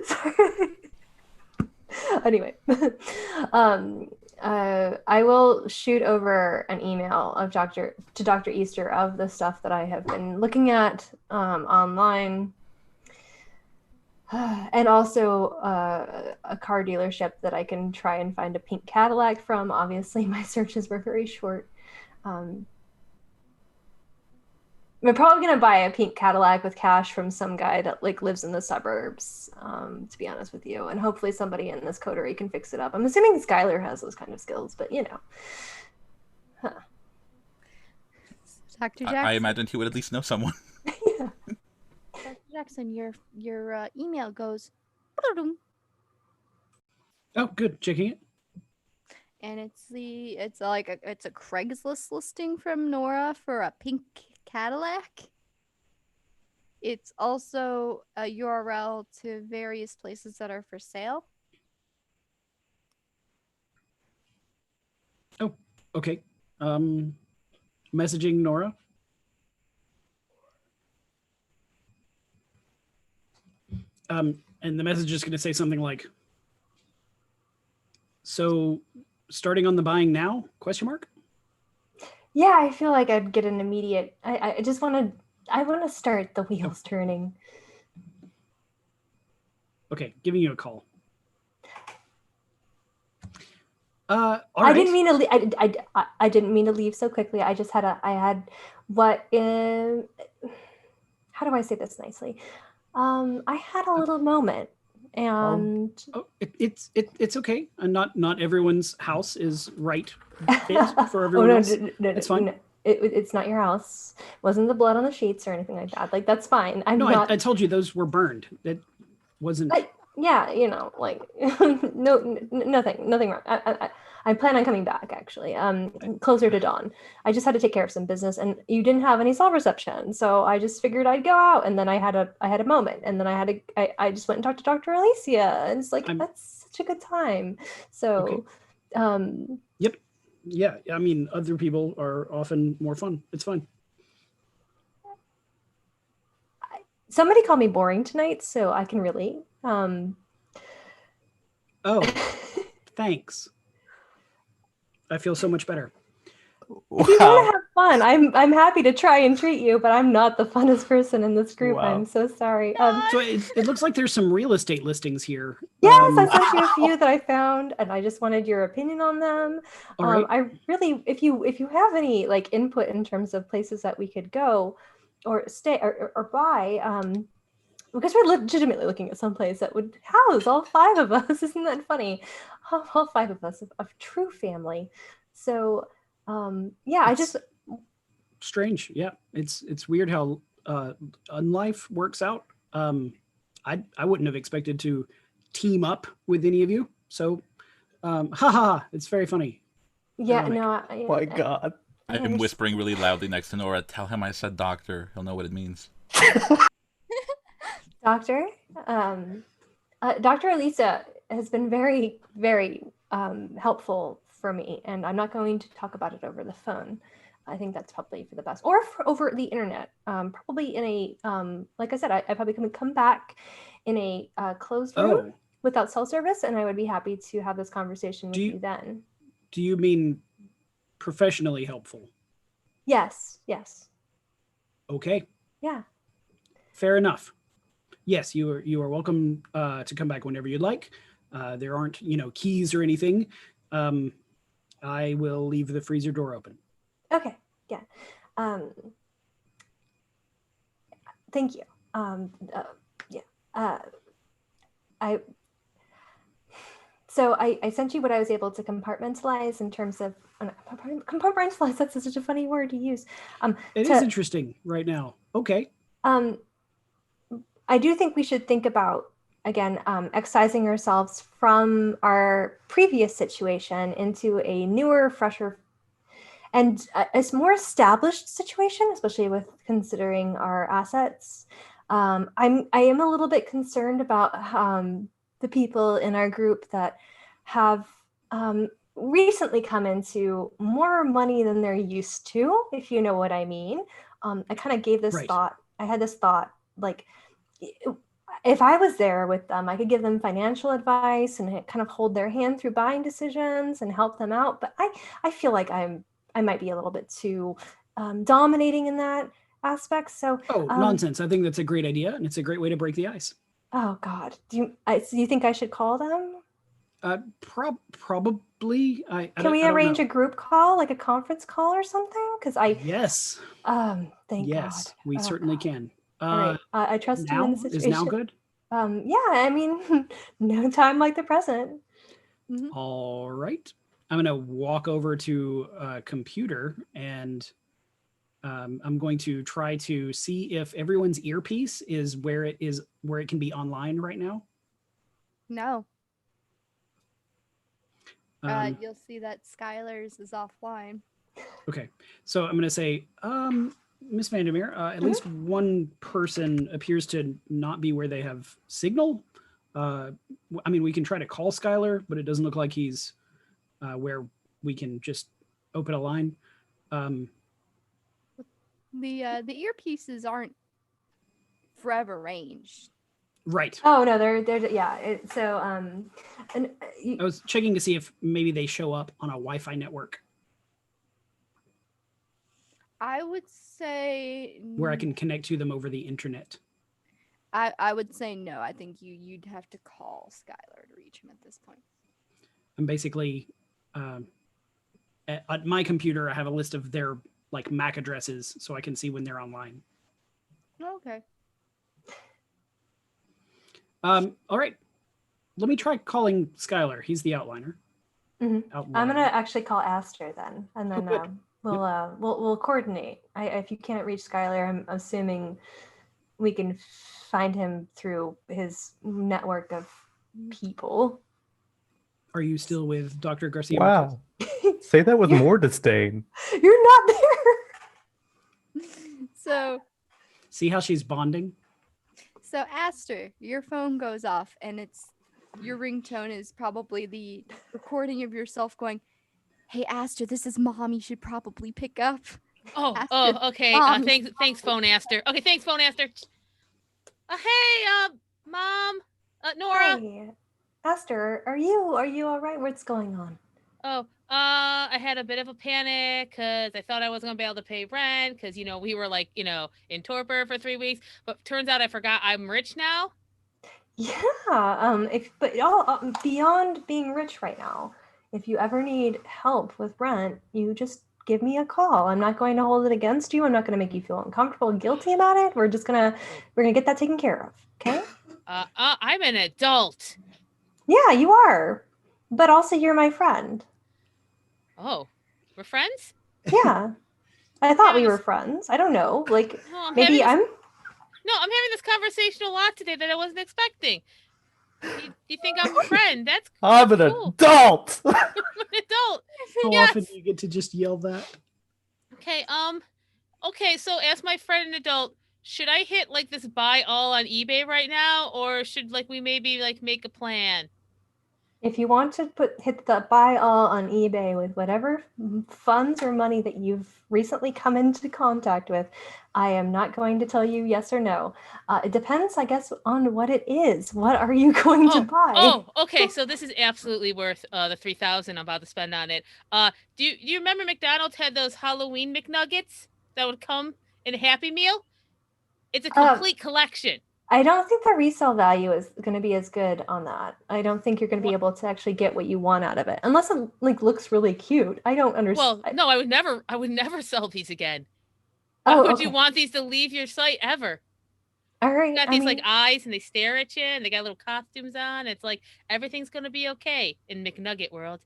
Speaker 6: Sorry. Anyway, I will shoot over an email to Dr. Easter of the stuff that I have been looking at online. And also a car dealership that I can try and find a pink Cadillac from. Obviously, my searches were very short. I'm probably going to buy a pink Cadillac with cash from some guy that lives in the suburbs, to be honest with you. And hopefully somebody in this coterie can fix it up. I'm assuming Skylar has those kind of skills, but Huh.
Speaker 1: Dr. Jackson.
Speaker 3: I imagined he would at least know someone.
Speaker 6: Yeah.
Speaker 1: Dr. Jackson, your email goes.
Speaker 2: Oh, good. Checking it.
Speaker 1: And it's a Craigslist listing from Nora for a pink Cadillac. It's also a URL to various places that are for sale.
Speaker 2: Oh, okay. Messaging Nora. And the message is going to say something like, so starting on the buying now, question mark?
Speaker 6: Yeah, I feel like I'd get an immediate, I just want to start the wheels turning.
Speaker 2: Okay, giving you a call. All
Speaker 6: I
Speaker 2: right.
Speaker 6: didn't mean to. I didn't mean to leave so quickly. I just had how do I say this nicely? I had a little moment, and
Speaker 2: Oh, it's okay. And not everyone's house is right fit for everyone else. It's fine.
Speaker 6: no, it's not your house. Wasn't the blood on the sheets or anything like that. Like that's fine. I'm
Speaker 2: No,
Speaker 6: not.
Speaker 2: I told you those were burned. It wasn't.
Speaker 6: Yeah, like nothing wrong. I plan on coming back actually. Closer to dawn. I just had to take care of some business, and you didn't have any cell reception, so I just figured I'd go out. And then I had a moment, and then I just went and talked to Dr. Alicia, and it's like that's such a good time. So,
Speaker 2: Yep. Yeah. I mean, other people are often more fun. It's fine.
Speaker 6: Somebody called me boring tonight, so I can relate.
Speaker 2: Oh, thanks. I feel so much better.
Speaker 6: If you want to have fun, I'm happy to try and treat you, but I'm not the funnest person in this group.
Speaker 4: Wow.
Speaker 6: I'm so sorry.
Speaker 2: So it looks like there's some real estate listings here.
Speaker 6: Yes, I sent you a few that I found, and I just wanted your opinion on them.
Speaker 2: All right.
Speaker 6: I really, if you have any like input in terms of places that we could go, or stay, or buy, because we're legitimately looking at some place that would house all 5 of us. Isn't that funny? All 5 of us, of true family. So, yeah, I just
Speaker 2: strange. Yeah, it's weird how life works out. I wouldn't have expected to team up with any of you. So, haha, it's very funny.
Speaker 6: Yeah,
Speaker 2: Ironic.
Speaker 6: no.
Speaker 4: My God.
Speaker 3: I am whispering really loudly next to Nora. Tell him I said doctor. He'll know what it means.
Speaker 6: Doctor, Dr. Elisa has been very, very helpful for me, and I'm not going to talk about it over the phone. I think that's probably for the best, or over the internet. Probably in a, like I said, I probably can come back in a closed room without cell service, and I would be happy to have this conversation with you then.
Speaker 2: Do you mean professionally helpful?
Speaker 6: Yes.
Speaker 2: Okay.
Speaker 6: Yeah.
Speaker 2: Fair enough. Yes, you are welcome to come back whenever you'd like. There aren't, keys or anything. I will leave the freezer door open. Okay.
Speaker 6: Yeah. Thank you. Yeah. So I sent you what I was able to compartmentalize in terms of compartmentalize. That's such a funny word to use.
Speaker 2: It is interesting right now. Okay.
Speaker 6: I do think we should think about, again, excising ourselves from our previous situation into a newer, fresher, and a more established situation, especially with considering our assets. I am a little bit concerned about the people in our group that have recently come into more money than they're used to, if you know what I mean. I kind of gave this thought. I had this thought, like, if I was there with them, I could give them financial advice and kind of hold their hand through buying decisions and help them out. But I feel like I might be a little bit too dominating in that aspect. So
Speaker 2: nonsense. I think that's a great idea, and it's a great way to break the ice.
Speaker 6: Oh God, do you think I should call them?
Speaker 2: Probably.
Speaker 6: Can we arrange a group call, like a conference call or something? Because
Speaker 2: yes.
Speaker 6: Thank God.
Speaker 2: We certainly can.
Speaker 6: All right. I trust you in the situation.
Speaker 2: Is now good?
Speaker 6: Yeah, I mean, no time like the present.
Speaker 2: Mm-hmm. All right. I'm going to walk over to a computer, and I'm going to try to see if everyone's earpiece is where it can be online right now.
Speaker 1: No. You'll see that Skylar's is offline.
Speaker 2: Okay. So I'm going to say, Miss Vandermeer, at least one person appears to not be where they have signal. I mean, we can try to call Skylar, but it doesn't look like he's where we can just open a line.
Speaker 1: The earpieces aren't forever range.
Speaker 2: Right.
Speaker 6: Oh no, they're yeah.
Speaker 2: I was checking to see if maybe they show up on a Wi-Fi network.
Speaker 1: I would say
Speaker 2: where I can connect to them over the internet.
Speaker 1: I would say no. I think you'd have to call Skylar to reach him at this point.
Speaker 2: I'm basically at my computer, I have a list of their like MAC addresses, so I can see when they're online.
Speaker 1: Okay.
Speaker 2: All right. Let me try calling Skylar. He's the outliner.
Speaker 6: I'm
Speaker 2: Outliner.
Speaker 6: gonna actually call Aster then, and then
Speaker 2: good.
Speaker 6: we'll coordinate. If you can't reach Skylar, I'm assuming we can find him through his network of people.
Speaker 2: Are you still with Dr. Garcia?
Speaker 4: Wow. Say that with more disdain.
Speaker 6: You're not there.
Speaker 1: So
Speaker 2: See how she's bonding?
Speaker 1: Aster, your phone goes off, and your ringtone is probably the recording of yourself going, "Hey Aster, this is Mom. You should probably pick up." Aster,
Speaker 5: Okay.
Speaker 1: Mom.
Speaker 5: Thanks, Phone Aster. Okay, thanks, Phone Aster. Hey, Mom, Nora.
Speaker 6: Hi, Aster, are you all right? What's going on?
Speaker 5: I had a bit of a panic because I thought I wasn't gonna be able to pay rent because we were like in torpor for 3 weeks, but turns out I forgot I'm rich now.
Speaker 6: Yeah. Beyond being rich right now, if you ever need help with rent, you just give me a call. I'm not going to hold it against you. I'm not going to make you feel uncomfortable and guilty about it. We're gonna get that taken care of. Okay?
Speaker 5: I'm an adult.
Speaker 6: Yeah, you are. But also you're my friend.
Speaker 5: Oh, we're friends?
Speaker 6: Yeah. I thought we
Speaker 5: Yeah,
Speaker 6: were friends. I don't know. Like
Speaker 5: No,
Speaker 6: maybe
Speaker 5: I'm having this conversation a lot today that I wasn't expecting. You think I'm a friend? That's
Speaker 4: I'm an
Speaker 5: cool.
Speaker 4: adult.
Speaker 5: I'm an adult.
Speaker 2: How
Speaker 5: Yes.
Speaker 2: often do you get to just yell that?
Speaker 5: Okay, so as my friend and adult, should I hit like this buy all on eBay right now, or should we maybe make a plan?
Speaker 6: if you want to hit the buy all on eBay with whatever funds or money that you've recently come into contact with, I am not going to tell you yes or no. It depends, I guess, on what it is. What are you going to buy?
Speaker 5: Oh, okay. So this is absolutely worth the $3,000 I'm about to spend on it. Do you remember McDonald's had those Halloween McNuggets that would come in a Happy Meal? It's a complete collection.
Speaker 6: I don't think the resale value is going to be as good on that. I don't think you're going to be able to actually get what you want out of it, unless it looks really cute. I don't understand.
Speaker 5: Well, no, I would never sell these again.
Speaker 6: Oh,
Speaker 5: Why would
Speaker 6: okay.
Speaker 5: you want these to leave your site ever?
Speaker 6: All right.
Speaker 5: They got these eyes and they stare at you and they got little costumes on. It's like everything's gonna be okay in McNugget world.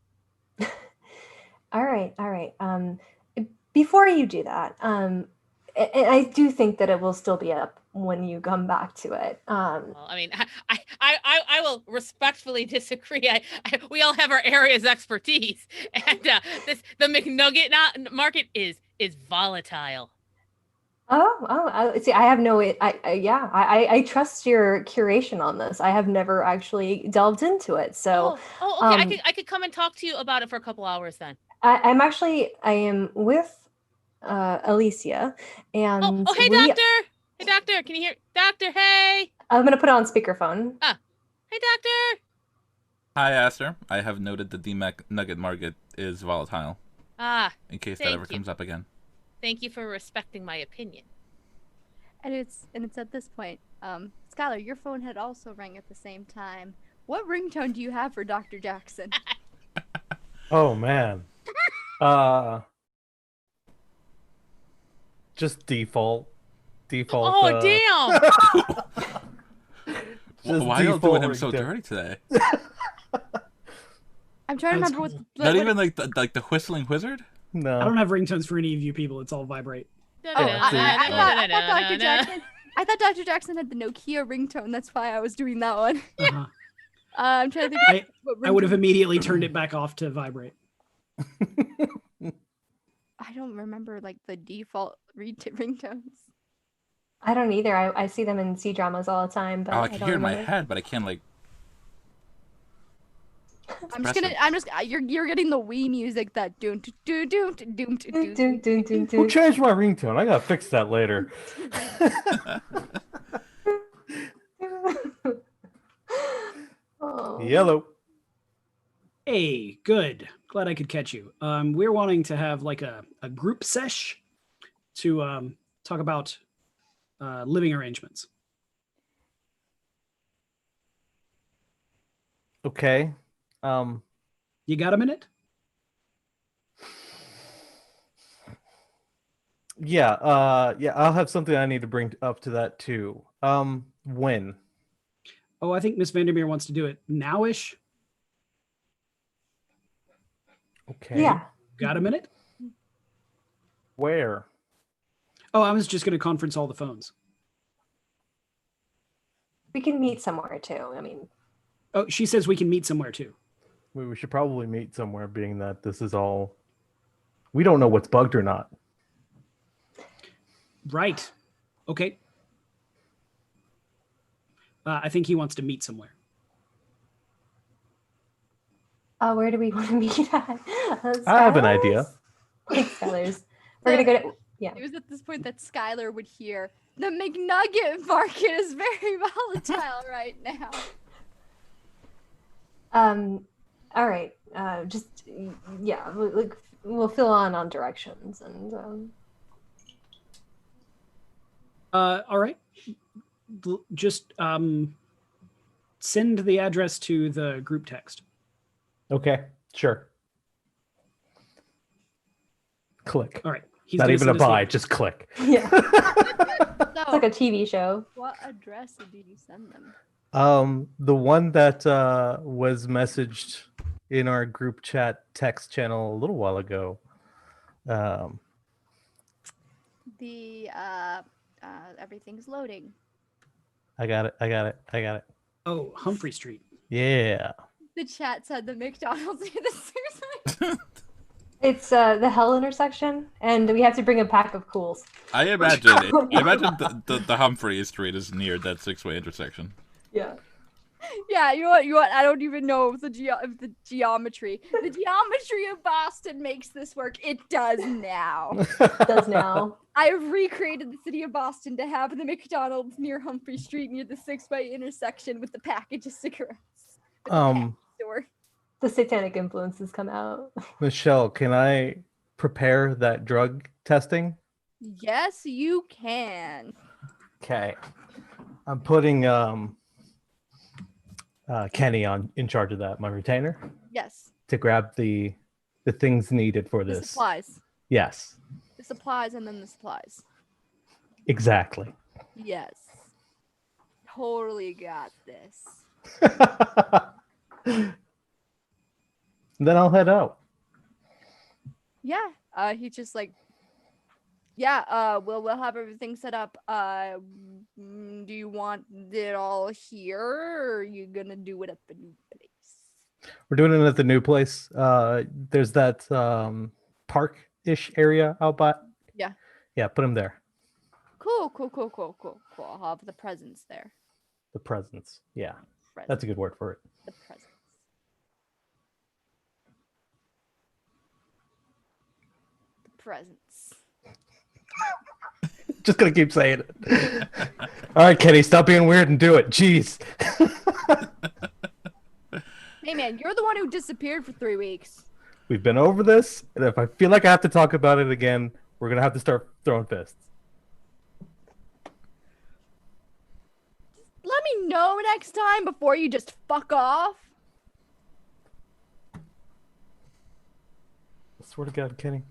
Speaker 6: All right. Before you do that, and I do think that it will still be up when you come back to it.
Speaker 5: Well, I mean, I will respectfully disagree. We all have our areas of expertise, and the McNugget market is volatile.
Speaker 6: See, I have no. I trust your curation on this. I have never actually delved into it, so.
Speaker 5: Okay. I could come and talk to you about it for a couple hours then.
Speaker 6: I am with Alicia, and
Speaker 5: hey doctor! Hey doctor, can you hear? Doctor, hey!
Speaker 6: I'm gonna put it on speakerphone.
Speaker 5: Hey doctor!
Speaker 3: Hi, Aster. I have noted that the Nugget market is volatile. In case that ever comes up again.
Speaker 5: Thank you for respecting my opinion.
Speaker 1: And it's at this point, Skylar, your phone had also rang at the same time. What ringtone do you have for Dr. Jackson?
Speaker 4: Oh man. Just default.
Speaker 5: Oh damn!
Speaker 3: Why are you doing him so dirty today?
Speaker 1: I'm trying to remember what.
Speaker 3: Not even like the whistling wizard.
Speaker 4: No.
Speaker 2: I don't have ringtones for any of you people. It's all vibrate.
Speaker 1: I thought Dr. Jackson had the Nokia ringtone. That's why I was doing that one.
Speaker 2: Uh-huh.
Speaker 1: I'm trying to think.
Speaker 2: I would have immediately turned it back off to vibrate.
Speaker 1: I don't remember the default ringtones.
Speaker 6: I don't either. I see them in C-dramas all the time, but
Speaker 3: I can hear it in my head, but I can't
Speaker 1: You're getting the Wii music that doom doom doom doom doom.
Speaker 4: Who changed my ringtone? I gotta fix that later. Yellow.
Speaker 2: Hey, good. Glad I could catch you. We're wanting to have a group sesh to talk about living arrangements.
Speaker 4: Okay.
Speaker 2: You got a minute?
Speaker 4: Yeah, I'll have something I need to bring up to that too. When?
Speaker 2: Oh, I think Miss Vandermeer wants to do it nowish.
Speaker 4: Okay.
Speaker 6: Yeah.
Speaker 2: Got a minute?
Speaker 4: Where?
Speaker 2: Oh, I was just going to conference all the phones.
Speaker 6: We can meet somewhere too. I mean,
Speaker 2: Oh, she says we can meet somewhere too.
Speaker 4: We should probably meet somewhere, being that this is all. We don't know what's bugged or not.
Speaker 2: Right. Okay. I think he wants to meet somewhere.
Speaker 6: where do we want to meet at?
Speaker 4: I have an idea.
Speaker 6: Like Skylar's. We're gonna go to. Yeah.
Speaker 1: It was at this point that Skylar would hear the McNugget market is very volatile right now.
Speaker 6: All right. Just yeah. We'll fill on directions and.
Speaker 2: All right. Just send the address to the group text.
Speaker 4: Okay, sure. Click.
Speaker 2: All right. He's
Speaker 4: Not
Speaker 2: gonna
Speaker 4: even a
Speaker 2: send us the
Speaker 4: buy,
Speaker 2: address.
Speaker 4: just click.
Speaker 6: Yeah. It's
Speaker 1: So,
Speaker 6: like a TV show.
Speaker 1: what address did you send them?
Speaker 4: The one that was messaged in our group chat text channel a little while ago.
Speaker 1: The everything's loading.
Speaker 4: I got it.
Speaker 2: Oh, Humphrey Street.
Speaker 4: Yeah.
Speaker 1: The chat said the McDonald's near the Susan.
Speaker 6: It's the Hell intersection, and we have to bring a pack of cools.
Speaker 3: I imagine the Humphrey Street is near that 6-way intersection.
Speaker 6: Yeah.
Speaker 1: Yeah, you know what? I don't even know if the geometry. The geometry of Boston makes this work. It does now.
Speaker 6: It does now.
Speaker 1: I have recreated the city of Boston to have the McDonald's near Humphrey Street near the 6-way intersection with the package of cigarettes. With the package store.
Speaker 6: The satanic influences come out.
Speaker 4: Michelle, can I prepare that drug testing?
Speaker 1: Yes, you can.
Speaker 4: Okay. I'm putting Kenny in charge of that, my retainer,
Speaker 1: Yes.
Speaker 4: to grab the things needed for
Speaker 1: The
Speaker 4: this.
Speaker 1: supplies.
Speaker 4: Yes,
Speaker 1: The supplies and then the supplies.
Speaker 4: exactly.
Speaker 1: Yes. Totally got this.
Speaker 4: Then I'll head out.
Speaker 1: Yeah. He's just like, yeah, we'll have everything set up. Do you want it all here, or are you gonna do it at the new place?
Speaker 4: We're doing it at the new place. There's that park-ish area out by.
Speaker 1: Yeah.
Speaker 4: Yeah, put him there.
Speaker 1: Cool. I'll have the presents there.
Speaker 4: The presents. Yeah,
Speaker 1: Presents.
Speaker 4: that's a good word for it.
Speaker 1: The presents. The presents.
Speaker 4: Just gonna keep saying it. All right, Kenny, stop being weird and do it. Jeez.
Speaker 1: Hey man, you're the one who disappeared for 3 weeks.
Speaker 4: We've been over this, and if I feel like I have to talk about it again, we're gonna have to start throwing fists.
Speaker 1: Let me know next time before you just fuck off.
Speaker 4: I swear to God, Kenny.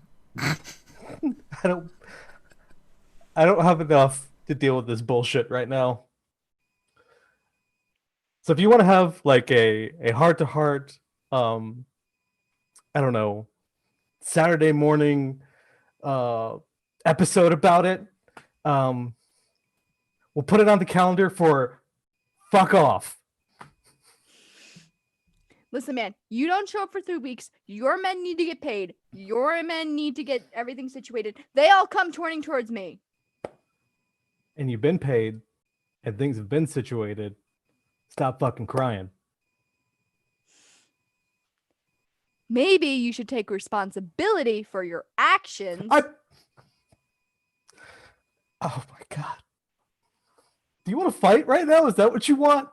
Speaker 4: I don't have enough to deal with this bullshit right now. So if you want to have like a heart-to-heart, I don't know, Saturday morning episode about it, we'll put it on the calendar for fuck off.
Speaker 1: Listen, man, you don't show up for 3 weeks. Your men need to get paid. Your men need to get everything situated. They all come turning towards me.
Speaker 4: And you've been paid, and things have been situated. Stop fucking crying.
Speaker 1: Maybe you should take responsibility for your actions.
Speaker 4: Oh my God. Do you want to fight right now? Is that what you want?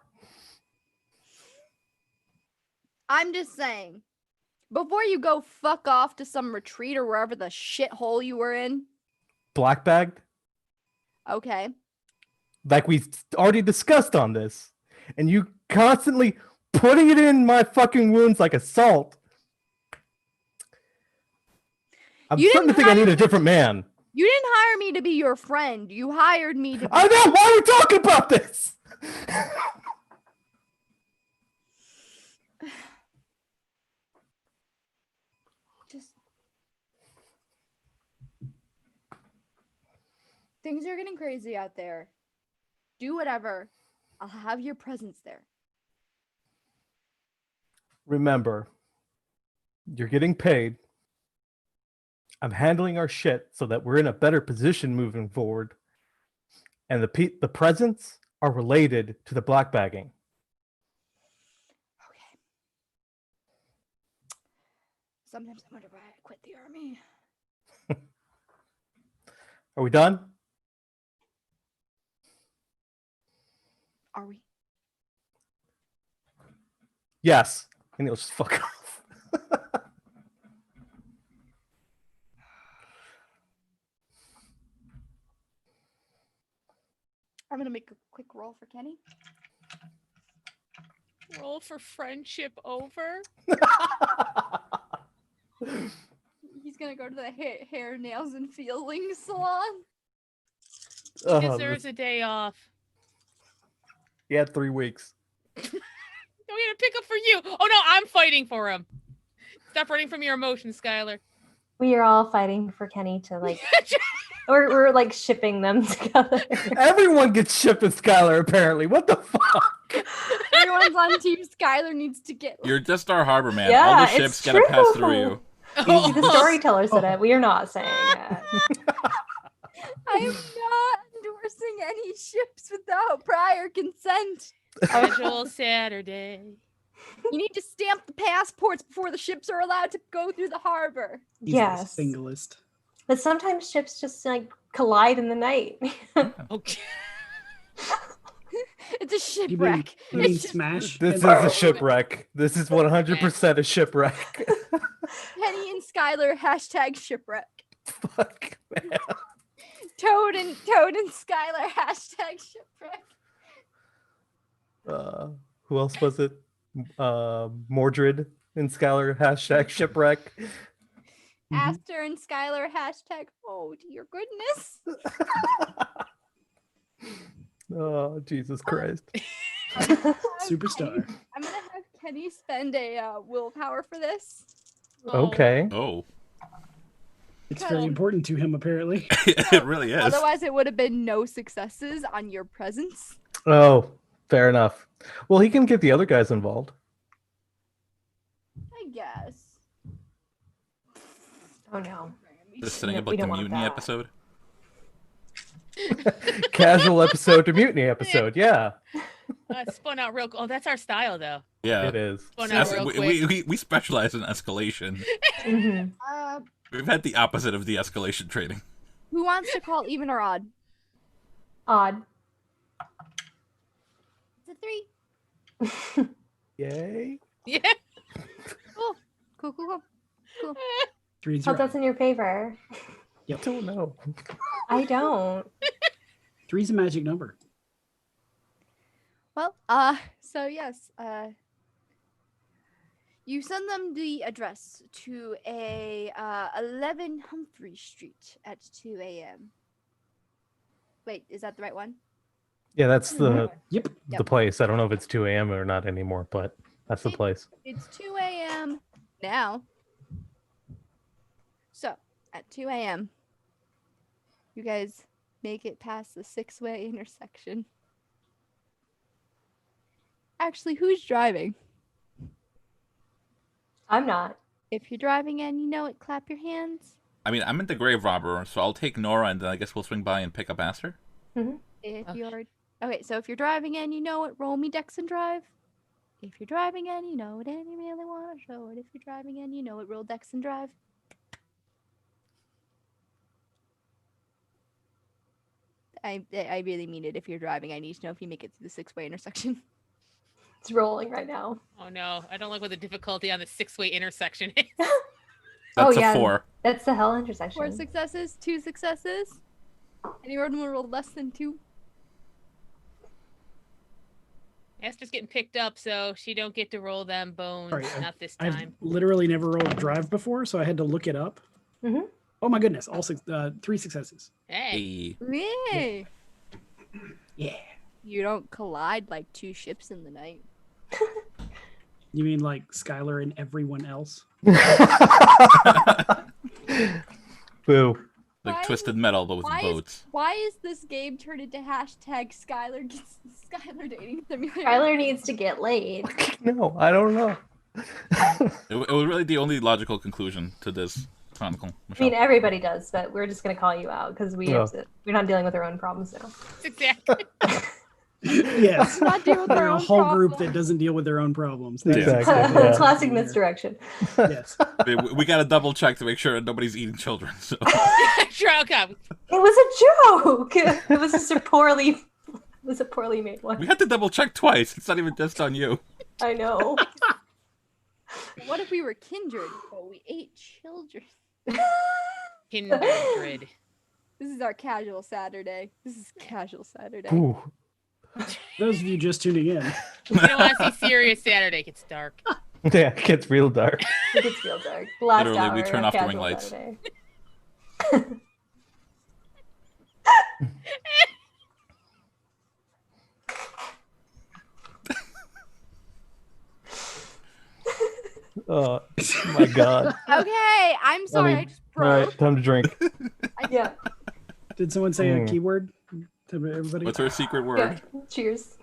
Speaker 1: I'm just saying, before you go fuck off to some retreat or wherever the shithole you were in.
Speaker 4: Black bagged?
Speaker 1: Okay.
Speaker 4: Like we already discussed on this. And you constantly putting it in my fucking wounds like a salt. I'm
Speaker 1: You
Speaker 4: starting to
Speaker 1: didn't
Speaker 4: think I
Speaker 1: hire
Speaker 4: need a different man.
Speaker 1: You didn't hire me to be your friend. You hired me to be...
Speaker 4: I know! Why are we talking about this?
Speaker 1: Just... Things are getting crazy out there. Do whatever. I'll have your presence there.
Speaker 4: Remember, you're getting paid. I'm handling our shit so that we're in a better position moving forward. And the presents are related to the black bagging.
Speaker 1: Okay. Sometimes I wonder why I quit the army.
Speaker 4: Are we done?
Speaker 1: Are we?
Speaker 4: Yes. And he'll just fuck off.
Speaker 1: I'm gonna make a quick roll for Kenny.
Speaker 5: Roll for friendship over.
Speaker 1: He's gonna go to the hair, nails, and feelings salon.
Speaker 5: He deserves a day off.
Speaker 4: He had 3 weeks.
Speaker 5: No, we had to pick up for you. Oh no, I'm fighting for him. Stop running from your emotions, Skylar.
Speaker 6: We are all fighting for Kenny to like, we're like shipping them together.
Speaker 4: Everyone gets shipped with Skylar, apparently. What the fuck?
Speaker 1: Everyone's on Team Skylar needs to get.
Speaker 3: You're just our harbor man.
Speaker 6: Yeah,
Speaker 3: All the
Speaker 6: it's
Speaker 3: ships gotta pass through
Speaker 6: true.
Speaker 3: you.
Speaker 6: See, the storyteller said it. We are not saying it.
Speaker 1: I am not endorsing any ships without prior consent.
Speaker 5: Casual Saturday.
Speaker 1: You need to stamp the passports before the ships are allowed to go through the harbor.
Speaker 2: He's
Speaker 6: Yes.
Speaker 2: the singlest.
Speaker 6: But sometimes ships just like collide in the night.
Speaker 5: Okay.
Speaker 1: It's a shipwreck.
Speaker 2: You mean
Speaker 1: It's just
Speaker 2: smash?
Speaker 4: This is a shipwreck. This is 100% a shipwreck.
Speaker 1: Penny and Skylar #shipwreck.
Speaker 4: Fuck, man.
Speaker 1: Toad and Skylar #shipwreck.
Speaker 4: Who else was it? Mordred and Skylar #shipwreck.
Speaker 1: Aster and Skylar #oh dear goodness.
Speaker 4: Oh, Jesus Christ.
Speaker 2: Superstar.
Speaker 1: I'm gonna have Kenny spend a willpower for this.
Speaker 4: Okay.
Speaker 3: Oh,
Speaker 2: It's very important to him, apparently.
Speaker 3: it really is.
Speaker 1: Otherwise, it would have been no successes on your presence.
Speaker 4: Oh, fair enough. Well, he can get the other guys involved.
Speaker 1: I guess.
Speaker 6: Oh no.
Speaker 3: Just setting up
Speaker 6: We
Speaker 3: like the
Speaker 6: don't want
Speaker 3: mutiny
Speaker 6: that.
Speaker 3: episode.
Speaker 4: Casual episode to mutiny episode. Yeah,
Speaker 5: Spun out real. Oh, that's our style, though.
Speaker 3: Yeah.
Speaker 4: it is.
Speaker 5: Spun out real quick.
Speaker 3: We specialize in escalation.
Speaker 6: Mhm.
Speaker 3: We've had the opposite of the escalation training.
Speaker 1: Who wants to call even or odd?
Speaker 6: Odd.
Speaker 1: It's a 3.
Speaker 4: Yay.
Speaker 5: Yeah.
Speaker 1: Cool.
Speaker 2: Three's
Speaker 6: Hope
Speaker 2: right.
Speaker 6: that's in your favor.
Speaker 4: I don't know.
Speaker 6: I don't.
Speaker 2: Three's a magic number.
Speaker 1: Well, so yes, you send them the address to a 11 Humphrey Street at 2 a.m. Wait, is that the right one?
Speaker 4: Yeah, that's the
Speaker 2: Yep.
Speaker 4: place. I don't know if it's 2 a.m. or not anymore, but that's the place.
Speaker 1: It's 2 a.m. now. So, at 2 a.m., you guys make it past the 6-way intersection. Actually, who's driving?
Speaker 6: I'm not.
Speaker 1: If you're driving and you know it, clap your hands.
Speaker 3: I mean, I'm in the grave robber, so I'll take Nora, and then I guess we'll swing by and pick up Aster.
Speaker 1: If
Speaker 5: Okay.
Speaker 1: you're okay, so if you're driving and you know it, roll me Dex and drive. If you're driving and you know it and you really want to show it, if you're driving and you know it, roll Dex and drive. I really mean it. If you're driving, I need to know if you make it through the 6-way intersection.
Speaker 6: It's rolling right now.
Speaker 5: Oh no, I don't like what the difficulty on the 6-way intersection is.
Speaker 6: Oh,
Speaker 3: That's
Speaker 6: yeah.
Speaker 3: a 4.
Speaker 6: That's the hell intersection.
Speaker 1: 4 successes, 2 successes. Anyone will roll less than 2?
Speaker 5: Aster's getting picked up, so she don't get to roll them bones.
Speaker 2: Sorry,
Speaker 5: Not this
Speaker 2: I've
Speaker 5: time.
Speaker 2: literally never rolled a drive before, so I had to look it up. Oh my goodness! All 3 successes.
Speaker 5: Hey.
Speaker 3: Hey.
Speaker 1: Yay!
Speaker 2: Yeah.
Speaker 1: You don't collide like 2 ships in the night.
Speaker 2: You mean like Skylar and everyone else?
Speaker 4: Boo.
Speaker 3: Like
Speaker 1: Why is
Speaker 3: Twisted Metal, but with boats.
Speaker 1: Why is this game turned into hashtag Skylar dating simulator?
Speaker 6: Tyler needs to get laid.
Speaker 4: No, I don't know.
Speaker 3: It was really the only logical conclusion to this Chronicle.
Speaker 6: I
Speaker 3: Michelle.
Speaker 6: mean, everybody does, but we're just going to call you out because we're not dealing with our own problems now.
Speaker 5: Exactly.
Speaker 2: Yes.
Speaker 1: Not deal with
Speaker 2: They're
Speaker 1: their
Speaker 2: a
Speaker 1: own
Speaker 2: whole group
Speaker 1: problems.
Speaker 2: that doesn't deal with their own problems.
Speaker 4: Exactly,
Speaker 2: exactly
Speaker 4: yeah.
Speaker 2: what's
Speaker 6: Classic
Speaker 2: happening
Speaker 6: misdirection.
Speaker 2: here. Yes.
Speaker 3: We got to double check to make sure nobody's eating children. So.
Speaker 5: Trial copy.
Speaker 6: It was a joke. It was just a poorly made one.
Speaker 3: We had to double check twice. It's not even just on you.
Speaker 6: I know.
Speaker 1: What if we were kindred, but we ate children?
Speaker 5: Kindred.
Speaker 1: This is our casual Saturday. This is casual Saturday.
Speaker 4: Ooh.
Speaker 2: Those of you just tuning in,
Speaker 5: You don't want to see serious Saturday. It gets dark.
Speaker 4: Yeah, it gets real dark.
Speaker 6: It gets real dark. Last
Speaker 3: Literally, we
Speaker 6: hour
Speaker 3: turn
Speaker 6: of
Speaker 3: off the ring
Speaker 6: Casual
Speaker 3: lights.
Speaker 6: Saturday.
Speaker 4: Oh my god.
Speaker 1: Okay, I'm sorry. I,
Speaker 4: mean,
Speaker 1: just
Speaker 4: All
Speaker 1: broke.
Speaker 4: right, time to drink.
Speaker 6: Yeah.
Speaker 2: did someone say a
Speaker 4: Mm.
Speaker 2: keyword to everybody?
Speaker 3: What's our secret word?
Speaker 6: Yeah. Cheers.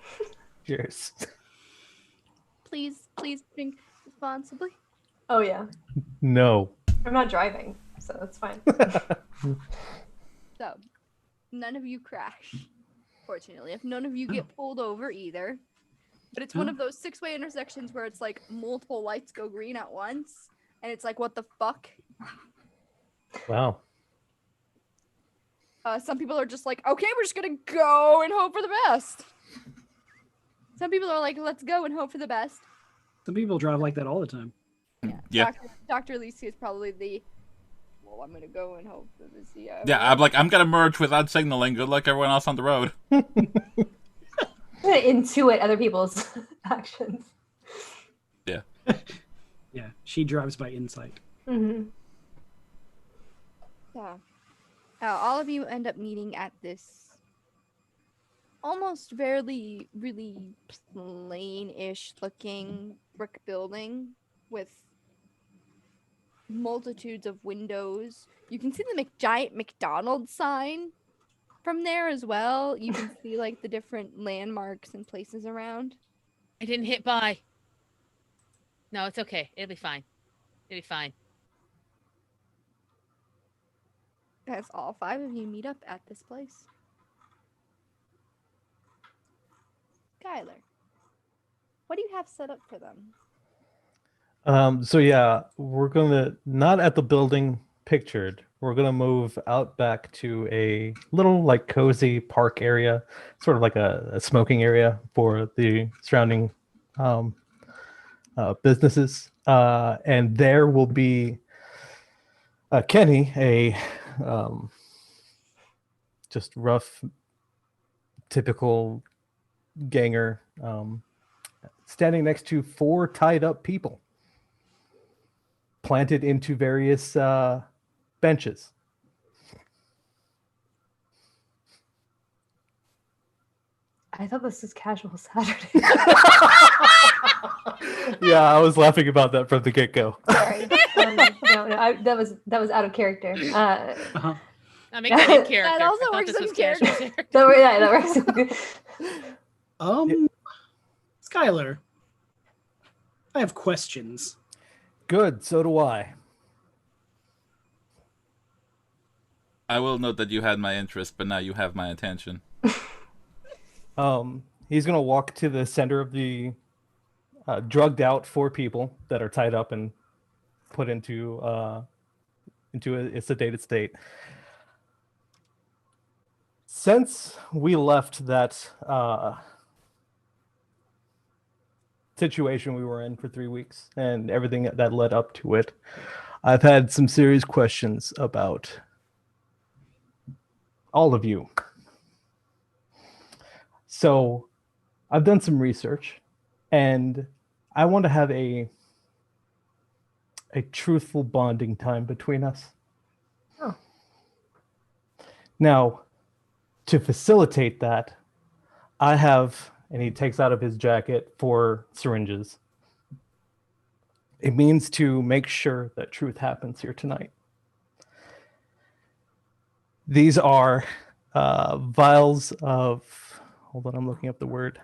Speaker 4: Cheers.
Speaker 1: Please drink responsibly.
Speaker 6: Oh yeah.
Speaker 4: No.
Speaker 6: I'm not driving, so that's fine.
Speaker 1: So, none of you crash. Fortunately, if none of you get pulled over either. But it's one of those 6-way intersections where it's like multiple lights go green at once, and it's like, what the fuck?
Speaker 4: Wow.
Speaker 1: Some people are just like, okay, we're just gonna go and hope for the best. Some people are like, let's go and hope for the best.
Speaker 2: Some people drive like that all the time.
Speaker 3: Yeah.
Speaker 1: Dr. Alicia is probably the, well, I'm gonna go and hope for this.
Speaker 3: Yeah, I'm gonna merge without signaling. Good luck, everyone else on the road.
Speaker 6: I'm gonna intuit other people's actions.
Speaker 3: Yeah.
Speaker 2: Yeah, she drives by insight.
Speaker 6: Mm-hmm.
Speaker 1: So, all of you end up meeting at this almost barely really plain-ish looking brick building with multitudes of windows. You can see the giant McDonald's sign from there as well. You can see like the different landmarks and places around.
Speaker 5: I didn't hit buy. No, it's okay. It'll be fine. It'll be fine.
Speaker 1: As all 5 of you meet up at this place. Skylar, what do you have set up for them?
Speaker 4: So yeah, we're gonna not at the building pictured. We're gonna move out back to a little like cozy park area, sort of like a smoking area for the surrounding businesses. And there will be Kenny, a just rough, typical ganger, standing next to 4 tied up people planted into various benches.
Speaker 6: I thought this was casual Saturday.
Speaker 4: Yeah, I was laughing about that from the get-go.
Speaker 6: Sorry. That was out of character.
Speaker 2: Uh-huh.
Speaker 5: I'll make that in character.
Speaker 1: That also
Speaker 5: I thought
Speaker 1: works
Speaker 5: this
Speaker 1: in
Speaker 5: was casual
Speaker 1: character.
Speaker 6: That works.
Speaker 2: Skylar, I have questions.
Speaker 4: Good, so do I.
Speaker 3: I will note that you had my interest, but now you have my attention.
Speaker 4: He's gonna walk to the center of the drugged out 4 people that are tied up and put into a sedated state. Since we left that situation we were in for 3 weeks and everything that led up to it, I've had some serious questions about all of you. So I've done some research and I want to have a truthful bonding time between us.
Speaker 6: Oh.
Speaker 4: Now, to facilitate that, I have, and he takes out of his jacket 4 syringes. It means to make sure that truth happens here tonight. These are vials of, hold on, I'm looking up the word.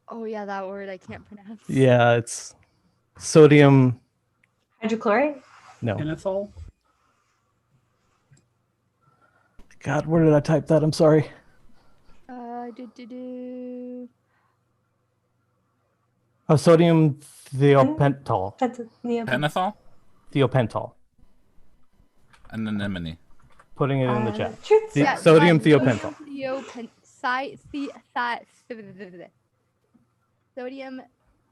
Speaker 1: Oh yeah, that word I can't pronounce.
Speaker 4: Yeah, it's sodium.
Speaker 6: Hydrochloride?
Speaker 4: No.
Speaker 2: Pentothal?
Speaker 4: God, where did I type that? I'm sorry. Oh, sodium thiopental.
Speaker 3: Pentothal?
Speaker 4: Thiopental.
Speaker 3: An anemone.
Speaker 4: Putting it in the chat.
Speaker 6: Truth.
Speaker 4: Yeah, sodium thiopental.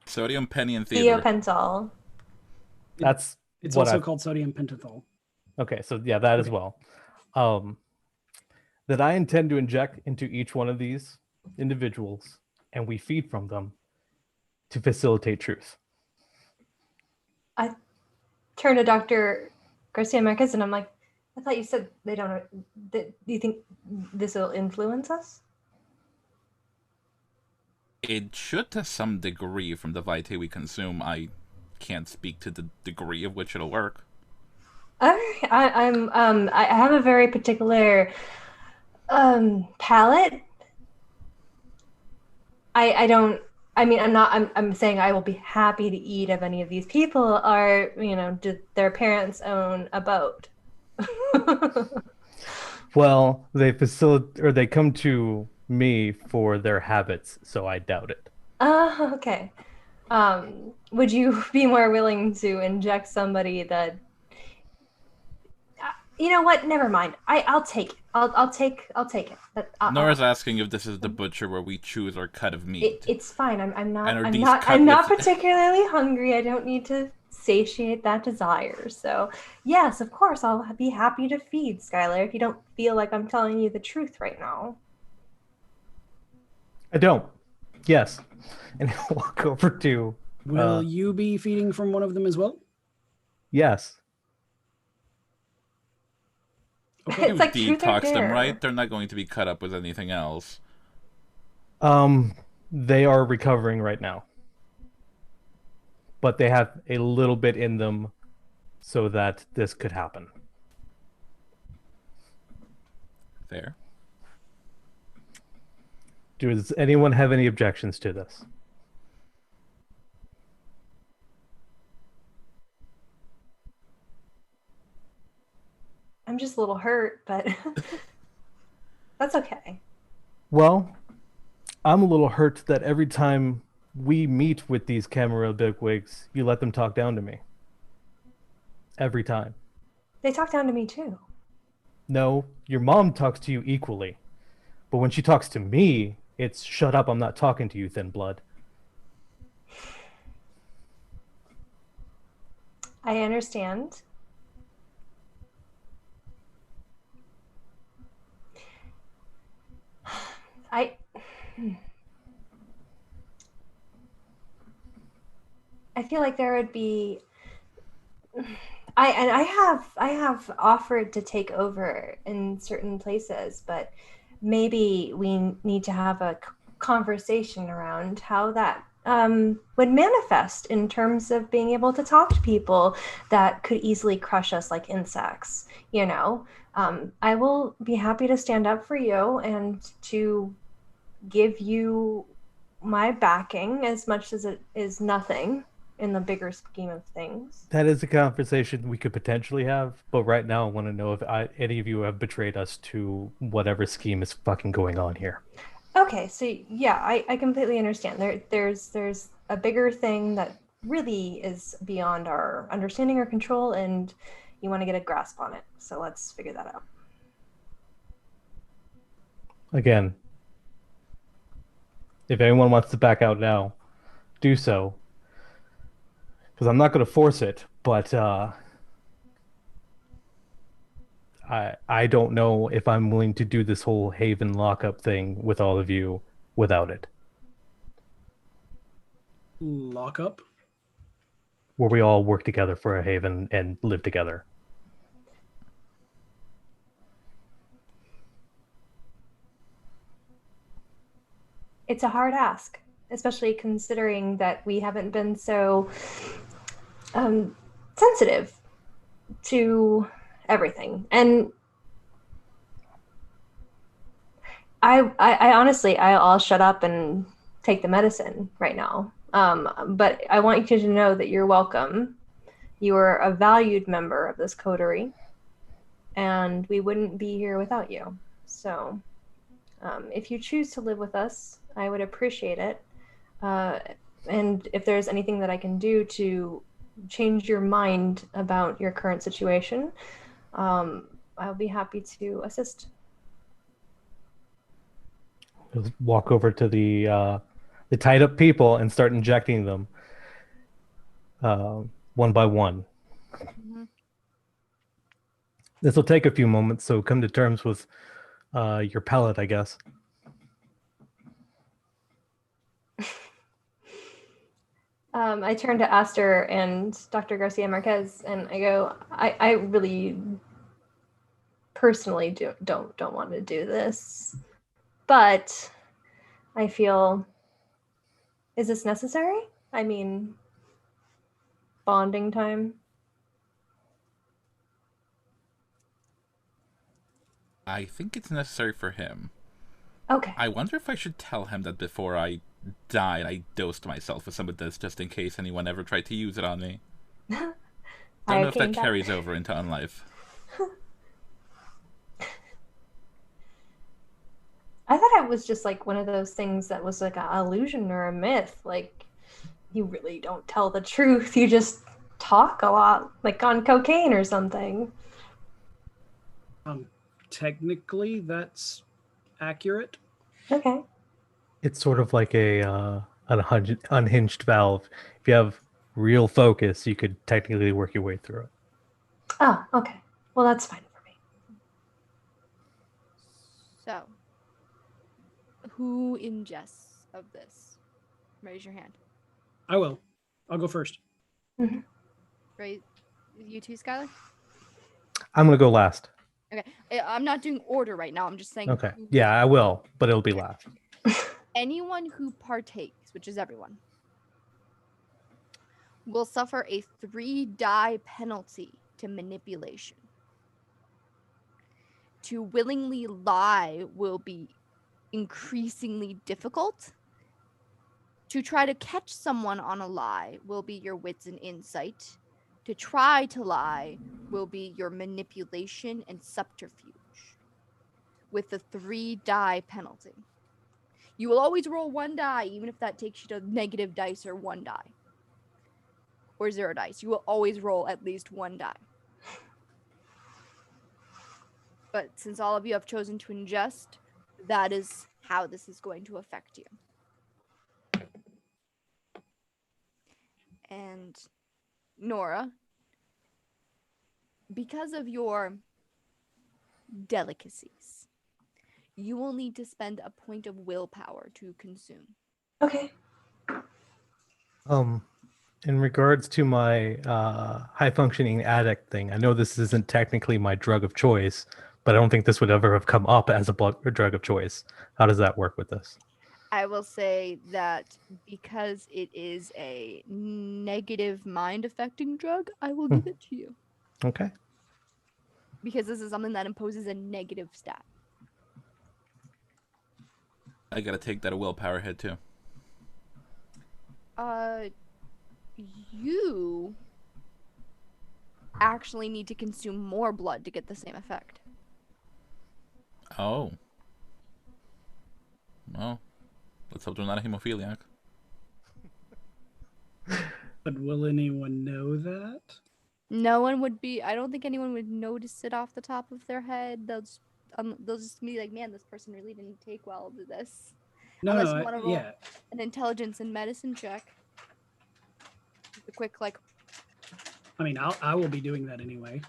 Speaker 1: Sodium
Speaker 3: Penny and theater.
Speaker 6: Thiopental.
Speaker 4: That's
Speaker 2: It's
Speaker 4: what
Speaker 2: also called sodium pentothal.
Speaker 4: Okay, so yeah, that as
Speaker 2: Okay.
Speaker 4: well. That I intend to inject into each one of these individuals, and we feed from them to facilitate truth.
Speaker 6: I turn to Dr. Garcia Marquez and I'm like, I thought you said they don't know. Do you think this will influence us?
Speaker 3: It should to some degree from the vitae we consume. I can't speak to the degree of which it'll work.
Speaker 6: I have a very particular palate. I'm saying I will be happy to eat if any of these people are, did their parents own a boat?
Speaker 4: Well, they come to me for their habits, so I doubt it.
Speaker 6: Okay. Would you be more willing to inject somebody that? You know what? Never mind. I'll take it. I'll take it.
Speaker 3: Nora's asking if this is the butcher where we choose our cut of meat.
Speaker 6: It's fine. I'm
Speaker 3: And
Speaker 6: not particularly hungry. I don't need to satiate that desire. So yes, of course, I'll be happy to feed Skylar if you don't feel like I'm telling you the truth right now.
Speaker 4: I don't. Yes. And I'll walk over to.
Speaker 2: Will you be feeding from one of them as well?
Speaker 4: Yes.
Speaker 3: Okay.
Speaker 6: It's like truth or
Speaker 3: Detox them,
Speaker 6: dare.
Speaker 3: right? They're not going to be cut up with anything else.
Speaker 4: They are recovering right now, but they have a little bit in them so that this could happen.
Speaker 3: Fair.
Speaker 4: Does anyone have any objections to this?
Speaker 6: I'm just a little hurt, but that's okay.
Speaker 4: Well, I'm a little hurt that every time we meet with these camera bigwigs, you let them talk down to me. Every time.
Speaker 6: They talk down to me too.
Speaker 4: No, your mom talks to you equally. But when she talks to me, it's shut up, I'm not talking to you, thin blood.
Speaker 6: I understand. I feel like there would be I have offered to take over in certain places, but maybe we need to have a conversation around how that would manifest in terms of being able to talk to people that could easily crush us like insects. I will be happy to stand up for you and to give you my backing as much as it is nothing in the bigger scheme of things.
Speaker 4: That is a conversation we could potentially have, but right now I want to know if any of you have betrayed us to whatever scheme is fucking going on here.
Speaker 6: Okay, so yeah, I completely understand. There's a bigger thing that really is beyond our understanding or control, and you want to get a grasp on it. So let's figure that out.
Speaker 4: Again, if anyone wants to back out now, do so. Because I'm not going to force it, but I don't know if I'm willing to do this whole Haven lockup thing with all of you without it.
Speaker 2: Lockup?
Speaker 4: Where we all work together for a Haven and live together.
Speaker 6: it's a hard ask, especially considering that we haven't been so sensitive to everything. And I honestly, I'll shut up and take the medicine right now. But I want you to know that you're welcome. You are a valued member of this coterie, and we wouldn't be here without you. So if you choose to live with us, I would appreciate it. And if there's anything that I can do to change your mind about your current situation, I'll be happy to assist.
Speaker 4: Just walk over to the tied up people and start injecting them one by one.
Speaker 1: Mhm.
Speaker 4: This will take a few moments, so come to terms with your palate, I guess.
Speaker 6: I turn to Aster and Dr. Garcia Marquez, and I go, I really personally don't want to do this, but I feel, is this necessary? I mean, bonding time.
Speaker 3: I think it's necessary for him.
Speaker 6: Okay.
Speaker 3: I wonder if I should tell him that before I died, I dosed myself with some of this just in case anyone ever tried to use it on me. Don't know if that carries over into Unlife.
Speaker 6: I thought it was just like one of those things that was like an illusion or a myth. Like, you really don't tell the truth. You just talk a lot, like on cocaine or something.
Speaker 2: Technically, that's accurate.
Speaker 6: Okay.
Speaker 4: It's sort of like a unhinged valve. If you have real focus, you could technically work your way through it.
Speaker 6: Oh, okay. Well, that's fine for me.
Speaker 1: So, who ingests of this? Raise your hand.
Speaker 2: I will. I'll go first.
Speaker 1: Raise you too, Skylar?
Speaker 4: I'm going to go last.
Speaker 1: Okay. I'm not doing order right now. I'm just saying.
Speaker 4: Okay. Yeah, I will, but it'll be last.
Speaker 1: Anyone who partakes, which is everyone, will suffer a 3-die penalty to manipulation. To willingly lie will be increasingly difficult. To try to catch someone on a lie will be your wits and insight. To try to lie will be your manipulation and subterfuge, with the 3-die penalty. You will always roll 1 die, even if that takes you to negative dice or 1 die. Or 0 dice. You will always roll at least 1 die. But since all of you have chosen to ingest, that is how this is going to affect you. And Nora, because of your delicacies, you will need to spend a point of willpower to consume.
Speaker 6: Okay.
Speaker 4: In regards to my high functioning addict thing, I know this isn't technically my drug of choice, but I don't think this would ever have come up as a drug of choice. How does that work with this?
Speaker 1: I will say that because it is a negative mind affecting drug, I will give it to you.
Speaker 4: Okay.
Speaker 1: Because this is something that imposes a negative stat.
Speaker 3: I gotta take that a willpower hit too.
Speaker 1: You actually need to consume more blood to get the same effect.
Speaker 3: Oh. Well, let's hope they're not a hemophiliac.
Speaker 2: But will anyone know that?
Speaker 1: No one would be. I don't think anyone would notice it off the top of their head. They'll just be like, "Man, this person really didn't take well to this."
Speaker 2: No,
Speaker 1: Unless
Speaker 2: no,
Speaker 1: you want to roll
Speaker 2: yeah.
Speaker 1: an intelligence and medicine check. Just a quick like.
Speaker 2: I mean, I will be doing that anyway.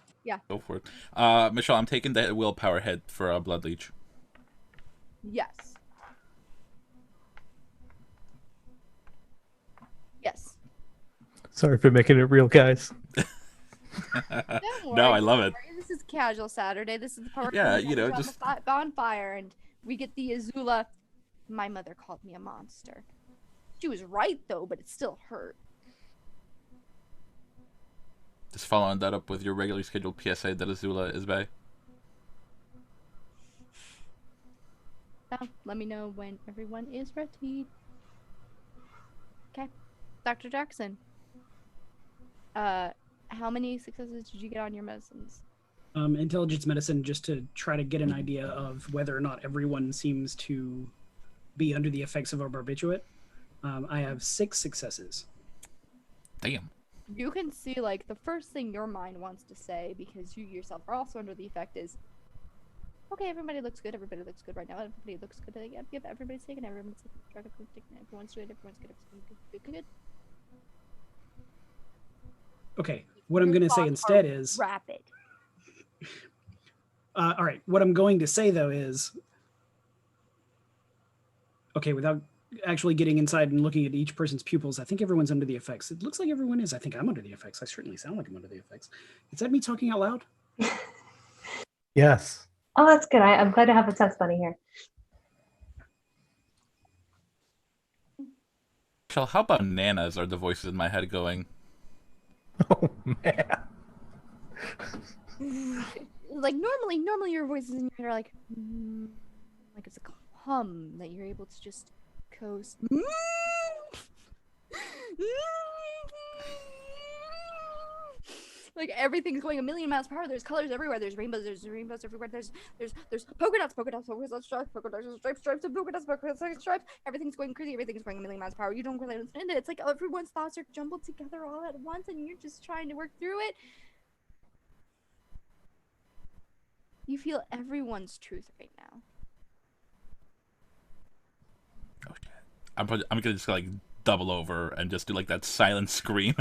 Speaker 3: Go for it. Michelle, I'm taking the willpower hit for a blood leech.
Speaker 1: Yes. Yes.
Speaker 4: Sorry for making it real, guys.
Speaker 1: Don't worry,
Speaker 3: No, I love it.
Speaker 1: This is casual Saturday. This is the part
Speaker 3: Yeah,
Speaker 1: where
Speaker 3: you know,
Speaker 1: we have
Speaker 3: just-
Speaker 1: a bonfire and we get the Azula My mother called me a monster. She was right, though, but it still hurt.
Speaker 3: Just following that up with your regularly scheduled PSA that Azula is bae.
Speaker 1: So, let me know when everyone is ready. Okay. Dr. Jackson. How many successes did you get on your medicines?
Speaker 2: Intelligence medicine, just to try to get an idea of whether or not everyone seems to be under the effects of a barbiturate. I have 6 successes.
Speaker 3: Damn.
Speaker 1: You can see, like, the first thing your mind wants to say, because you yourself are also under the effect, is, okay, everybody looks good right now, everybody looks good, yep, everybody's taking, everyone's taking, everyone's doing, everyone's good.
Speaker 2: Okay, what I'm going to say instead is...
Speaker 1: Rapid.
Speaker 2: All right, what I'm going to say, though, is... Okay, without actually getting inside and looking at each person's pupils, I think everyone's under the effects. It looks like everyone is. I think I'm under the effects. I certainly sound like I'm under the effects. Is that me talking out loud?
Speaker 4: Yes.
Speaker 6: Oh, that's good. I'm glad to have a test buddy here.
Speaker 3: Michelle, how about nanas are the voices in my head going?
Speaker 4: Oh, man.
Speaker 1: Like, normally your voices in your head are like it's a hum that you're able to just coast. Like, everything's going a million miles per hour. There's colors everywhere. There's rainbows everywhere. There's polka dots, stripes, stripes, and polka dots, stripes. Everything's going crazy. Everything's going a million miles per hour. You don't really understand it. It's like everyone's thoughts are jumbled together all at once, and you're just trying to work through it. You feel everyone's truth right now.
Speaker 3: Oh shit! I'm gonna just like double over and just do like that silent scream.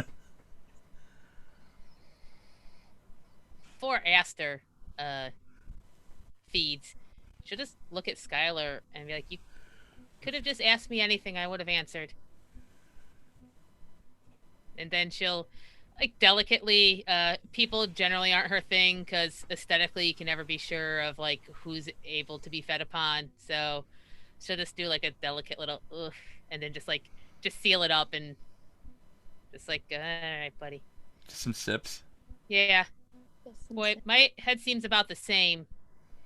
Speaker 5: For Aster feeds, she'll just look at Skylar and be like, "You could have just asked me anything, I would have answered." And then she'll, like, delicately, people generally aren't her thing because aesthetically you can never be sure of like who's able to be fed upon. So she'll just do like a delicate little ugh, and then just seal it up and just like, all right, buddy.
Speaker 3: Just some sips.
Speaker 5: Yeah. Boy, my head seems about the same.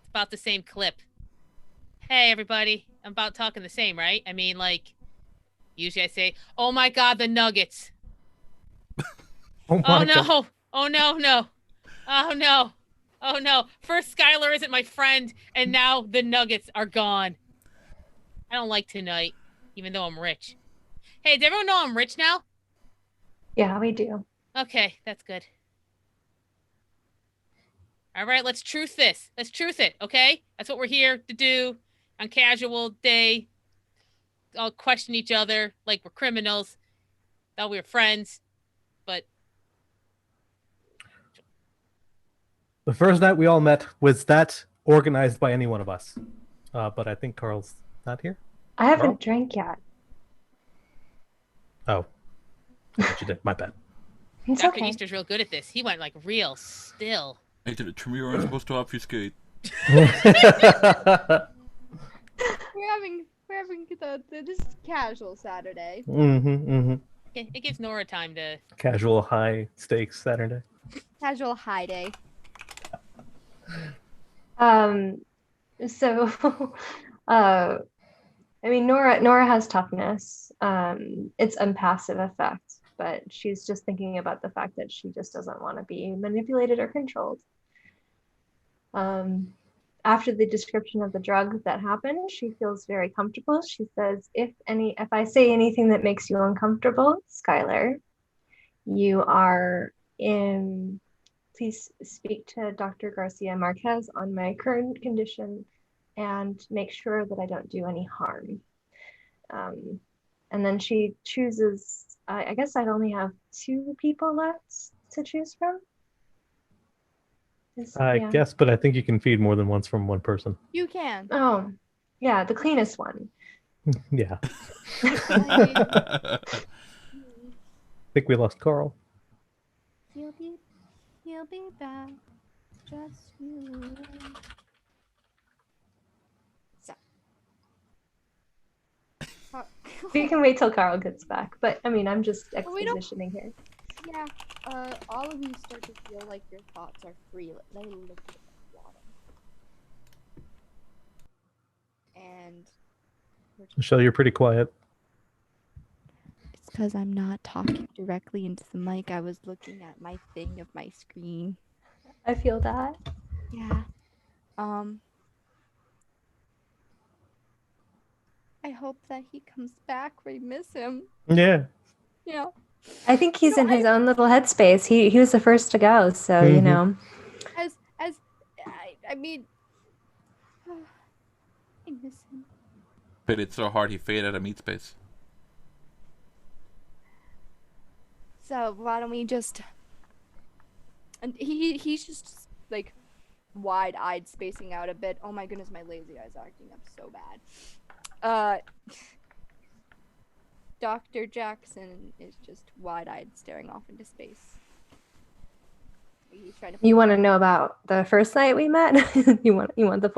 Speaker 5: It's about the same clip. Hey, everybody. I'm about talking the same, right? I mean, like, usually I say, oh my god, the nuggets.
Speaker 4: Oh,
Speaker 5: Oh
Speaker 4: my God.
Speaker 5: no. Oh no, no. Oh no. Oh no. First Skylar isn't my friend, and now the nuggets are gone. I don't like tonight, even though I'm rich. Hey, does everyone know I'm rich now?
Speaker 6: Yeah, we do.
Speaker 5: Okay, that's good. All right, let's truth this. Let's truth it, okay? That's what we're here to do on casual day. All question each other like we're criminals. Thought we were friends, but
Speaker 4: The first night we all met was that organized by any one of us. But I think Carl's not here.
Speaker 6: I haven't
Speaker 4: Carl?
Speaker 6: drank yet.
Speaker 4: Oh. I thought you did. My bad.
Speaker 6: It's
Speaker 5: Dr.
Speaker 6: okay.
Speaker 5: Easter's real good at this. He went like real still.
Speaker 3: Hey, the Tremere aren't supposed to obfuscate.
Speaker 1: We're having this is casual Saturday.
Speaker 5: It gives Nora time to.
Speaker 4: Casual high stakes Saturday.
Speaker 1: Casual high day.
Speaker 6: So I mean, Nora has toughness. It's a passive effect, but she's just thinking about the fact that she just doesn't want to be manipulated or controlled. After the description of the drug that happened, she feels very comfortable. She says, if I say anything that makes you uncomfortable, Skylar, you are in. Please speak to Dr. Garcia Marquez on my current condition and make sure that I don't do any harm. And then she chooses, I guess I'd only have 2 people left to choose from.
Speaker 4: I guess, but I think you can feed more than once from one person.
Speaker 1: You can.
Speaker 6: Oh, yeah, the cleanest one.
Speaker 4: Yeah. I think we lost Carl.
Speaker 1: He'll be back. Just you. So,
Speaker 6: We can wait till Carl gets back. But I mean, I'm just
Speaker 1: But we don't-
Speaker 6: expositioning here.
Speaker 1: Yeah. All of you start to feel like your thoughts are free. They lift at the bottom. And
Speaker 4: Michelle, you're pretty quiet.
Speaker 1: it's because I'm not talking directly into the mic. I was looking at my thing of my screen.
Speaker 6: I feel that.
Speaker 1: Yeah. I hope that he comes back. We miss him.
Speaker 4: Yeah.
Speaker 1: Yeah.
Speaker 6: I think he's
Speaker 1: No,
Speaker 6: in his own little headspace. He was the first to go, so you
Speaker 4: Mhm.
Speaker 6: know.
Speaker 1: I mean, I miss him.
Speaker 3: But it's so hard he faded out of meat space.
Speaker 1: So why don't we just? And he's just like wide-eyed, spacing out a bit. Oh my goodness, my lazy eye's acting up so bad. Dr. Jackson is just wide-eyed, staring off into space. He's trying to.
Speaker 6: You want to know about the first night we met? you want the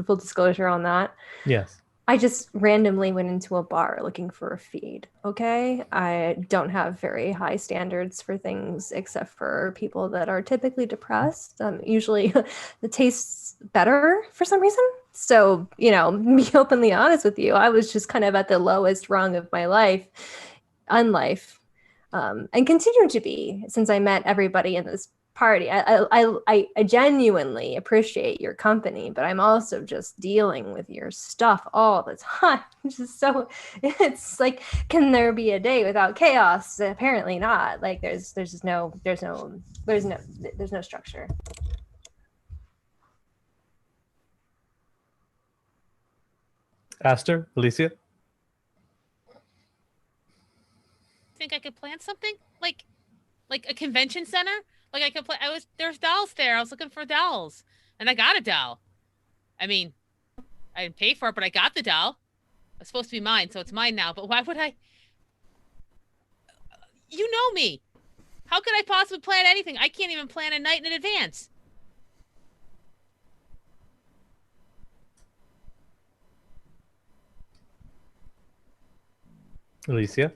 Speaker 6: full disclosure on that?
Speaker 4: Yes.
Speaker 6: I just randomly went into a bar looking for a feed. Okay, I don't have very high standards for things except for people that are typically depressed. Usually, it tastes better for some reason. So, you know, be openly honest with you. I was just kind of at the lowest rung of my life, unlife, and continue to be since I met everybody in this party. I genuinely appreciate your company, but I'm also just dealing with your stuff all the time. Just so it's like, can there be a day without chaos? Apparently not. Like there's no structure.
Speaker 4: Aster, Alicia?
Speaker 5: Think I could plan something like a convention center? Like I could play. There's dolls there. I was looking for dolls, and I got a doll. I mean, I didn't pay for it, but I got the doll. It's supposed to be mine, so it's mine now. But why would I? You know me. How could I possibly plan anything? I can't even plan a night in advance.
Speaker 4: Alicia?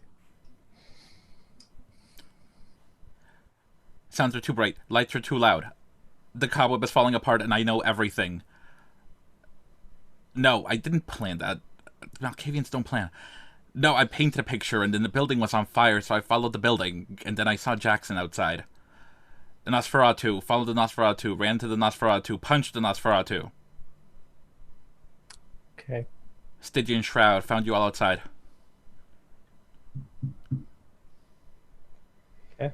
Speaker 3: Sounds are too bright. Lights are too loud. The cobweb is falling apart and I know everything. No, I didn't plan that. Malkavians don't plan. No, I painted a picture and then the building was on fire, so I followed the building, and then I saw Jackson outside. The Nosferatu, followed the Nosferatu, ran to the Nosferatu, punched the Nosferatu.
Speaker 4: Okay.
Speaker 3: Stygian Shroud, found you all outside.
Speaker 4: Okay.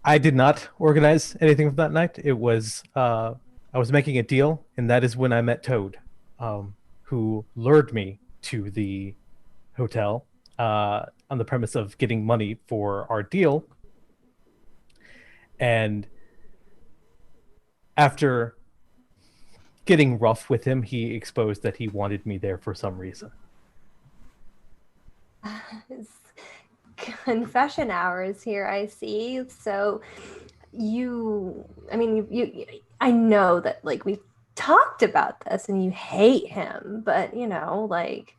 Speaker 4: I did not organize anything for that night. It was I was making a deal, and that is when I met Toad, who lured me to the hotel on the premise of getting money for our deal. And after getting rough with him, he exposed that he wanted me there for some reason.
Speaker 6: It's confession hours here, I see. So I know that like we've talked about this and you hate him, but you know, like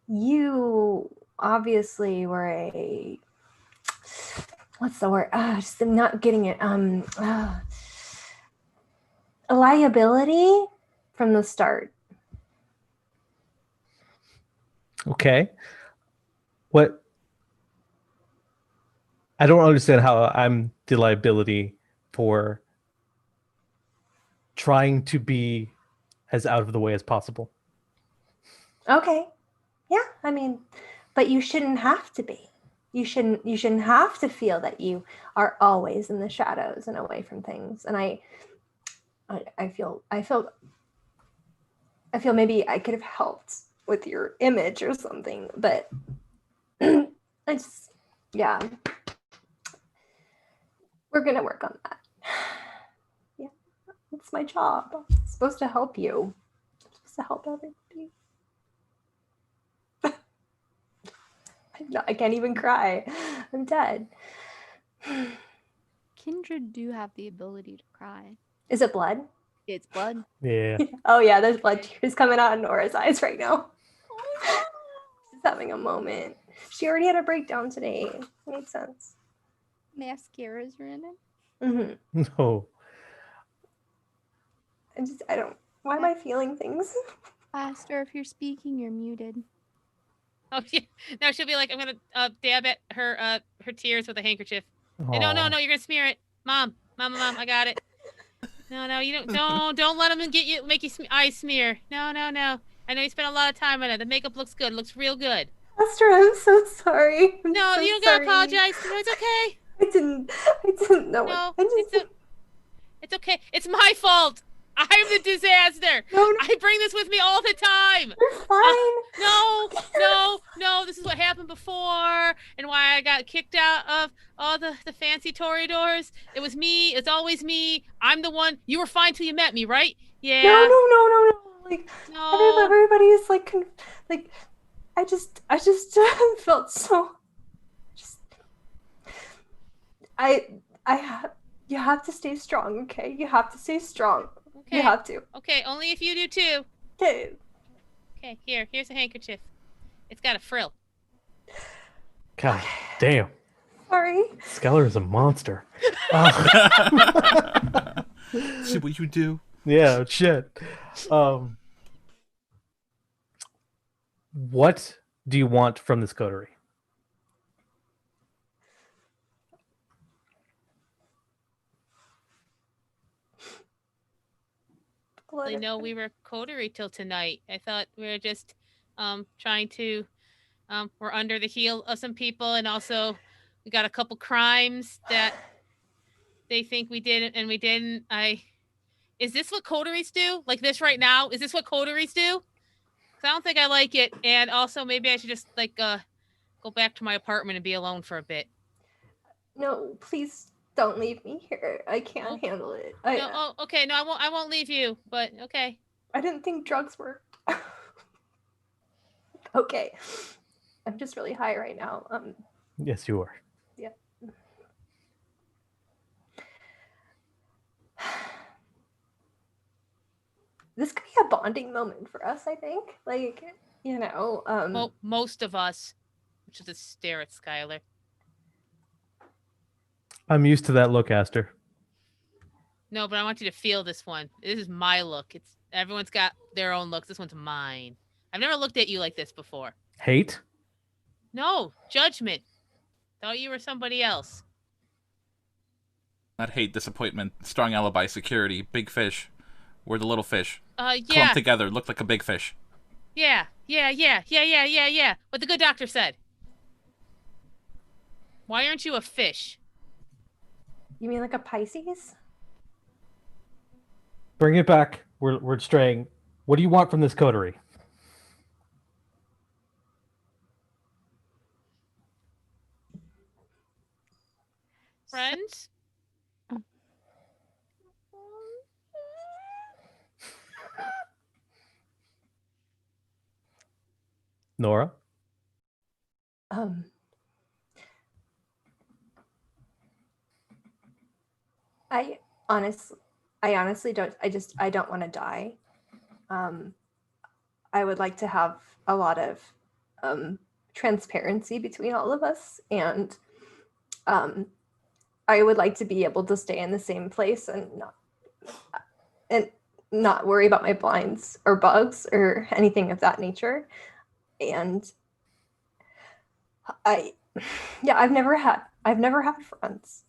Speaker 6: you obviously were what's the word? Just I'm not getting it. A liability from the start.
Speaker 4: Okay. What? I don't understand how I'm the liability for trying to be as out of the way as possible.
Speaker 6: Okay. Yeah, I mean, but you shouldn't have to be. You shouldn't have to feel that you are always in the shadows and away from things. And I feel maybe I could have helped with your image or something, but yeah. We're gonna work on that. Yeah, it's my job. I'm supposed to help you. I'm supposed to help everybody. I can't even cry. I'm dead.
Speaker 1: Kindred do have the ability to cry.
Speaker 6: Is it blood?
Speaker 1: It's blood.
Speaker 4: Yeah.
Speaker 6: Oh yeah, there's blood tears coming out of Nora's eyes right now. She's having a moment. She already had a breakdown today. Made sense.
Speaker 1: Mascara's running.
Speaker 6: Mm-hmm.
Speaker 4: No.
Speaker 6: I don't. Why am I feeling things?
Speaker 1: Aster, if you're speaking, you're muted.
Speaker 5: Oh yeah. No, she'll be like, I'm gonna dab at her tears with a handkerchief. And no,
Speaker 4: Aw.
Speaker 5: you're gonna smear it. Mom, I got it. No, you don't let them get you, make you eye smear. No. I know you spent a lot of time on it. The makeup looks good. It looks real good.
Speaker 6: Aster, I'm so sorry. I'm
Speaker 5: No,
Speaker 6: so
Speaker 5: you don't
Speaker 6: sorry.
Speaker 5: gotta apologize. No, it's okay.
Speaker 6: I didn't know.
Speaker 5: No,
Speaker 6: it.
Speaker 5: it's okay. It's my fault. I'm the disaster.
Speaker 6: No,
Speaker 5: I bring this with me all the time.
Speaker 6: you're fine.
Speaker 5: No. This is what happened before, and why I got kicked out of all the fancy toreadors. It was me. It's always me. I'm the one. You were fine till you met me, right? Yeah.
Speaker 6: No. Like
Speaker 5: No.
Speaker 6: everybody is like I just felt so. You have to stay strong, okay? You have to stay strong.
Speaker 5: Okay.
Speaker 6: You have to.
Speaker 5: Okay, only if you do too.
Speaker 6: Okay.
Speaker 5: Okay, here's a handkerchief. It's got a frill.
Speaker 4: God damn.
Speaker 6: Sorry.
Speaker 4: Skeller is a monster.
Speaker 3: See what you do.
Speaker 4: Yeah, shit. What do you want from this coterie?
Speaker 5: I know we were coterie till tonight. I thought we were just trying to we're under the heel of some people, and also we got a couple crimes that they think we did and we didn't. Is this what coteries do? Like this right now? Is this what coteries do? 'Cause I don't think I like it, and also maybe I should just like go back to my apartment and be alone for a bit.
Speaker 6: No, please don't leave me here. I can't handle it.
Speaker 5: Okay. No, I won't leave you. But okay.
Speaker 6: I didn't think drugs worked. Okay. I'm just really high right now.
Speaker 4: Yes, you are.
Speaker 6: Yeah. This could be a bonding moment for us, I think. Like,
Speaker 5: Well, most of us, which is a stare at Skylar.
Speaker 4: I'm used to that look, Aster.
Speaker 5: No, but I want you to feel this one. This is my look. Everyone's got their own looks. This one's mine. I've never looked at you like this before.
Speaker 4: Hate?
Speaker 5: No, judgment. Thought you were somebody else.
Speaker 3: Not hate, disappointment, strong alibi, security, big fish. We're the little fish.
Speaker 5: Yeah.
Speaker 3: Clumped together, looked like a big fish.
Speaker 5: Yeah. What the good doctor said. Why aren't you a fish?
Speaker 6: You mean like a Pisces?
Speaker 4: Bring it back. We're straying. What do you want from this coterie?
Speaker 5: Friends?
Speaker 4: Nora?
Speaker 6: I honestly don't. I don't want to die. I would like to have a lot of transparency between all of us, and I would like to be able to stay in the same place and not worry about my blinds or bugs or anything of that nature. And I've never had friends.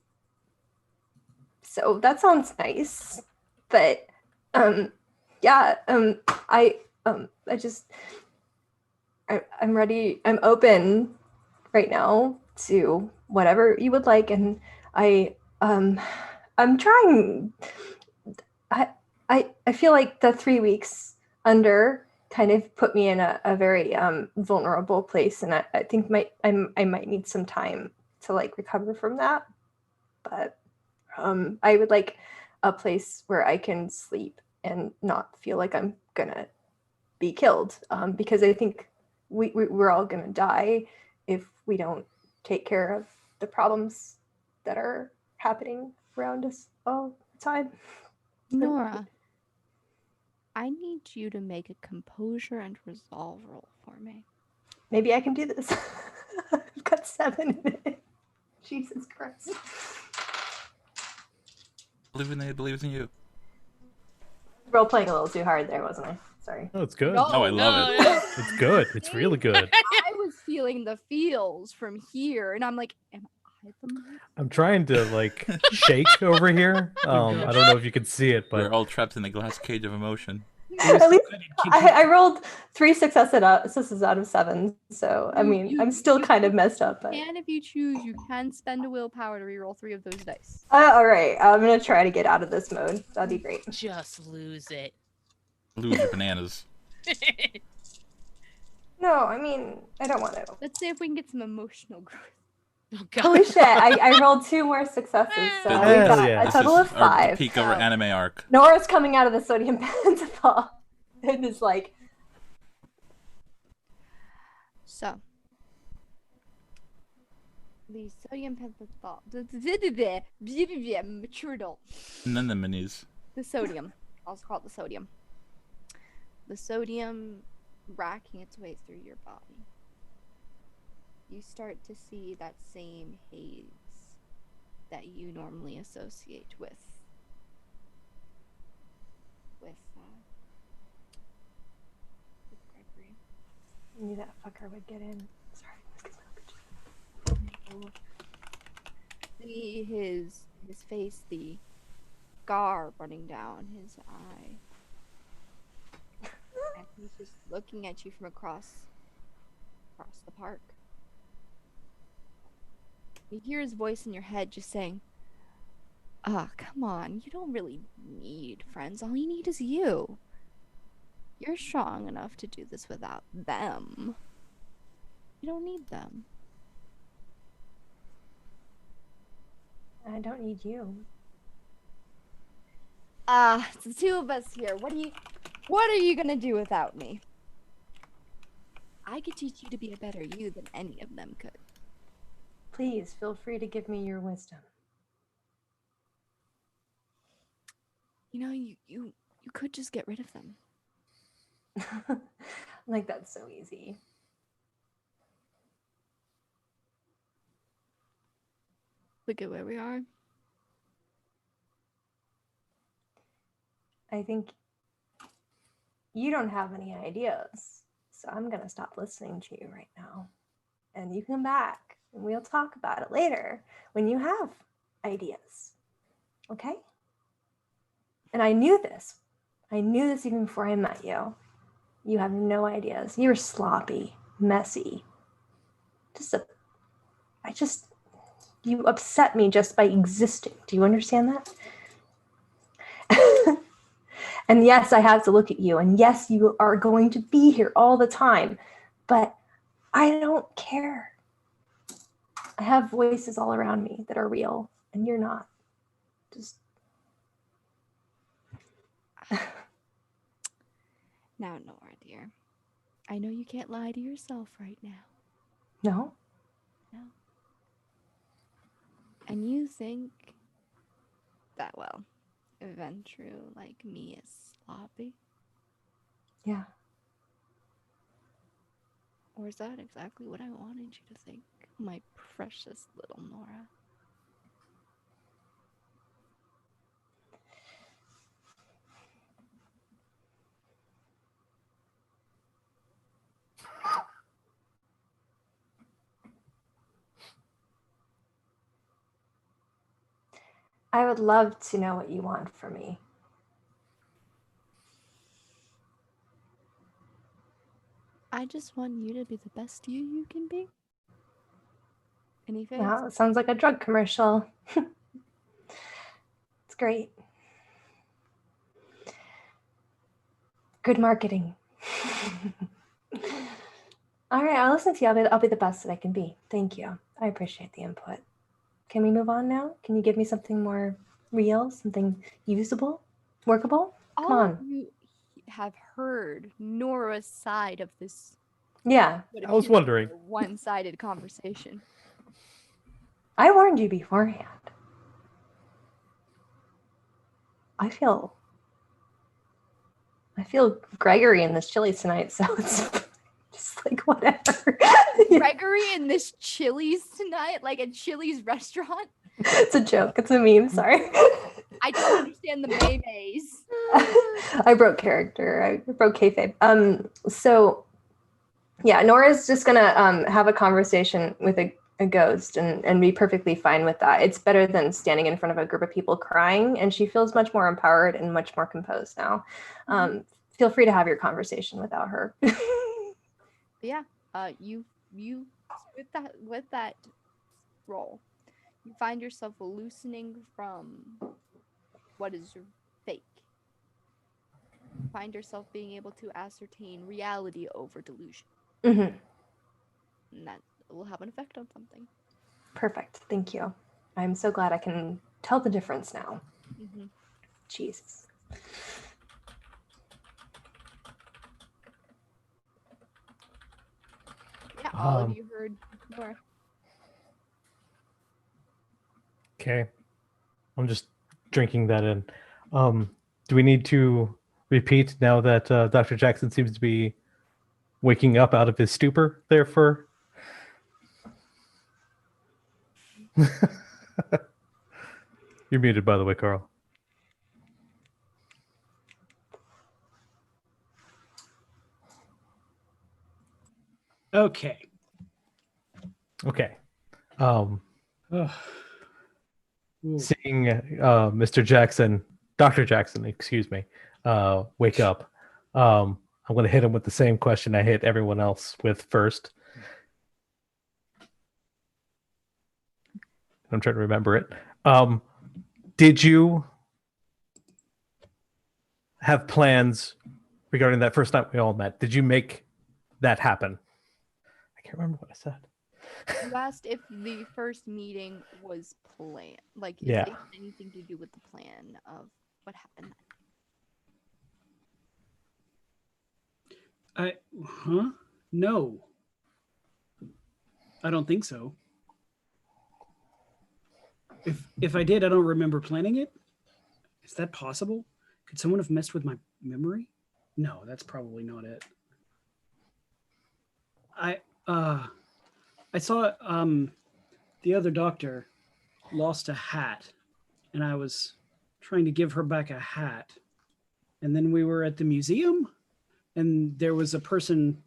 Speaker 6: So that sounds nice. But I'm ready. I'm open right now to whatever you would like, and I'm trying. I feel like the 3 weeks under kind of put me in a very vulnerable place, and I think I might need some time to like recover from that. But I would like a place where I can sleep and not feel like I'm gonna be killed, because I think we're all gonna die if we don't take care of the problems that are happening around us all the time.
Speaker 1: Nora, I need you to make a composure and resolve roll for me.
Speaker 6: Maybe I can do this. I've got 7 in it. Jesus Christ.
Speaker 3: Believe in it, believes in you.
Speaker 6: Role playing a little too hard there, wasn't I? Sorry.
Speaker 4: Oh, it's good.
Speaker 1: No,
Speaker 3: Oh, I love it.
Speaker 5: No.
Speaker 4: It's good. It's really good.
Speaker 1: I was feeling the feels from here, and I'm like, am I the monster?
Speaker 4: I'm trying to like shake over here. I don't know if you can see it,
Speaker 3: We're
Speaker 4: but
Speaker 3: all trapped in a glass cage of emotion.
Speaker 6: At least I rolled 3 successes out of 7. So, I mean, I'm still kind of messed up. But...
Speaker 1: And if you choose, you can spend a willpower to reroll 3 of those dice.
Speaker 6: all right. I'm going to try to get out of this mode. That'd be great.
Speaker 5: Just lose it.
Speaker 3: Lose your bananas.
Speaker 6: No, I mean, I don't want to.
Speaker 1: Let's see if we can get some emotional growth.
Speaker 5: Oh god.
Speaker 6: Holy shit, I rolled 2 more successes, so
Speaker 3: Hell
Speaker 6: we got
Speaker 4: yeah.
Speaker 6: a
Speaker 3: This
Speaker 6: total
Speaker 3: is
Speaker 6: of
Speaker 3: our
Speaker 6: 5.
Speaker 3: peak of our anime arc.
Speaker 6: Nora's coming out of the sodium pentothal. It is like,
Speaker 1: So, the sodium pentothal, maturity.
Speaker 3: And then the minis.
Speaker 1: The sodium. I'll just call it the sodium. The sodium racking its way through your body. You start to see that same haze that you normally associate with Gregory.
Speaker 6: I knew that fucker would get in. Sorry.
Speaker 1: See his face, the scar running down his eye. And he's just looking at you from across the park. You hear his voice in your head just saying, come on, you don't really need friends. All you need is you. You're strong enough to do this without them. You don't need them.
Speaker 6: I don't need you.
Speaker 1: It's the 2 of us here. What are you gonna do without me? I could teach you to be a better you than any of them could.
Speaker 6: Please feel free to give me your wisdom.
Speaker 1: You know, you could just get rid of them.
Speaker 6: Like, that's so easy.
Speaker 1: Look at where we are.
Speaker 6: I think you don't have any ideas, so I'm going to stop listening to you right now. And you come back, and we'll talk about it later when you have ideas. Okay? And I knew this. I knew this even before I met you. You have no ideas. You're sloppy, messy. You upset me just by existing. Do you understand that? And yes, I have to look at you. And yes, you are going to be here all the time. But I don't care. I have voices all around me that are real. And you're not. Just...
Speaker 1: Now, Nora, dear. I know you can't lie to yourself right now.
Speaker 6: No?
Speaker 1: No. And you think that, well, Ventru like me is sloppy?
Speaker 6: Yeah.
Speaker 1: Or is that exactly what I wanted you to think, my precious little Nora?
Speaker 6: I would love to know what you want from me.
Speaker 1: I just want you to be the best you can be. Anything?
Speaker 6: Wow, it sounds like a drug commercial. It's great. Good marketing. All right, I'll listen to you. I'll be the best that I can be. Thank you. I appreciate the input. Can we move on now? Can you give me something more real, something usable, workable? Come
Speaker 1: All
Speaker 6: on.
Speaker 1: of you have heard Nora's side of this.
Speaker 6: Yeah,
Speaker 1: what
Speaker 4: I was
Speaker 1: appears to be
Speaker 4: wondering.
Speaker 1: a one-sided conversation.
Speaker 6: I warned you beforehand. I feel I feel Gregory in this Chili's tonight, so it's just like whatever.
Speaker 1: Gregory in this Chili's tonight, like a Chili's restaurant.
Speaker 6: It's a joke. It's a meme. Sorry.
Speaker 1: I don't understand the memes.
Speaker 6: I broke character. I broke kayfabe. So yeah, Nora's just gonna have a conversation with a ghost and be perfectly fine with that. It's better than standing in front of a group of people crying, and she feels much more empowered and much more composed now. Feel free to have your conversation without her.
Speaker 1: Yeah, you with that roll, you find yourself loosening from what is fake. You find yourself being able to ascertain reality over delusion.
Speaker 6: Mm-hmm.
Speaker 1: And that will have an effect on something.
Speaker 6: Perfect. Thank you. I'm so glad I can tell the difference now.
Speaker 1: Mm-hmm.
Speaker 6: Jesus.
Speaker 1: Yeah, all of you heard more.
Speaker 4: Okay. I'm just drinking that in. Do we need to repeat now that Dr. Jackson seems to be waking up out of his stupor there for... You're muted, by the way, Carl.
Speaker 2: Okay.
Speaker 4: Okay.
Speaker 2: Ugh.
Speaker 4: Seeing Mr. Jackson, Dr. Jackson, excuse me, wake up, I'm going to hit him with the same question I hit everyone else with first. I'm trying to remember it. Did you have plans regarding that first night we all met? Did you make that happen? I can't remember what I said.
Speaker 1: You asked if the first meeting was planned, like if
Speaker 4: Yeah.
Speaker 1: it had anything to do with the plan of what happened.
Speaker 2: No. I don't think so. If I did, I don't remember planning it. Is that possible? Could someone have messed with my memory? No, that's probably not it. I saw the other doctor lost a hat, and I was trying to give her back a hat. And then we were at the museum, and there was a person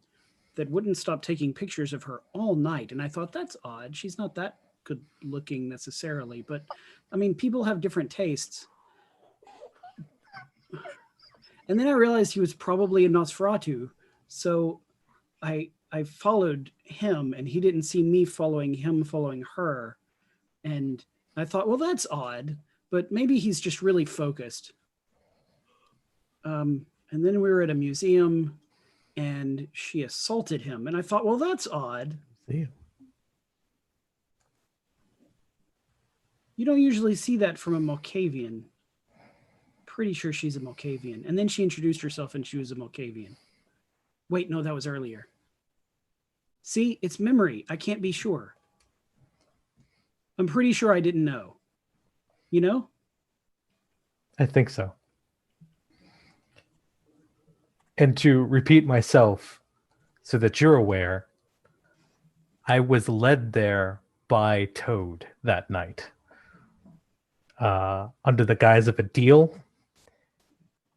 Speaker 2: that wouldn't stop taking pictures of her all night. And I thought, that's odd. She's not that good looking necessarily, but I mean, people have different tastes. And then I realized he was probably a Nosferatu. So I followed him, and he didn't see me following him, following her. And I thought, well, that's odd, but maybe he's just really focused. And then we were at a museum, and she assaulted him. And I thought, well, that's odd.
Speaker 4: See.
Speaker 2: You don't usually see that from a Malkavian. Pretty sure she's a Malkavian. And then she introduced herself, and she was a Malkavian. Wait, no, that was earlier. See, it's memory. I can't be sure. I'm pretty sure I didn't know. You know?
Speaker 4: I think so. And to repeat myself so that you're aware, I was led there by Toad that night. Under the guise of a deal.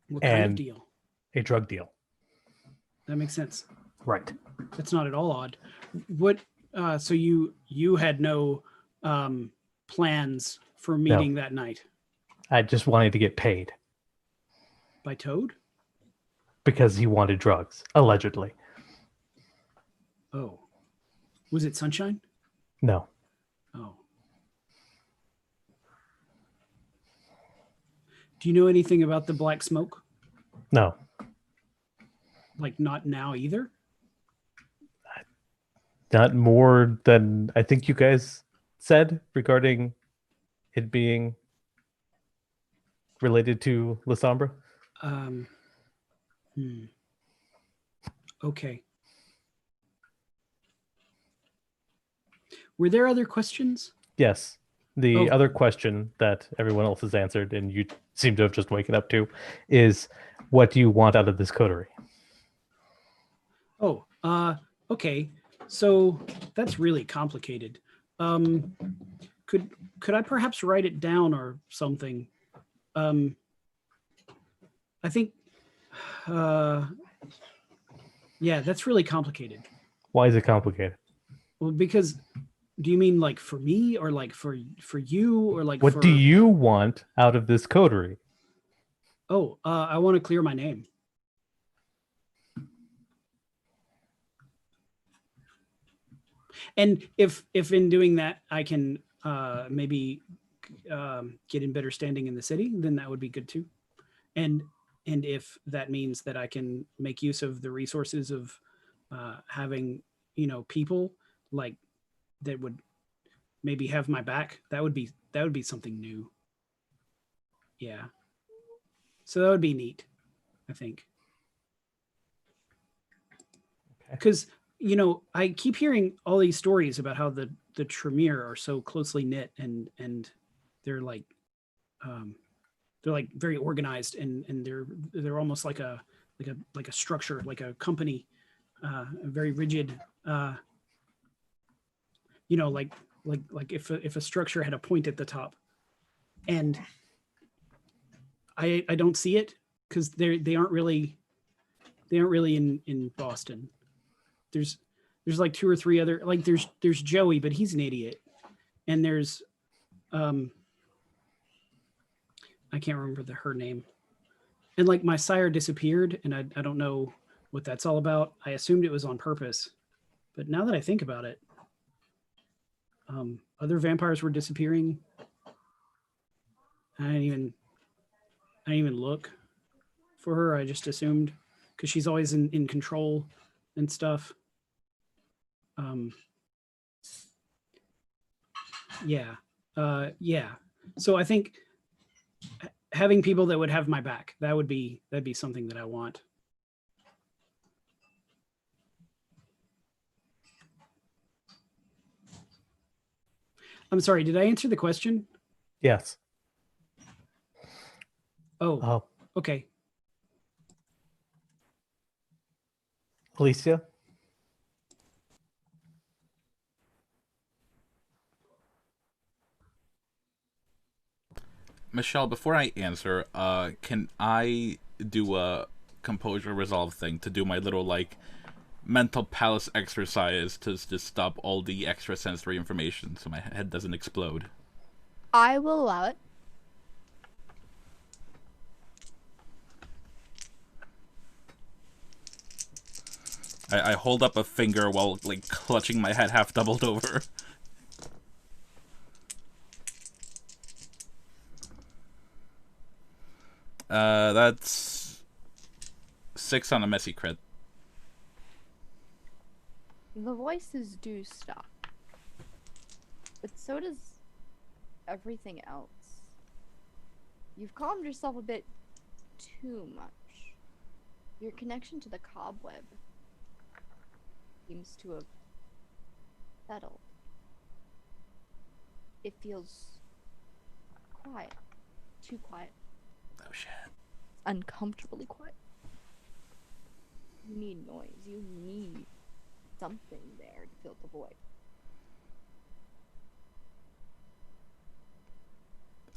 Speaker 2: What kind of deal?
Speaker 4: A drug deal.
Speaker 2: That makes sense.
Speaker 4: Right.
Speaker 2: That's not at all odd. What? So you had no plans for meeting that night?
Speaker 4: I just wanted to get paid.
Speaker 2: By Toad?
Speaker 4: Because he wanted drugs, allegedly.
Speaker 2: Oh. Was it Sunshine?
Speaker 4: No.
Speaker 2: Oh. Do you know anything about the black smoke?
Speaker 4: No.
Speaker 2: Like not now either?
Speaker 4: Not more than I think you guys said regarding it being related to La Sombra.
Speaker 2: Okay. Were there other questions?
Speaker 4: Yes. The other question that everyone else has answered, and you seem to have just waken up to, is what do you want out of this coterie?
Speaker 2: Oh, okay. So that's really complicated. Could I perhaps write it down or something? I think, yeah, that's really complicated.
Speaker 4: Why is it complicated?
Speaker 2: Well, because do you mean like for me or like for you or like
Speaker 4: What
Speaker 2: for...
Speaker 4: do you want out of this coterie?
Speaker 2: Oh, I want to clear my name. And if in doing that I can maybe get in better standing in the city, then that would be good too. And if that means that I can make use of the resources of having, people like that would maybe have my back, that would be something new. Yeah. So that would be neat, I think. Because, I keep hearing all these stories about how the Tremere are so closely knit and they're like very organized and they're almost like a structure, like a company, very rigid, like if a structure had a point at the top. And I don't see it because they aren't really in Boston. There's like two or three other, like there's Joey, but he's an idiot. And there's I can't remember her name. And like my sire disappeared and I don't know what that's all about. I assumed it was on purpose. But now that I think about it, other vampires were disappearing. I didn't even look for her. I just assumed because she's always in control and stuff. Yeah. So I think having people that would have my back, that'd be something that I want. I'm sorry, did I answer the question?
Speaker 4: Yes.
Speaker 2: Oh, okay.
Speaker 4: Alicia?
Speaker 3: Michelle, before I answer, can I do a composure resolve thing to do my little like mental palace exercise to just stop all the extra sensory information so my head doesn't explode?
Speaker 1: I will allow it.
Speaker 3: I hold up a finger while like clutching my head half doubled over. That's 6 on a messy crit.
Speaker 1: The voices do stop. But so does everything else. You've calmed yourself a bit too much. Your connection to the cobweb seems to have settled. It feels quiet. Too quiet.
Speaker 3: Oh shit.
Speaker 1: Uncomfortably quiet. You need noise. You need something there to fill the void.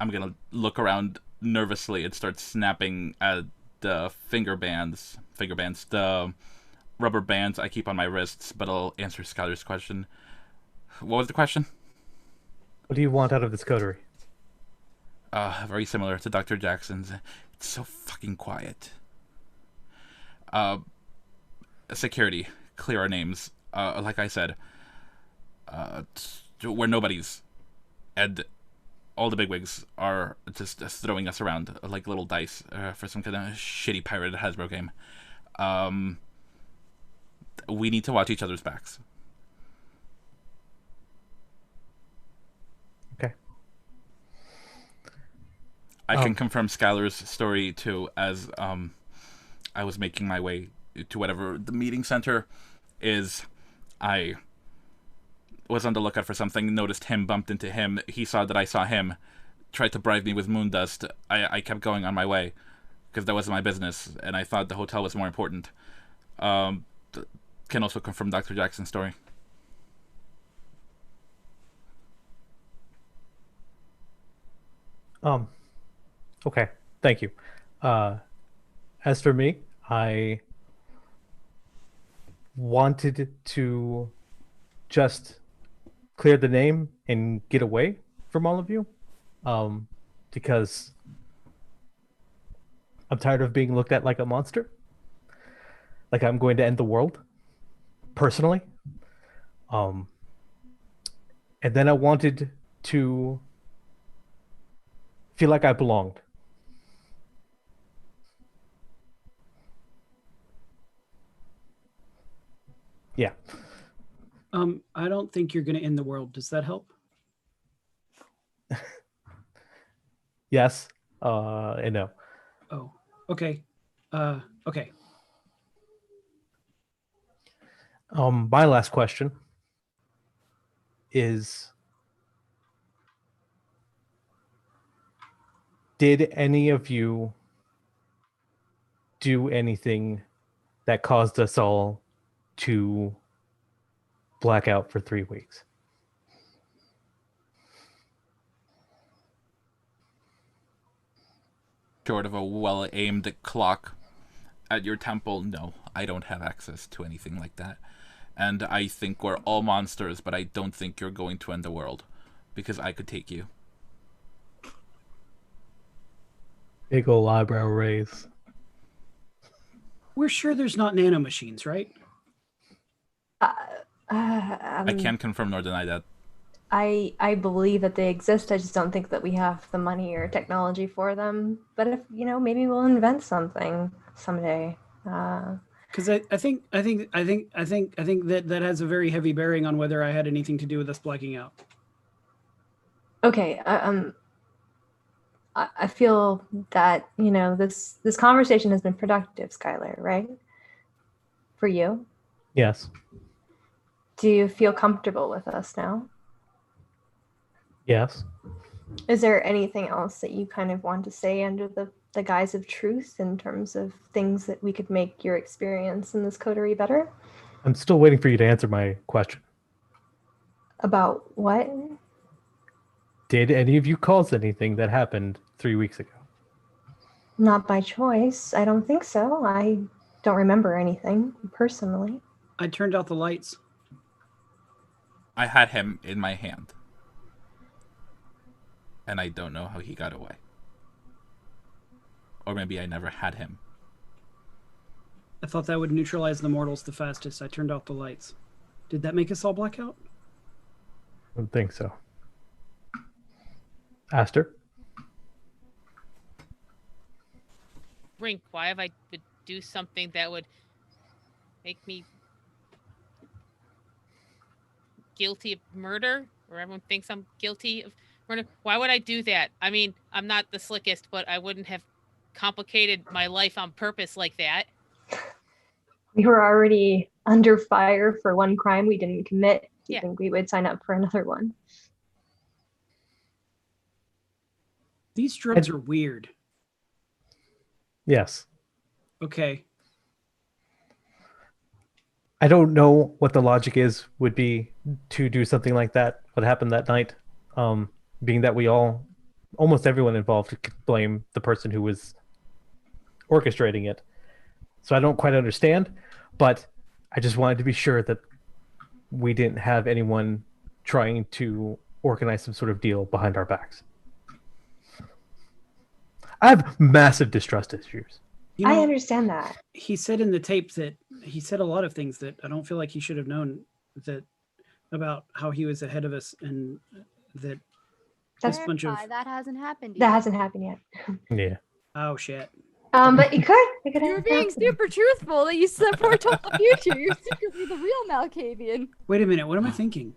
Speaker 3: I'm gonna look around nervously and start snapping at the finger bands, the rubber bands I keep on my wrists, but I'll answer Skylar's question. What was the question?
Speaker 4: What do you want out of this coterie?
Speaker 3: Very similar to Dr. Jackson's. It's so fucking quiet. Security. Clear our names. Like I said, we're nobodies. And all the bigwigs are just throwing us around like little dice for some kind of shitty pirated Hasbro game. We need to watch each other's backs.
Speaker 4: Okay.
Speaker 3: I can confirm Skylar's story too, as I was making my way to whatever the meeting center is. I was on the lookout for something, noticed him, bumped into him. He saw that I saw him, tried to bribe me with moon dust. I kept going on my way. because that wasn't my business, and I thought the hotel was more important. Can also confirm Dr. Jackson's story.
Speaker 4: Okay, thank you. As for me, I wanted to just clear the name and get away from all of you, because I'm tired of being looked at like a monster, like I'm going to end the world, personally. And then I wanted to feel like I belonged. Yeah.
Speaker 2: I don't think you're going to end the world. Does that help?
Speaker 4: Yes. And no.
Speaker 2: Oh, okay. Okay.
Speaker 4: My last question is, did any of you do anything that caused us all to black out for 3 weeks?
Speaker 3: Short of a well-aimed clock at your temple, no, I don't have access to anything like that. And I think we're all monsters, but I don't think you're going to end the world, because I could take you.
Speaker 4: Big ol' eyebrow raise.
Speaker 2: We're sure there's not nanomachines, right?
Speaker 3: I can't confirm nor deny that.
Speaker 6: I believe that they exist. I just don't think that we have the money or technology for them. But if maybe we'll invent something someday.
Speaker 2: Because I think that has a very heavy bearing on whether I had anything to do with us blacking out.
Speaker 6: Okay. I feel that this conversation has been productive, Skylar, right? For you?
Speaker 4: Yes.
Speaker 6: Do you feel comfortable with us now?
Speaker 4: Yes.
Speaker 6: Is there anything else that you kind of want to say under the guise of truth in terms of things that we could make your experience in this coterie better?
Speaker 4: I'm still waiting for you to answer my question.
Speaker 6: About what?
Speaker 4: Did any of you cause anything that happened 3 weeks ago?
Speaker 6: Not by choice. I don't think so. I don't remember anything personally.
Speaker 2: I turned out the lights.
Speaker 3: I had him in my hand. And I don't know how he got away. Or maybe I never had him.
Speaker 2: I thought that would neutralize the mortals the fastest. I turned out the lights. Did that make us all black out?
Speaker 4: I don't think so. Aster?
Speaker 5: Brink, why have I would do something that would make me guilty of murder? Or everyone thinks I'm guilty of murder? Why would I do that? I mean, I'm not the slickest, but I wouldn't have complicated my life on purpose like that.
Speaker 6: We were already under fire for one crime we didn't commit. Do you
Speaker 5: Yeah.
Speaker 6: think we would sign up for another one?
Speaker 2: These drugs are weird.
Speaker 4: Yes.
Speaker 2: Okay.
Speaker 4: I don't know what the logic would be to do something like that. What happened that night? Being that almost everyone involved could blame the person who was orchestrating it. So I don't quite understand, but I just wanted to be sure that we didn't have anyone trying to organize some sort of deal behind our backs. I have massive distrust issues.
Speaker 6: I understand that.
Speaker 2: He said in the tape that he said a lot of things that I don't feel like he should have known about how he was ahead of us and that
Speaker 6: That's
Speaker 2: this bunch of...
Speaker 1: That hasn't happened yet.
Speaker 6: That hasn't happened yet.
Speaker 4: Yeah.
Speaker 2: Oh, shit.
Speaker 6: But it could. It could
Speaker 1: You're
Speaker 6: have
Speaker 1: being
Speaker 6: happened.
Speaker 1: super truthful that you foretold the future. You're secretly the real Malkavian.
Speaker 2: Wait a minute. What am I thinking?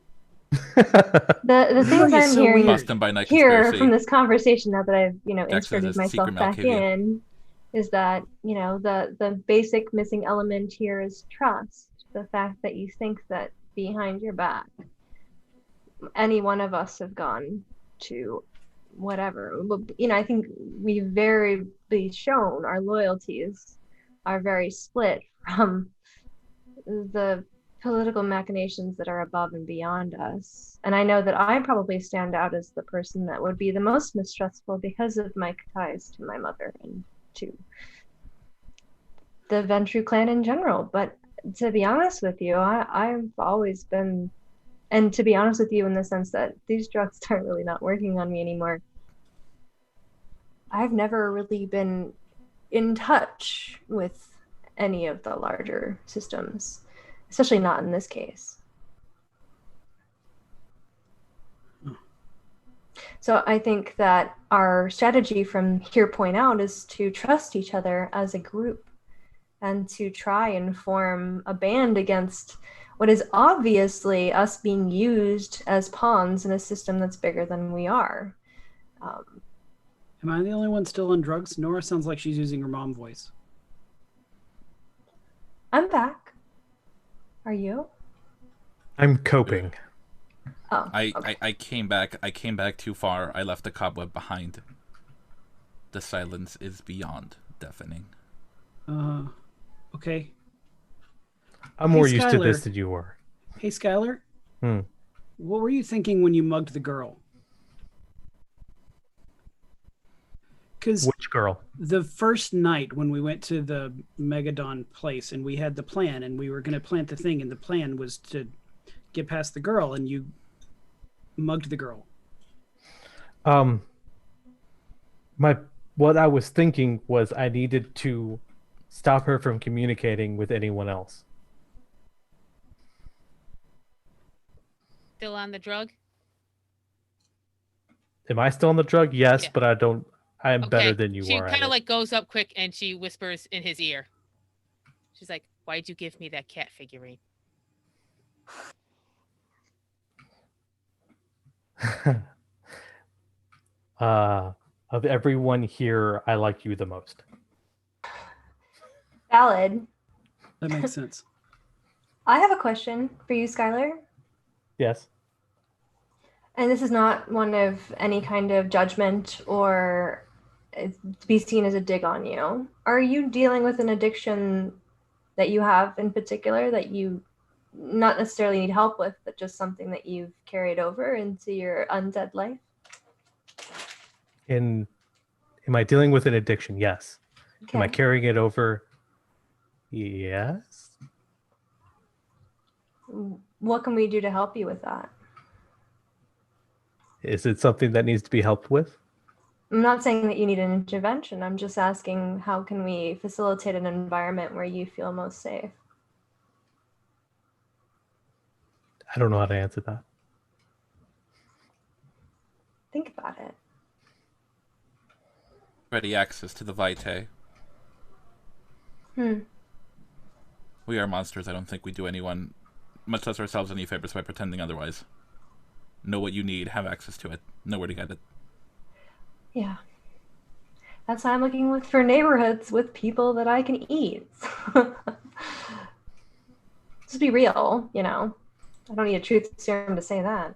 Speaker 6: The things
Speaker 2: Really
Speaker 6: I'm
Speaker 2: so
Speaker 6: hearing
Speaker 2: weird.
Speaker 3: Boston by night
Speaker 6: here
Speaker 3: conspiracy.
Speaker 6: from this conversation, now that I've
Speaker 3: Jackson
Speaker 6: inserted
Speaker 3: is the
Speaker 6: myself
Speaker 3: secret
Speaker 6: back
Speaker 3: Malkavian.
Speaker 6: in, is that the basic missing element here is trust. The fact that you think that behind your back, any one of us have gone to whatever. But, I think we've very shown our loyalties are very split from the political machinations that are above and beyond us. And I know that I probably stand out as the person that would be the most mistrustful because of my ties to my mother and to the Ventru clan in general. But to be honest with you, I've always been, and to be honest with you in the sense that these drugs are really not working on me anymore, I've never really been in touch with any of the larger systems, especially not in this case. So I think that our strategy from here point out is to trust each other as a group and to try and form a band against what is obviously us being used as pawns in a system that's bigger than we are.
Speaker 2: Am I the only one still on drugs? Nora sounds like she's using her mom voice.
Speaker 6: I'm back. Are you?
Speaker 4: I'm coping.
Speaker 6: Oh, okay.
Speaker 3: I came back. I came back too far. I left the cobweb behind. The silence is beyond deafening.
Speaker 2: Okay.
Speaker 4: I'm more
Speaker 2: Hey,
Speaker 4: used to
Speaker 2: Skylar.
Speaker 4: this than you were.
Speaker 2: Hey, Skylar.
Speaker 4: Hmm.
Speaker 2: What were you thinking when you mugged the girl? Because
Speaker 4: Which girl?
Speaker 2: the first night when we went to the Megadon place and we had the plan and we were going to plant the thing and the plan was to get past the girl and you mugged the girl.
Speaker 4: What I was thinking was I needed to stop her from communicating with anyone else.
Speaker 5: Still on the drug?
Speaker 4: Am I still on the drug? Yes,
Speaker 5: Yeah.
Speaker 4: but I don't. I am better
Speaker 5: Okay.
Speaker 4: than you
Speaker 5: She
Speaker 4: are.
Speaker 5: kind
Speaker 4: at
Speaker 5: of
Speaker 4: it.
Speaker 5: like goes up quick and she whispers in his ear. She's like, "Why'd you give me that cat figurine?"
Speaker 4: Of everyone here, I like you the most.
Speaker 6: Valid.
Speaker 2: That makes sense.
Speaker 6: I have a question for you, Skylar.
Speaker 4: Yes.
Speaker 6: And this is not one of any kind of judgment or to be seen as a dig on you. Are you dealing with an addiction that you have in particular that you not necessarily need help with, but just something that you've carried over into your undead life?
Speaker 4: Am I dealing with an addiction? Yes.
Speaker 6: Okay.
Speaker 4: Am I carrying it over? Yes.
Speaker 6: What can we do to help you with that?
Speaker 4: Is it something that needs to be helped with?
Speaker 6: I'm not saying that you need an intervention. I'm just asking how can we facilitate an environment where you feel most safe?
Speaker 4: I don't know how to answer that.
Speaker 6: Think about it.
Speaker 3: Ready access to the Vitae. We are monsters. I don't think we do anyone, much less ourselves, any favors by pretending otherwise. Know what you need, have access to it, know where to get it.
Speaker 6: Yeah. That's why I'm looking for neighborhoods with people that I can eat. Just be real, I don't need a truth serum to say that.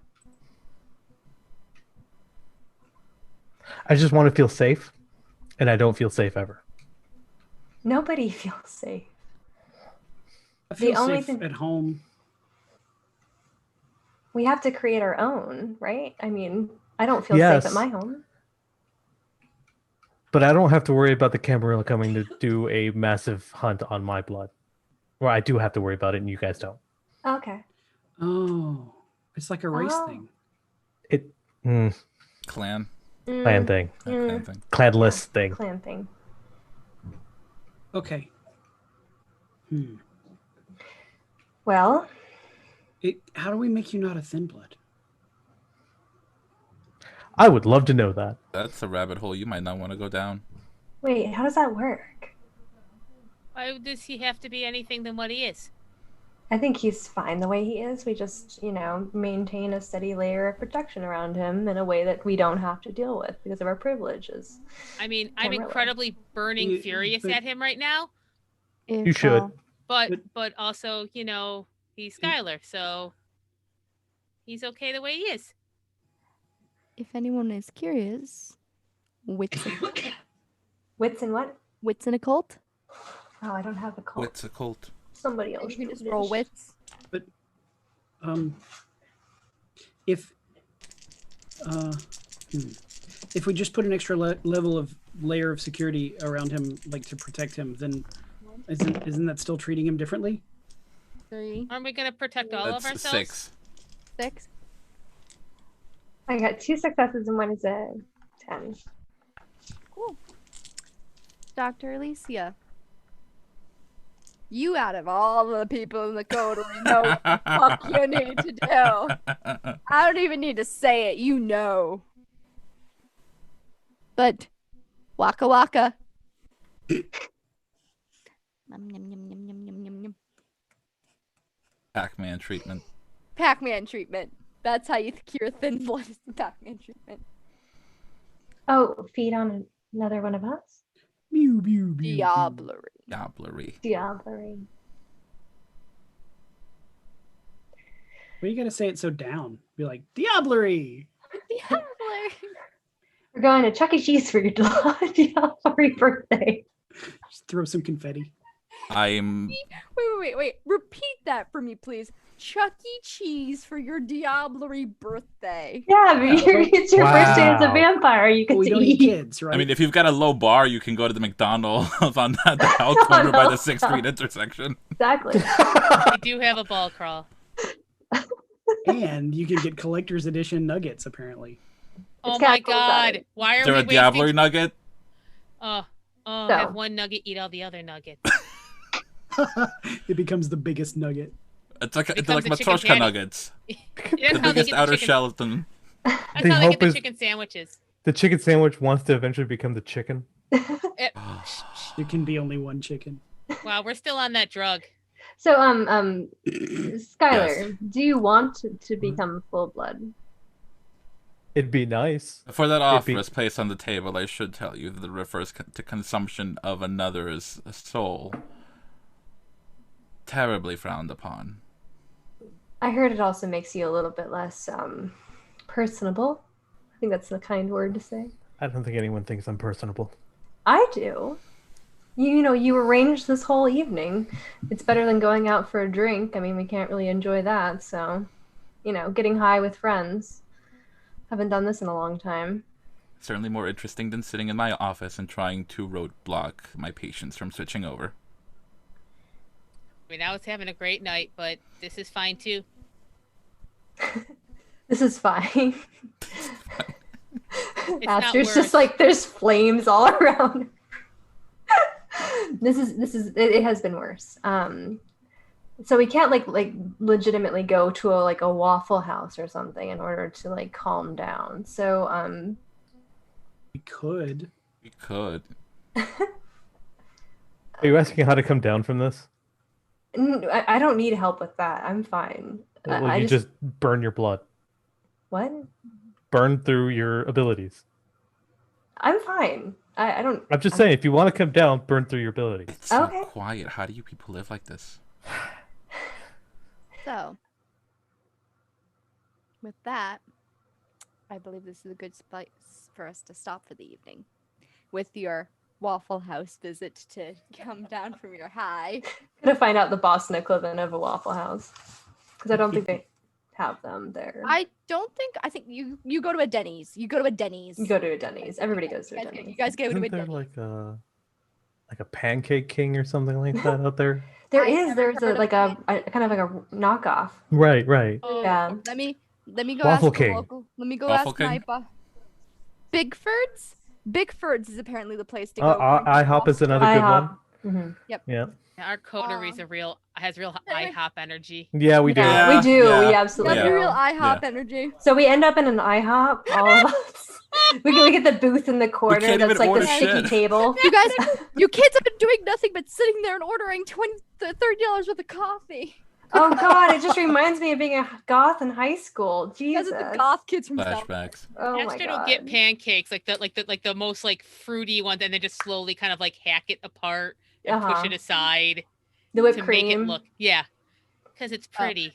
Speaker 4: I just want to feel safe, and I don't feel safe ever.
Speaker 6: Nobody feels safe.
Speaker 2: I feel
Speaker 6: The only
Speaker 2: safe
Speaker 6: thing-
Speaker 2: at home.
Speaker 6: We have to create our own, right? I mean, I don't feel
Speaker 4: Yes.
Speaker 6: safe at my home.
Speaker 4: But I don't have to worry about the Camarilla coming to do a massive hunt on my blood. Or I do have to worry about it, and you guys don't.
Speaker 6: Okay.
Speaker 2: Oh, it's like a race
Speaker 6: Oh.
Speaker 2: thing.
Speaker 3: Clan.
Speaker 4: Clan thing.
Speaker 3: Clan thing.
Speaker 4: Clanless thing.
Speaker 6: Clan thing.
Speaker 2: Okay.
Speaker 6: Well,
Speaker 2: How do we make you not a thin blood?
Speaker 4: I would love to know that.
Speaker 3: That's a rabbit hole you might not want to go down.
Speaker 6: wait, how does that work?
Speaker 5: Why does he have to be anything than what he is?
Speaker 6: I think he's fine the way he is. We just, maintain a steady layer of protection around him in a way that we don't have to deal with because of our privileges.
Speaker 5: I mean, I'm
Speaker 6: Camarilla.
Speaker 5: incredibly burning
Speaker 2: You-
Speaker 5: furious
Speaker 2: but-
Speaker 5: at him right now,
Speaker 4: You should.
Speaker 5: but also, he's Skylar, so he's okay the way he is.
Speaker 1: if anyone is curious, wits and
Speaker 6: Wits and what?
Speaker 1: wits and occult.
Speaker 6: Oh, I don't have a cult.
Speaker 3: What's a cult?
Speaker 6: Somebody else.
Speaker 1: You can just
Speaker 6: do
Speaker 1: roll
Speaker 6: this.
Speaker 1: wits.
Speaker 2: If if we just put an extra layer of security around him, like to protect him, then isn't that still treating him differently?
Speaker 1: 3,
Speaker 5: Aren't we gonna protect all of
Speaker 3: That's
Speaker 5: ourselves?
Speaker 3: 6.
Speaker 1: 6.
Speaker 6: I got 2 successes and one is a 10.
Speaker 1: Cool. Dr. Alicia. You out of all the people in the coterie know what the fuck you need to do. I don't even need to say it. You know. But waka waka. Nom, nom, nom, nom, nom, nom, nom, nom.
Speaker 3: Pac-Man treatment.
Speaker 1: Pac-Man treatment. That's how you cure thin blood, is the Pac-Man treatment.
Speaker 6: Oh, feed on another one of us?
Speaker 2: Mew, mew, mew, mew.
Speaker 1: Diablery.
Speaker 3: Diablery.
Speaker 6: Diablery.
Speaker 2: Well, you gotta say it so down. Be like, Diablery!
Speaker 1: Diablery.
Speaker 6: We're going to Chuck E. Cheese for your Diablery birthday.
Speaker 2: Just throw some confetti.
Speaker 3: I'm
Speaker 1: Wait. Repeat that for me, please. Chuck E. Cheese for your Diablery birthday.
Speaker 6: Yeah, but it's your first day as a
Speaker 4: Wow.
Speaker 6: vampire. You
Speaker 2: But
Speaker 6: get
Speaker 2: we
Speaker 6: to
Speaker 2: don't eat
Speaker 6: eat.
Speaker 2: kids, right?
Speaker 3: I mean, if you've got a low bar, you can go to the McDonald's on the out corner by the 6th Street intersection.
Speaker 6: Exactly.
Speaker 5: I do have a ball crawl.
Speaker 2: And you can get collector's edition nuggets, apparently.
Speaker 5: Oh
Speaker 6: It's
Speaker 5: my
Speaker 6: capital
Speaker 5: god!
Speaker 6: sided.
Speaker 5: Why are
Speaker 3: Is there
Speaker 5: we
Speaker 3: a Diablery
Speaker 5: wasting?
Speaker 3: nugget?
Speaker 5: Oh,
Speaker 6: No.
Speaker 5: have one nugget, eat all the other nuggets.
Speaker 2: It becomes the biggest nugget.
Speaker 3: It's like
Speaker 5: becomes a chicken
Speaker 3: Matryoshka
Speaker 5: patty.
Speaker 3: nuggets.
Speaker 5: That's
Speaker 3: The
Speaker 5: how they
Speaker 3: biggest
Speaker 5: get the
Speaker 3: outer
Speaker 5: chicken.
Speaker 3: shell of them.
Speaker 5: That's
Speaker 4: The
Speaker 5: how they
Speaker 4: hope
Speaker 5: get the
Speaker 4: is-
Speaker 5: chicken sandwiches.
Speaker 4: The chicken sandwich wants to eventually become the chicken.
Speaker 2: There can be only one chicken.
Speaker 5: Wow, we're still on that drug.
Speaker 6: So, Skylar, do you want to become full blood?
Speaker 4: It'd be nice.
Speaker 3: For that
Speaker 4: It'd
Speaker 3: offer
Speaker 4: be-
Speaker 3: is placed on the table, I should tell you that it refers to consumption of another's soul. Terribly frowned upon.
Speaker 6: I heard it also makes you a little bit less personable. I think that's the kind word to say.
Speaker 4: I don't think anyone thinks I'm personable.
Speaker 6: I do. You know, you arranged this whole evening. It's better than going out for a drink. I mean, we can't really enjoy that. So, you know, getting high with friends. Haven't done this in a long time.
Speaker 3: Certainly more interesting than sitting in my office and trying to roadblock my patients from switching over.
Speaker 5: I mean, I was having a great night, but this is fine too.
Speaker 6: This is fine.
Speaker 5: not
Speaker 6: Aster's
Speaker 5: worse.
Speaker 6: just like there's flames all around. This is it has been worse. So we can't like legitimately go to a Waffle House or something in order to like calm down. So
Speaker 2: We could.
Speaker 3: We could.
Speaker 4: Are you asking how to come down from this?
Speaker 6: I don't need help with that. I'm fine.
Speaker 4: Well,
Speaker 6: I
Speaker 4: you just burn your blood.
Speaker 6: what?
Speaker 4: Burn through your abilities.
Speaker 6: I'm fine. I don't.
Speaker 4: I'm just saying, if you want to come down, burn through your abilities.
Speaker 3: It's so
Speaker 6: Okay.
Speaker 3: quiet. How do you people live like this?
Speaker 1: So, with that, I believe this is a good place for us to stop for the evening. With your Waffle House visit to come down from your high.
Speaker 6: Gonna find out the Boston equivalent of a Waffle House because I don't think they have them there.
Speaker 1: I think you go to a Denny's. You go to a Denny's.
Speaker 6: You go to a Denny's. Everybody goes to a
Speaker 1: You
Speaker 6: Denny's.
Speaker 1: guys go to a
Speaker 4: Isn't there
Speaker 1: Denny's.
Speaker 4: like a pancake king or something like that out there?
Speaker 6: There
Speaker 1: I've
Speaker 6: is.
Speaker 1: never
Speaker 6: There's
Speaker 1: heard
Speaker 6: a
Speaker 1: of
Speaker 6: kind of like a knockoff.
Speaker 4: Right.
Speaker 5: Oh,
Speaker 6: Yeah.
Speaker 1: Let me go
Speaker 4: Waffle
Speaker 1: ask the
Speaker 4: King.
Speaker 1: local. Let me go
Speaker 3: Waffle
Speaker 1: ask my
Speaker 3: King?
Speaker 1: Bigford's. Bigford's is apparently the place to go.
Speaker 4: IHOP is another good one.
Speaker 6: Mhm.
Speaker 4: Yeah.
Speaker 5: our coteries has real
Speaker 1: Anyway.
Speaker 5: IHOP energy.
Speaker 4: Yeah, we do.
Speaker 6: Yeah,
Speaker 3: Yeah,
Speaker 6: we do.
Speaker 3: yeah,
Speaker 6: We
Speaker 1: You
Speaker 6: absolutely
Speaker 1: got
Speaker 3: Yeah.
Speaker 1: the
Speaker 6: do.
Speaker 1: real IHOP
Speaker 3: Yeah.
Speaker 1: energy.
Speaker 6: So we end up in an IHOP, all of us. We get the booth in the corner
Speaker 3: can't
Speaker 6: that's
Speaker 3: even
Speaker 6: like
Speaker 3: order
Speaker 6: the sticky
Speaker 3: shit.
Speaker 6: table.
Speaker 1: You kids have been doing nothing but sitting there and ordering $30 worth of coffee.
Speaker 6: Oh God, it just reminds me of being a goth in high school.
Speaker 1: You guys
Speaker 6: Jesus.
Speaker 1: are the goth kids from South.
Speaker 3: Flashbacks.
Speaker 6: Oh my
Speaker 5: Dexter
Speaker 6: God.
Speaker 5: will get pancakes like the most like fruity ones, and then just slowly kind of like hack it apart and push
Speaker 6: Uh-huh.
Speaker 5: it aside
Speaker 6: The whipped
Speaker 5: to make it
Speaker 6: cream.
Speaker 5: look because it's pretty.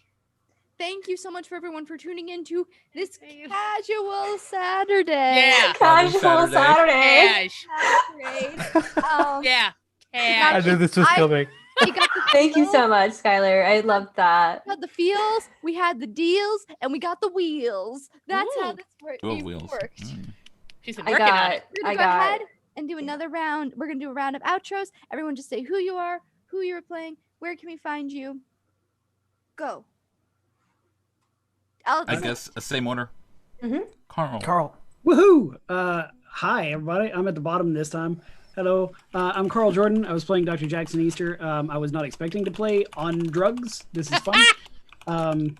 Speaker 1: thank you so much for everyone for tuning into this
Speaker 5: Thank you.
Speaker 1: casual Saturday.
Speaker 5: Yeah.
Speaker 6: Casual
Speaker 3: Saturday.
Speaker 6: Saturday.
Speaker 5: Cash.
Speaker 1: Masquerade.
Speaker 5: Yeah.
Speaker 4: I
Speaker 5: Cash.
Speaker 4: knew this was
Speaker 1: I-
Speaker 4: coming.
Speaker 1: We got the
Speaker 6: Thank you so
Speaker 1: feels,
Speaker 6: much, Skylar. I loved that.
Speaker 1: we got the feels, we had the deals, and we got the wheels. That's how
Speaker 5: Ooh.
Speaker 1: this
Speaker 3: Dual wheels.
Speaker 1: worked.
Speaker 3: Mm.
Speaker 5: She's been
Speaker 6: I
Speaker 5: working on
Speaker 6: got.
Speaker 5: it.
Speaker 1: We're gonna go ahead and do another round. We're gonna do a round of outros. Everyone just say who you are, who you're playing, where can we find you. Go.
Speaker 3: I guess same order.
Speaker 6: Mhm.
Speaker 3: Carl.
Speaker 4: Carl.
Speaker 2: Woohoo! Hi, everybody. I'm at the bottom this time. Hello. I'm Carl Jordan. I was playing Dr. Jackson Easter. I was not expecting to play on drugs. This is fun.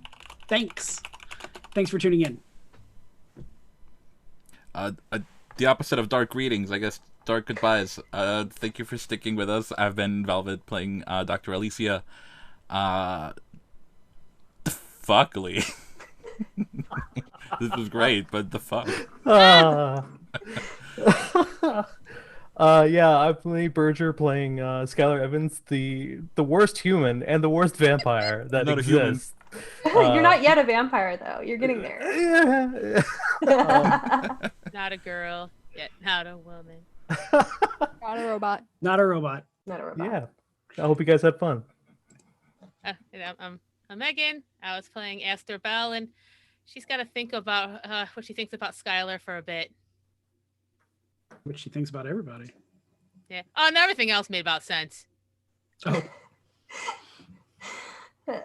Speaker 2: Thanks. Thanks for tuning in.
Speaker 3: The opposite of dark greetings, I guess. Dark goodbyes. Thank you for sticking with us. I've been Velvet playing Dr. Alicia. The fuckly. This was great, but the fuck.
Speaker 4: Yeah, I'm Lee Berger playing Skylar Evans, the worst human and the worst vampire that
Speaker 3: Not a human.
Speaker 4: exists.
Speaker 6: You're not yet a vampire, though. You're getting there.
Speaker 5: Not a girl, yet not a woman.
Speaker 1: Not a robot.
Speaker 2: Not a robot.
Speaker 6: Not a robot.
Speaker 4: Yeah. I hope you guys had fun.
Speaker 5: And I'm Megan. I was playing Esther Bell, and she's got to think about what she thinks about Skylar for a bit.
Speaker 2: What she thinks about everybody.
Speaker 5: Yeah. Oh, and everything else made about sense.
Speaker 2: Oh,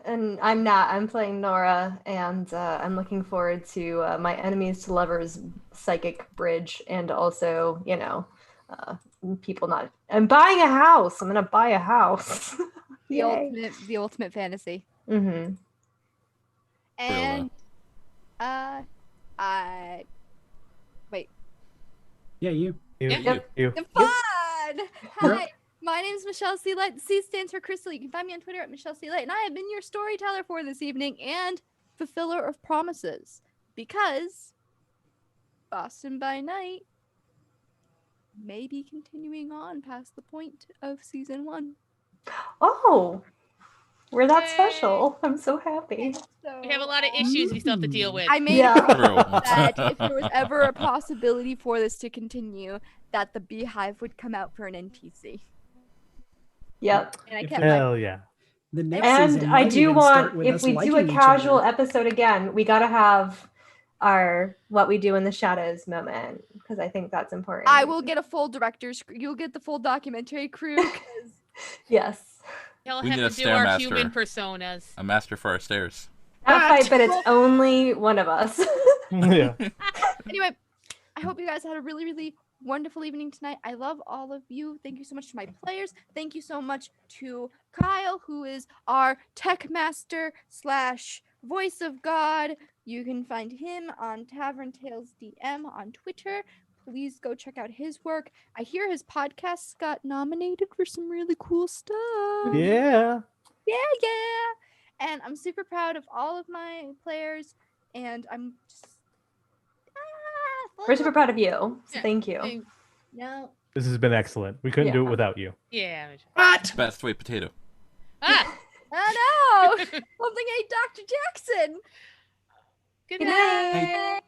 Speaker 6: And I'm Nat. I'm playing Nora, and I'm looking forward to my enemies to lovers psychic bridge, and also, people not. I'm buying a house. I'm gonna buy a house.
Speaker 1: The ultimate fantasy.
Speaker 6: Mm-hmm.
Speaker 1: And I wait.
Speaker 2: yeah, you.
Speaker 5: Yeah.
Speaker 4: You.
Speaker 1: The fun.
Speaker 2: You're
Speaker 1: Hi. My name is Michelle C. Light. The C stands for Crystal. You can find me on Twitter at Michelle C. Light. And I have been your storyteller for this evening and fulfiller of promises. Because Boston by Night may be continuing on past the point of season 1.
Speaker 6: Oh, we're that
Speaker 5: Yay.
Speaker 6: special. I'm so happy.
Speaker 1: So,
Speaker 5: We have a lot of issues we still have to deal with.
Speaker 1: I made
Speaker 6: Yeah.
Speaker 1: a
Speaker 3: True.
Speaker 1: that if there was ever a possibility for this to continue, that the Beehive would come out for an NPC.
Speaker 6: Yep.
Speaker 1: And I
Speaker 2: If
Speaker 1: kept
Speaker 2: there-
Speaker 1: my
Speaker 4: Hell yeah.
Speaker 2: The next
Speaker 6: And
Speaker 2: season
Speaker 6: I
Speaker 2: might
Speaker 6: do
Speaker 2: even start
Speaker 6: want,
Speaker 2: with
Speaker 6: if
Speaker 2: us
Speaker 6: we do a
Speaker 2: liking each
Speaker 6: casual
Speaker 2: other.
Speaker 6: episode again, we gotta have our what we do in the shadows moment, because I think that's important.
Speaker 1: I will get a full director's. You'll get the full documentary crew. 'Cause
Speaker 6: Yes.
Speaker 5: He'll
Speaker 3: We
Speaker 5: have
Speaker 3: need a
Speaker 5: to do our
Speaker 3: Stairmaster.
Speaker 5: human personas.
Speaker 3: A master for our stairs.
Speaker 6: Fight, but it's only one of us.
Speaker 4: Yeah.
Speaker 1: anyway, I hope you guys had a really, really wonderful evening tonight. I love all of you. Thank you so much to my players. Thank you so much to Kyle, who is our tech master / voice of God. You can find him on Tavern Tales DM on Twitter. Please go check out his work. I hear his podcasts got nominated for some really cool stuff.
Speaker 4: Yeah.
Speaker 1: Yeah. And I'm super proud of all of my players. And I'm just.
Speaker 6: We're super proud of you. So
Speaker 5: Yeah.
Speaker 6: thank you.
Speaker 5: And-
Speaker 1: No.
Speaker 4: This has been excellent. We couldn't do
Speaker 6: Yeah.
Speaker 4: it without you.
Speaker 5: Yeah.
Speaker 2: What?
Speaker 3: Best way potato.
Speaker 5: Ah!
Speaker 1: Oh no! Something ate Dr. Jackson.
Speaker 5: Good
Speaker 6: Good
Speaker 5: night.
Speaker 6: night.